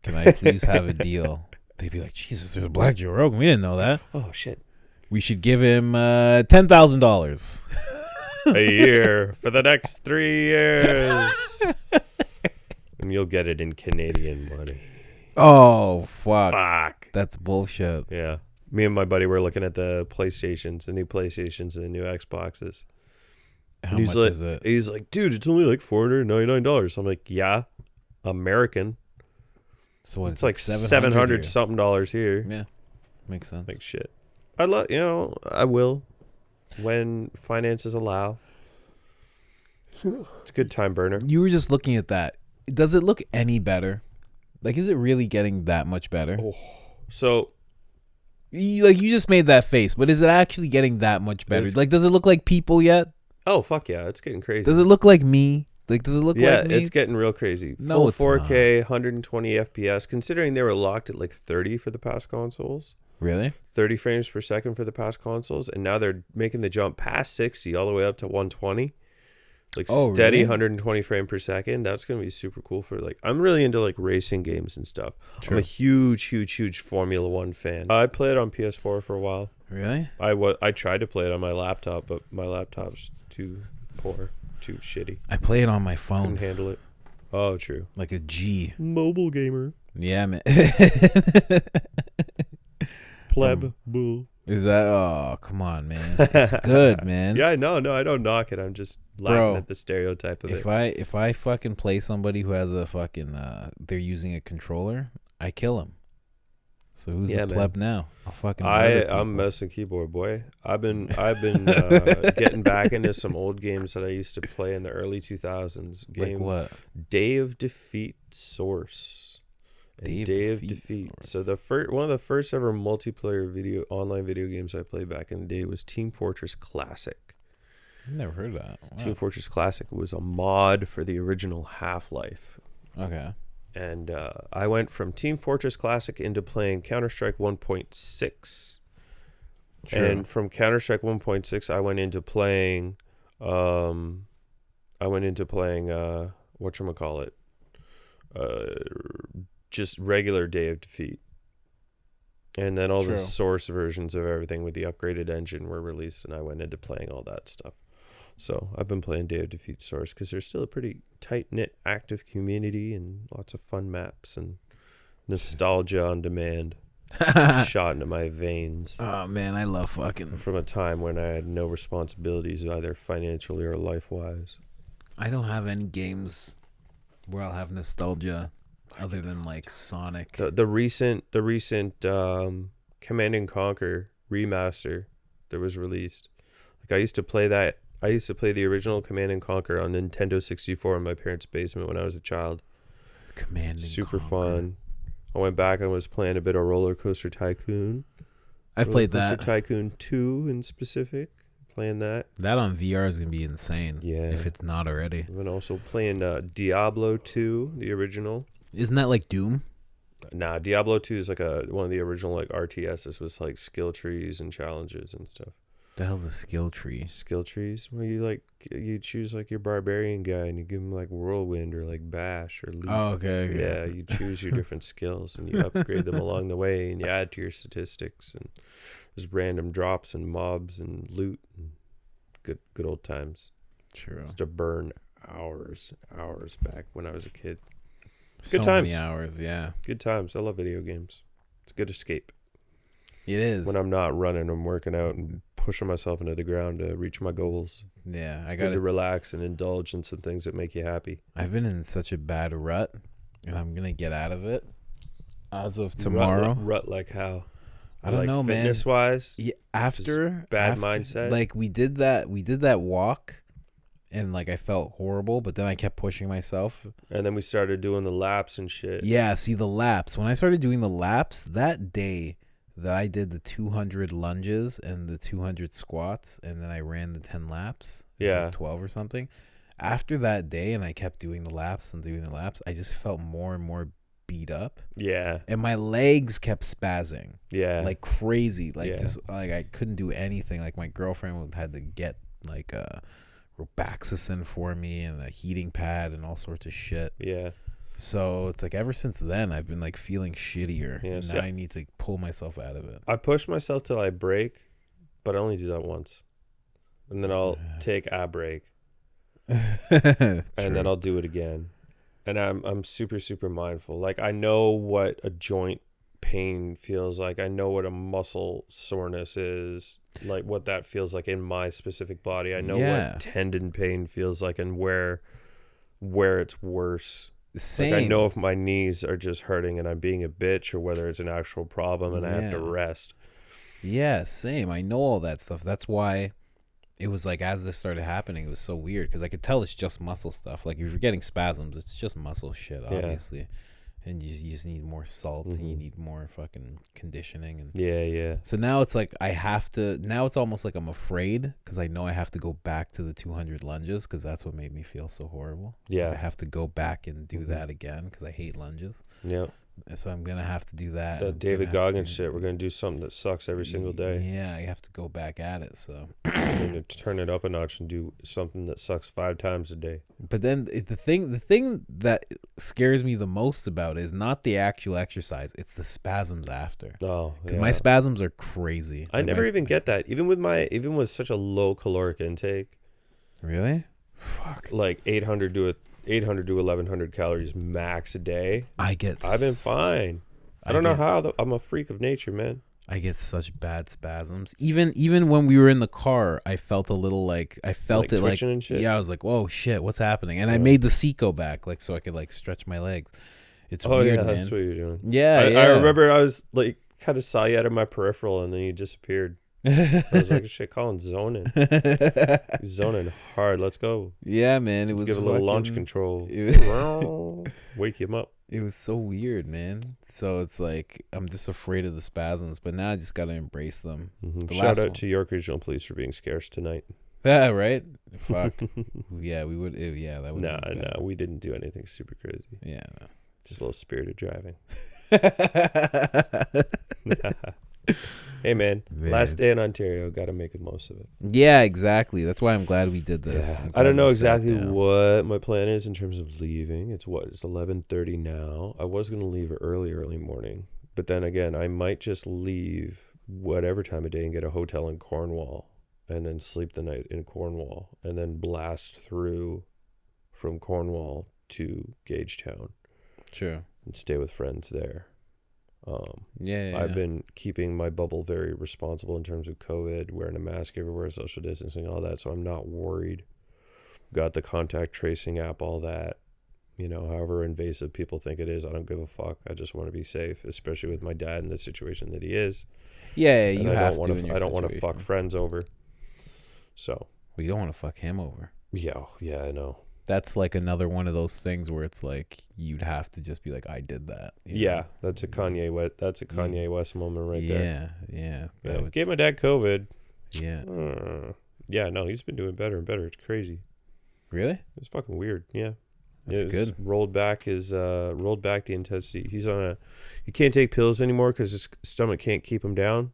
Can I please have a deal? They'd be like, Jesus, there's a Black Joe Rogan. We didn't know that. Oh, shit. We should give him $10,000 a year for the next 3 years. And you'll get it in Canadian money. Oh, fuck. That's bullshit. Yeah. Me and my buddy were looking at the PlayStations, the new PlayStations and the new Xboxes. How much is it? He's like, dude, it's only $499. I'm like, yeah, American. So it's like $700 something here. Yeah, makes sense. Like shit. I will when finances allow. It's a good time burner. You were just looking at that. Does it look any better? Is it really getting that much better? Oh. So, you just made that face, but is it actually getting that much better? Does it look like people yet? Oh fuck yeah, it's getting crazy. Does it look like me? Does it look like me? Yeah, it's getting real crazy. No, it's 4K, 120 FPS, considering they were locked at 30 for the past consoles. Really? 30 frames per second for the past consoles, and now they're making the jump past 60 all the way up to 120. Steady really? 120 frame per second. That's going to be super cool for I'm really into racing games and stuff. Sure. I'm a huge Formula 1 fan. I played on PS4 for a while. Really? I tried to play it on my laptop, but my laptop's too poor. Too shitty. I play it on my phone. Couldn't handle it. Oh, true. Like a G. Mobile gamer. Yeah, man. Pleb. Bull. Is that? Oh, come on, man. It's good, man. Yeah, no, I don't knock it. I'm just laughing at the stereotype of it. If I fucking play somebody who has a fucking they're using a controller, I kill him. So who's the pleb now? I'm messing keyboard, boy. I've been getting back into some old games that I used to play in the early 2000s. Like what? Day of Defeat Source. Day of Defeat. So one of the first ever multiplayer online video games I played back in the day was Team Fortress Classic. I've never heard of that. Wow. Team Fortress Classic was a mod for the original Half-Life. Okay. And I went from Team Fortress Classic into playing Counter-Strike 1.6. True. And from Counter-Strike 1.6, I went into playing whatchamacallit? Just regular Day of Defeat. And then all the source versions of everything with the upgraded engine were released, and I went into playing all that stuff. So I've been playing Day of Defeat Source because there's still a pretty tight-knit, active community and lots of fun maps and nostalgia on demand shot into my veins. Oh, man, I love fucking... From a time when I had no responsibilities, either financially or life-wise. I don't have any games where I'll have nostalgia other than, like, Sonic. The recent Command & Conquer remaster that was released. Like, I used to play the original Command & Conquer on Nintendo 64 in my parents' basement when I was a child. Super fun. I went back and was playing a bit of Roller Coaster Tycoon. I've played that. Roller Coaster Tycoon 2 in specific. Playing that. That on VR is going to be insane. Yeah. If it's not already. I've been also playing Diablo 2, the original. Isn't that like Doom? Nah, Diablo 2 is like one of the original like RTSs with like skill trees and challenges and stuff. The hell's a skill tree? Skill trees? Well, you choose like your barbarian guy and you give him like whirlwind or like bash or leap. Oh, okay. Yeah, you choose your different skills and you upgrade them along the way and you add to your statistics, and there's random drops and mobs and loot and good old times. True. Used to burn hours back when I was a kid. Good times. Many hours, yeah. Good times. I love video games. It's a good escape. It is. When I'm not running, I'm working out and pushing myself into the ground to reach my goals. Yeah, I got to relax and indulge in some things that make you happy. I've been in such a bad rut, and I'm gonna get out of it as of tomorrow. Rut like how? I don't know, man. Fitness wise, yeah, after mindset. Like we did that walk. And, like, I felt horrible, but then I kept pushing myself. And then we started doing the laps and shit. Yeah, see, the laps. When I started doing the laps, that day that I did the 200 lunges and the 200 squats, and then I ran the 10 laps. Yeah. Like 12 or something. After that day, and I kept doing the laps, I just felt more and more beat up. Yeah. And my legs kept spazzing. Yeah. Like, crazy. Like, just, like, I couldn't do anything. Like, my girlfriend had to get, like, Robaxacin for me and a heating pad and all sorts of shit. Yeah. So it's like ever since then I've been like feeling shittier. Yeah, and now I need to pull myself out of it. I push myself till I break, but I only do that once. And then I'll take a break. And then I'll do it again. And I'm super, super mindful. Like I know what a joint pain feels like. I know what a muscle soreness is, like what that feels like in my specific body. I know what tendon pain feels like and where it's worse. Same. Like I know if my knees are just hurting and I'm being a bitch, or whether it's an actual problem and I have to rest. Yeah, same. I know all that stuff. That's why it was like as this started happening, it was so weird because I could tell it's just muscle stuff. Like if you're getting spasms, it's just muscle shit, obviously. Yeah. And you just need more salt and you need more fucking conditioning. And yeah. So now it's like I have to, now it's almost like I'm afraid because I know I have to go back to the 200 lunges because that's what made me feel so horrible. Yeah. I have to go back and do that again because I hate lunges. Yeah. So I'm going to have to do that. That David Goggins shit. We're going to do something that sucks every single day. Yeah, I have to go back at it. So I'm going to turn it up a notch and do something that sucks 5 times a day. But then the thing that scares me the most about is not the actual exercise. It's the spasms after. Oh, yeah. My spasms are crazy. I never even get that. Even with such a low caloric intake. Really? Fuck. Like 800 to 1100 calories max a day. I've been fine. I don't know how. I'm a freak of nature, man. I get such bad spasms. Even when we were in the car, I felt a little like I felt it like and shit. Yeah, I was like, whoa, shit, what's happening? And I made the seat go back like so I could like stretch my legs. It's weird, man. That's what you're doing. Yeah, I remember I was like kind of saw you out of my peripheral and then you disappeared. I was like, shit, Colin's zoning. He's zoning hard. Let's go. Yeah, man. Let's give a little launch control. Wake him up. It was so weird, man. So it's like I'm just afraid of the spasms, but now I just gotta embrace them. Mm-hmm. Shout out to York Regional Police for being scarce tonight. Yeah, right. Fuck. Yeah, we would. Yeah, that would. No, we didn't do anything super crazy. Yeah, no. Just a little spirited driving. Hey, man. Last day in Ontario. Got to make the most of it. Yeah, exactly. That's why I'm glad we did this. Yeah. I don't know exactly what my plan is in terms of leaving. It's 11:30 now. I was going to leave early morning. But then again, I might just leave whatever time of day and get a hotel in Cornwall and then sleep the night in Cornwall and then blast through from Cornwall to Gagetown. Sure. And stay with friends there. Yeah. I've been keeping my bubble very responsible in terms of COVID, wearing a mask everywhere, social distancing, all that. So I'm not worried. Got the contact tracing app, all that. You know, however invasive people think it is, I don't give a fuck. I just want to be safe, especially with my dad in the situation that he is. Yeah, you have to. I don't want to fuck friends over. So. Well, you don't want to fuck him over. Yeah, I know. That's like another one of those things where it's like you'd have to just be like, I did that. Yeah, that's a Kanye West moment right there. Yeah. Gave my dad COVID. Yeah. Yeah, no, he's been doing better and better. It's crazy. Really? It's fucking weird. Yeah. That's good. Rolled back the intensity. He can't take pills anymore because his stomach can't keep him down.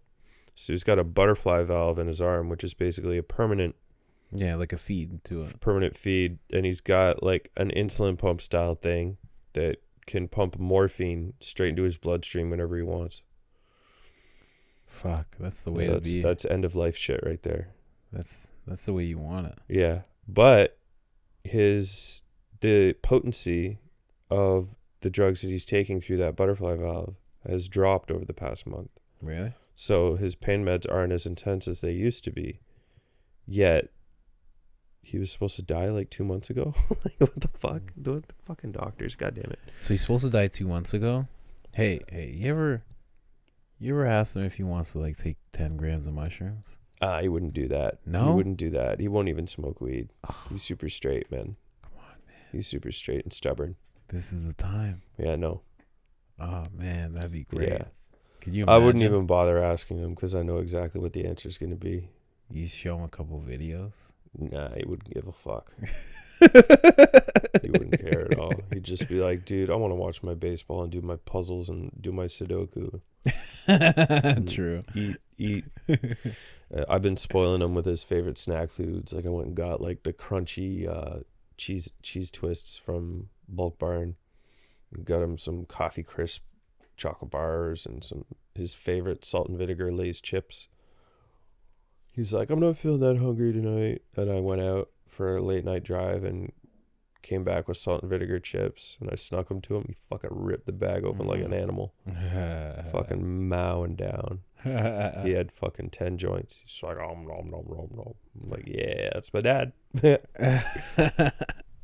So he's got a butterfly valve in his arm, which is basically a permanent. Yeah, like a feed to it. Permanent feed. And he's got like an insulin pump style thing that can pump morphine straight into his bloodstream whenever he wants. Fuck, that's the way to be. That's end of life shit right there. That's the way you want it. Yeah. But the potency of the drugs that he's taking through that butterfly valve has dropped over the past month. Really? So his pain meds aren't as intense as they used to be. Yet he was supposed to die like 2 months ago. What the fuck? The fucking doctors, goddamn it. So he's supposed to die 2 months ago? Hey, you ever asked him if he wants to like take 10 grams of mushrooms? He wouldn't do that. No? He wouldn't do that. He won't even smoke weed. He's super straight, man. Come on, man. He's super straight and stubborn. This is the time. Yeah, no. Oh, man, that'd be great. Yeah. Could you imagine? I wouldn't even bother asking him because I know exactly what the answer is going to be. You show him a couple videos? Nah, he wouldn't give a fuck. He wouldn't care at all. He'd just be like, dude, I want to watch my baseball and do my puzzles and do my Sudoku. True. Eat. I've been spoiling him with his favorite snack foods. Like I went and got like the crunchy cheese twists from Bulk Barn. Got him some coffee crisp chocolate bars and his favorite salt and vinegar Lay's chips. He's like, I'm not feeling that hungry tonight. And I went out for a late night drive and came back with salt and vinegar chips. And I snuck them to him. He fucking ripped the bag open like an animal. Fucking mowing down. He had fucking 10 joints. He's like, nom, nom, nom, nom, nom. I'm like, yeah, that's my dad.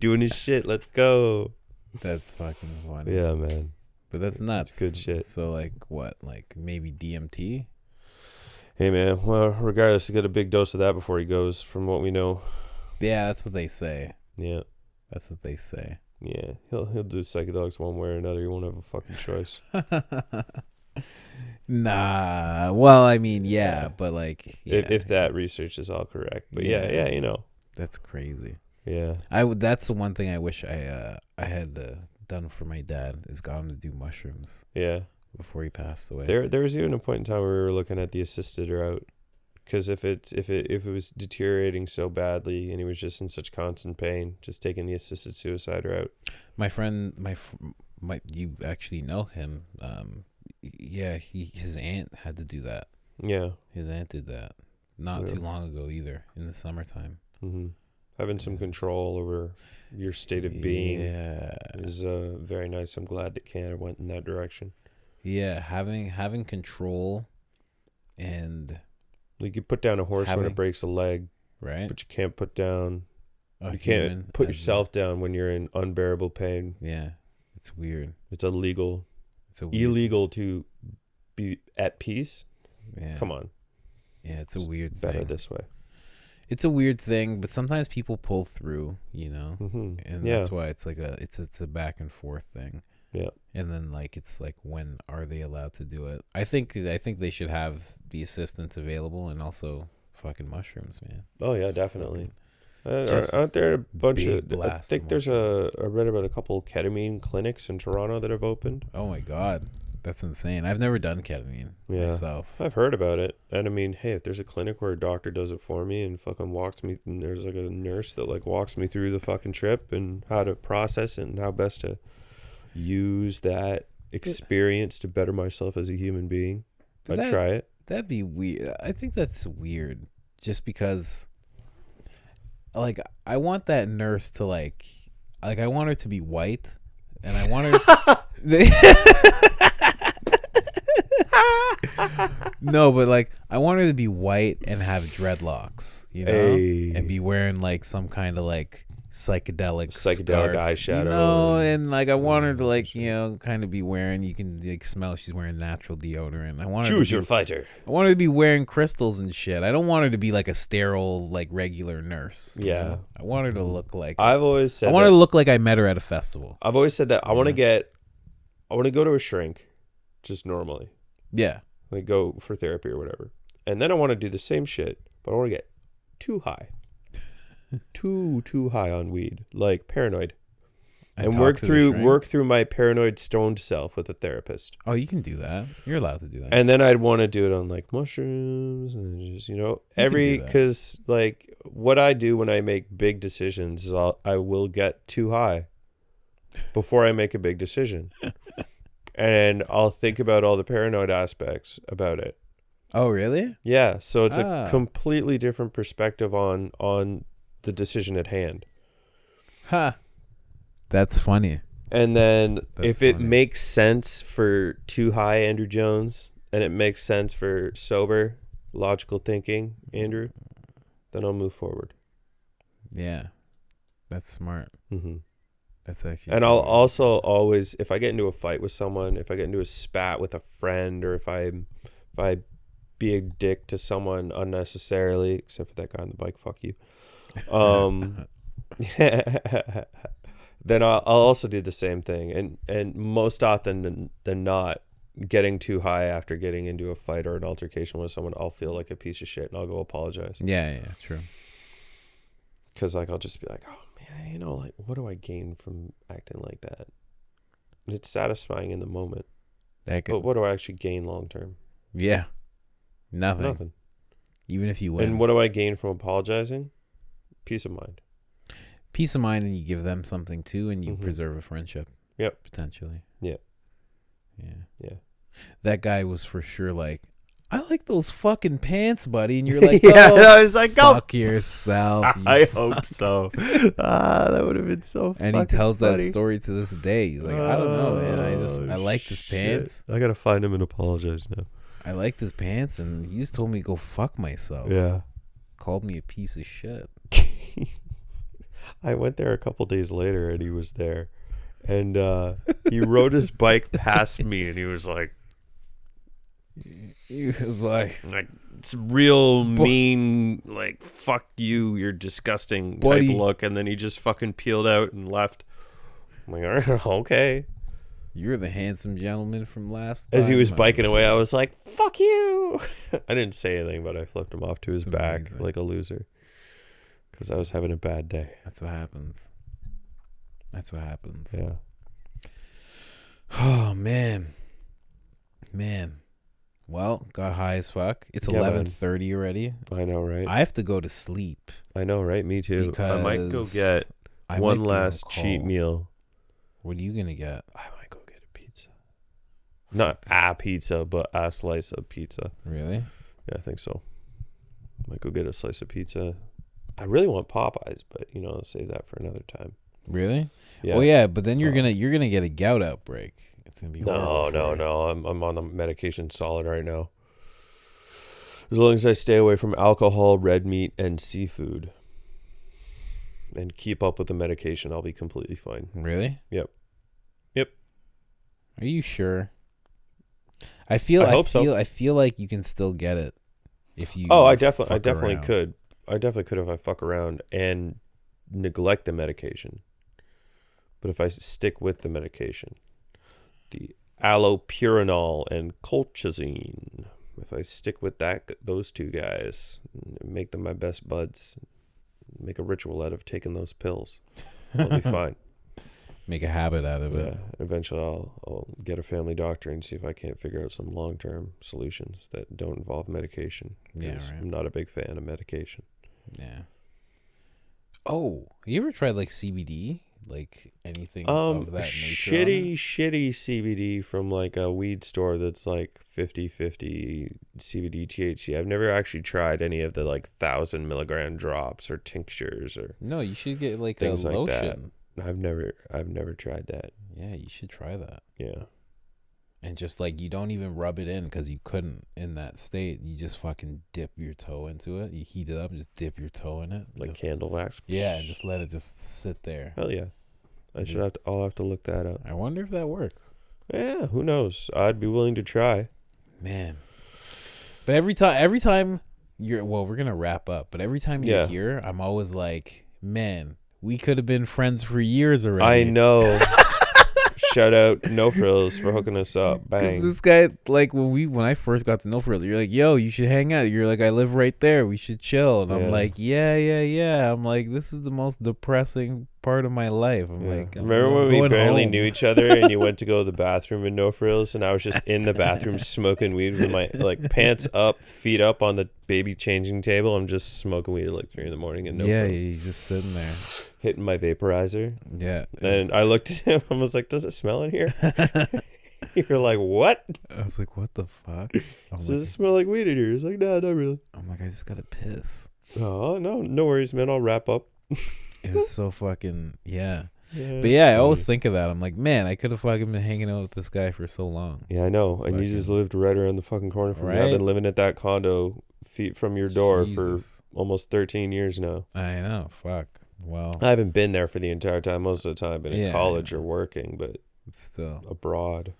Doing his shit. Let's go. That's fucking funny. Yeah, man. But that's nuts. It's good shit. So like what? Like maybe DMT? Hey, man. Well, regardless, he got a big dose of that before he goes, from what we know. Yeah, that's what they say. Yeah. That's what they say. Yeah. He'll do psychedelics one way or another. He won't have a fucking choice. Nah. Well, I mean, yeah. But like... Yeah. If that research is all correct. But yeah, you know. That's crazy. Yeah. That's the one thing I wish I had done for my dad, is got him to do mushrooms. Yeah. Before he passed away. There was even a point in time where we were looking at the assisted route, because if it was deteriorating so badly and he was just in such constant pain, just taking the assisted suicide route. My friend, you actually know him. Yeah, his aunt had to do that. Yeah, his aunt did that not too long ago either, in the summertime. Mm-hmm. Having some control over your state of being is very nice. I'm glad that Canada went in that direction. Yeah, having control, and you could put down a horse when it breaks a leg, right? But you can't put down. You can't put yourself down when you're in unbearable pain. Yeah, it's weird. It's illegal. Illegal to be at peace. Yeah. Come on. Yeah, it's a weird better thing. this way. It's a weird thing, but sometimes people pull through, and that's why it's like it's a back and forth thing. Yeah. And then like it's like, when are they allowed to do it? I think they should have the assistance available, and also fucking mushrooms, man. Oh yeah, definitely. Aren't there a bunch of? I think there's I read about a couple ketamine clinics in Toronto that have opened. Oh my god, that's insane. I've never done ketamine myself. I've heard about it, and I mean, hey, if there's a clinic where a doctor does it for me and fucking walks me, and there's like a nurse that like walks me through the fucking trip and how to process it and how best to use that experience to better myself as a human being, I'd try it. That'd be weird. I think that's weird, just because, like, I want that nurse to like I want her to be white, and I want her. No, but like, I want her to be white and have dreadlocks, and be wearing like some kind of like psychedelic scarf, eyeshadow, and like I want her to like kind of be wearing. You can like smell she's wearing natural deodorant. I want her choose your fighter. I want her to be wearing crystals and shit. I don't want her to be like a sterile like regular nurse. Yeah, I want her to look like. I've always said. I want her to look like I met her at a festival. I've always said that I want to go to a shrink, just normally. Yeah, like go for therapy or whatever, and then I want to do the same shit, but I want to get too high. too high on weed, like paranoid, and work through my paranoid stoned self with a therapist. Oh, you can do that. You're allowed to do that. And then I'd want to do it on like mushrooms and just because like what I do when I make big decisions is I will get too high before I make a big decision, and I'll think about all the paranoid aspects about it. Oh, really? Yeah. So it's a completely different perspective on the decision at hand. Huh. That's funny. And then if it makes sense for too high Andrew Jones, and it makes sense for sober, logical thinking Andrew, then I'll move forward. Yeah. That's smart. Mm-hmm. That's actually. And I'll also always, if I get into a fight with someone, if I get into a spat with a friend, or if I be a dick to someone unnecessarily, except for that guy on the bike, fuck you. Then I'll also do the same thing, and most often than not, getting too high after getting into a fight or an altercation with someone, I'll feel like a piece of shit and I'll go apologize. Yeah, true. Because like I'll just be like, oh man, like what do I gain from acting like that? It's satisfying in the moment, but what do I actually gain long term? Yeah, nothing. Even if you win. And what do I gain from apologizing? Peace of mind. Peace of mind, and you give them something too, and you preserve a friendship. Yep. Potentially. Yeah. That guy was for sure like, I like those fucking pants, buddy. And you're like, I was like, fuck yourself. I hope so. That would have been so funny. And he tells that story to this day. He's like, I don't know, man. I like his pants. I got to find him and apologize now. I liked his pants, and he just told me to go fuck myself. Yeah. Called me a piece of shit. I went there a couple days later, and he was there. And he rode his bike past me, and he was like, it's real mean, like, fuck you, you're disgusting type look. And then he just fucking peeled out and left. I'm like, all right, okay. You're the handsome gentleman from last time. As he was biking away, I was like, fuck you. I didn't say anything, but I flipped him off to his back like a loser. Because I was having a bad day. That's what happens. Yeah. Oh, man. Well, got high as fuck. It's 11:30 already. I know, right? I have to go to sleep. I know, right? Me too. Because I might go get one last cheat meal. What are you going to get? I might go get a pizza. Not a pizza, but a slice of pizza. Really? Yeah, I think so. Might go get a slice of pizza. I really want Popeyes, but I'll save that for another time. Really? Yeah. Well, yeah, but then you're gonna get a gout outbreak. It's gonna be horrible. No. I'm on a medication solid right now. As long as I stay away from alcohol, red meat, and seafood, and keep up with the medication, I'll be completely fine. Really? Yep. Are you sure? I feel like you can still get it. If you I definitely around. could. I definitely could if I fuck around and neglect the medication. But if I stick with the medication, the allopurinol and colchicine, if I stick with those two guys, make them my best buds, make a ritual out of taking those pills, I'll be fine. Make a habit out of it. Eventually I'll get a family doctor and see if I can't figure out some long-term solutions that don't involve medication. Yeah, right. I'm not a big fan of medication. Yeah. Oh, you ever tried like CBD? Like anything of that nature? Shitty CBD from like a weed store that's like 50-50 CBD THC. I've never actually tried any of the like 1,000 milligram drops or tinctures or no. You should get like things a like lotion. that. I've never tried that. Yeah, you should try that. Yeah. And just like you don't even rub it in because you couldn't in that state. You just fucking dip your toe into it. You heat it up and just dip your toe in it. Like just, candle wax. Yeah, and just let it just sit there. Hell yeah. I'll have to look that up. I wonder if that works. Yeah, who knows? I'd be willing to try. Man. But every time we're gonna wrap up, but every time you're here, I'm always like, man, we could have been friends for years already. I know. Shout out No Frills for hooking us up. Bang. This guy, like when I first got to No Frills, you're like, yo, you should hang out. You're like, I live right there. We should chill. And I'm like, yeah. I'm like, this is the most depressing part of my life. I'm like, remember when we barely knew each other and you went to go to the bathroom in No Frills and I was just in the bathroom smoking weed with my like pants up, feet up on the baby changing table. I'm just smoking weed at like 3 a.m. in No Frills. Yeah, he's just sitting there. Hitting my vaporizer. Yeah. And I looked at him and was like, does it smell in here? You're like, what? I was like, what the fuck? Does it smell like weed in here? He's like, no, not really. I'm like, I just gotta piss. Oh, no worries, man. I'll wrap up. It was so fucking, yeah. But yeah, I always think of that. I'm like, man, I could have fucking been hanging out with this guy for so long. Yeah, I know. And you just lived right around the fucking corner from me. I've been living at that condo feet from your door for almost 13 years now. I know. Fuck. Well, I haven't been there for the entire time. Most of the time I've been in college or working, but still abroad.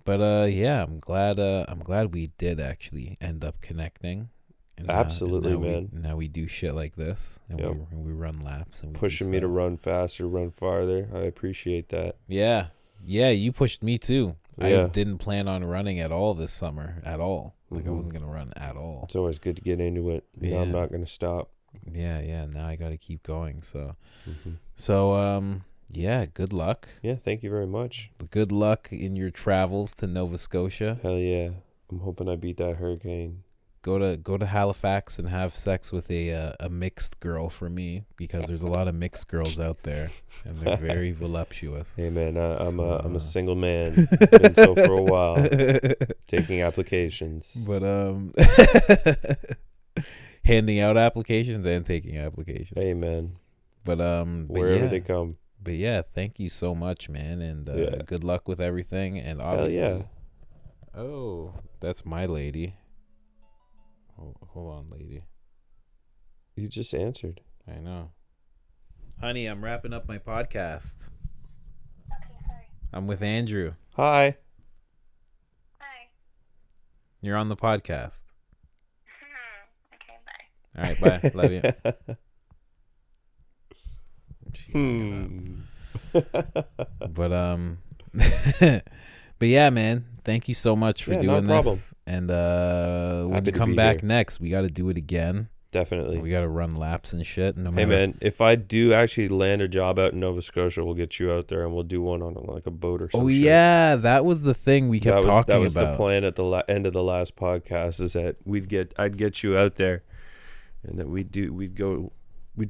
But yeah, I'm glad we did actually end up connecting. And absolutely, man. Now we do shit like this, and we run laps and pushing me to run faster, run farther. I appreciate that. Yeah, you pushed me too. I didn't plan on running at all this summer at all. Like I wasn't gonna run at all. It's always good to get into it. Yeah, I'm not gonna stop. Yeah. Now I got to keep going. So, yeah. Good luck. Yeah, thank you very much. Good luck in your travels to Nova Scotia. Hell yeah! I'm hoping I beat that hurricane. Go to Halifax and have sex with a mixed girl for me, because there's a lot of mixed girls out there and they're very voluptuous. Hey man, I'm a single man. Been so for a while, taking applications. But handing out applications and taking applications. Hey man. But wherever they come. But yeah, thank you so much, man, and good luck with everything. And obviously, hell yeah. Oh, that's my lady. Hold on, lady. You just answered. I know. Honey, I'm wrapping up my podcast. Okay, sorry. I'm with Andrew. Hi. Hi. You're on the podcast. Okay, bye. All right, bye. Love you. But yeah, man. Thank you so much for doing this. Problem. And when you come back next, we got to do it again. Definitely. We got to run laps and shit. Hey man, if I do actually land a job out in Nova Scotia, we'll get you out there and we'll do one on like a boat or something. Oh yeah, that was the thing we kept talking about. That was the plan at the end of the last podcast, is that I'd get you out there, and that we'd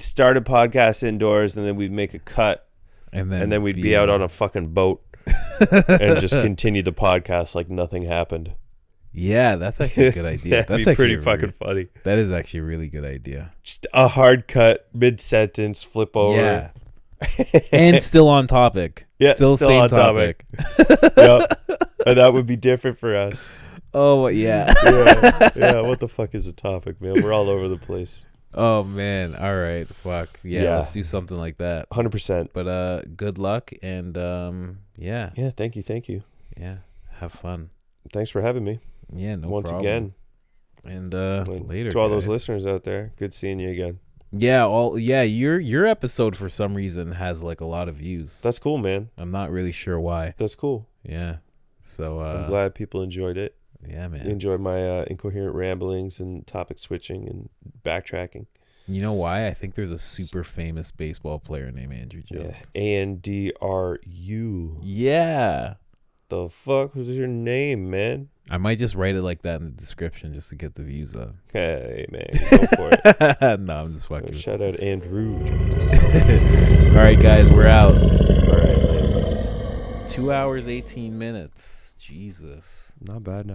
start a podcast indoors, and then we'd make a cut, and then we'd be out on a fucking boat and just continue the podcast like nothing happened. Yeah, that's actually a good idea. That's actually pretty fucking funny. That is actually a really good idea. Just a hard cut, mid-sentence, flip over. Yeah. And still on topic. Yeah, still same on topic. Yep. And that would be different for us. Oh, yeah. Yeah, what the fuck is a topic, man? We're all over the place. Oh, man. All right. Fuck. Yeah, let's do something like that. 100%. But good luck, and yeah. Yeah, thank you. Yeah, have fun. Thanks for having me. Yeah, no problem. Once again. And later, to all those guys. listeners out there, good seeing you again. Yeah, your episode for some reason has like a lot of views. That's cool, man. I'm not really sure why. That's cool. Yeah. So I'm glad people enjoyed it. Yeah, man. They enjoyed my incoherent ramblings and topic switching and backtracking. You know why? I think there's a super famous baseball player named Andrew Jones. Yeah. ANDRU. Yeah. The fuck was your name, man? I might just write it like that in the description just to get the views up. Hey, man. Go for it. No, I'm just fucking. Shout out Andrew. All right, guys, we're out. All right, ladies. 2 hours, 18 minutes. Jesus. Not bad now.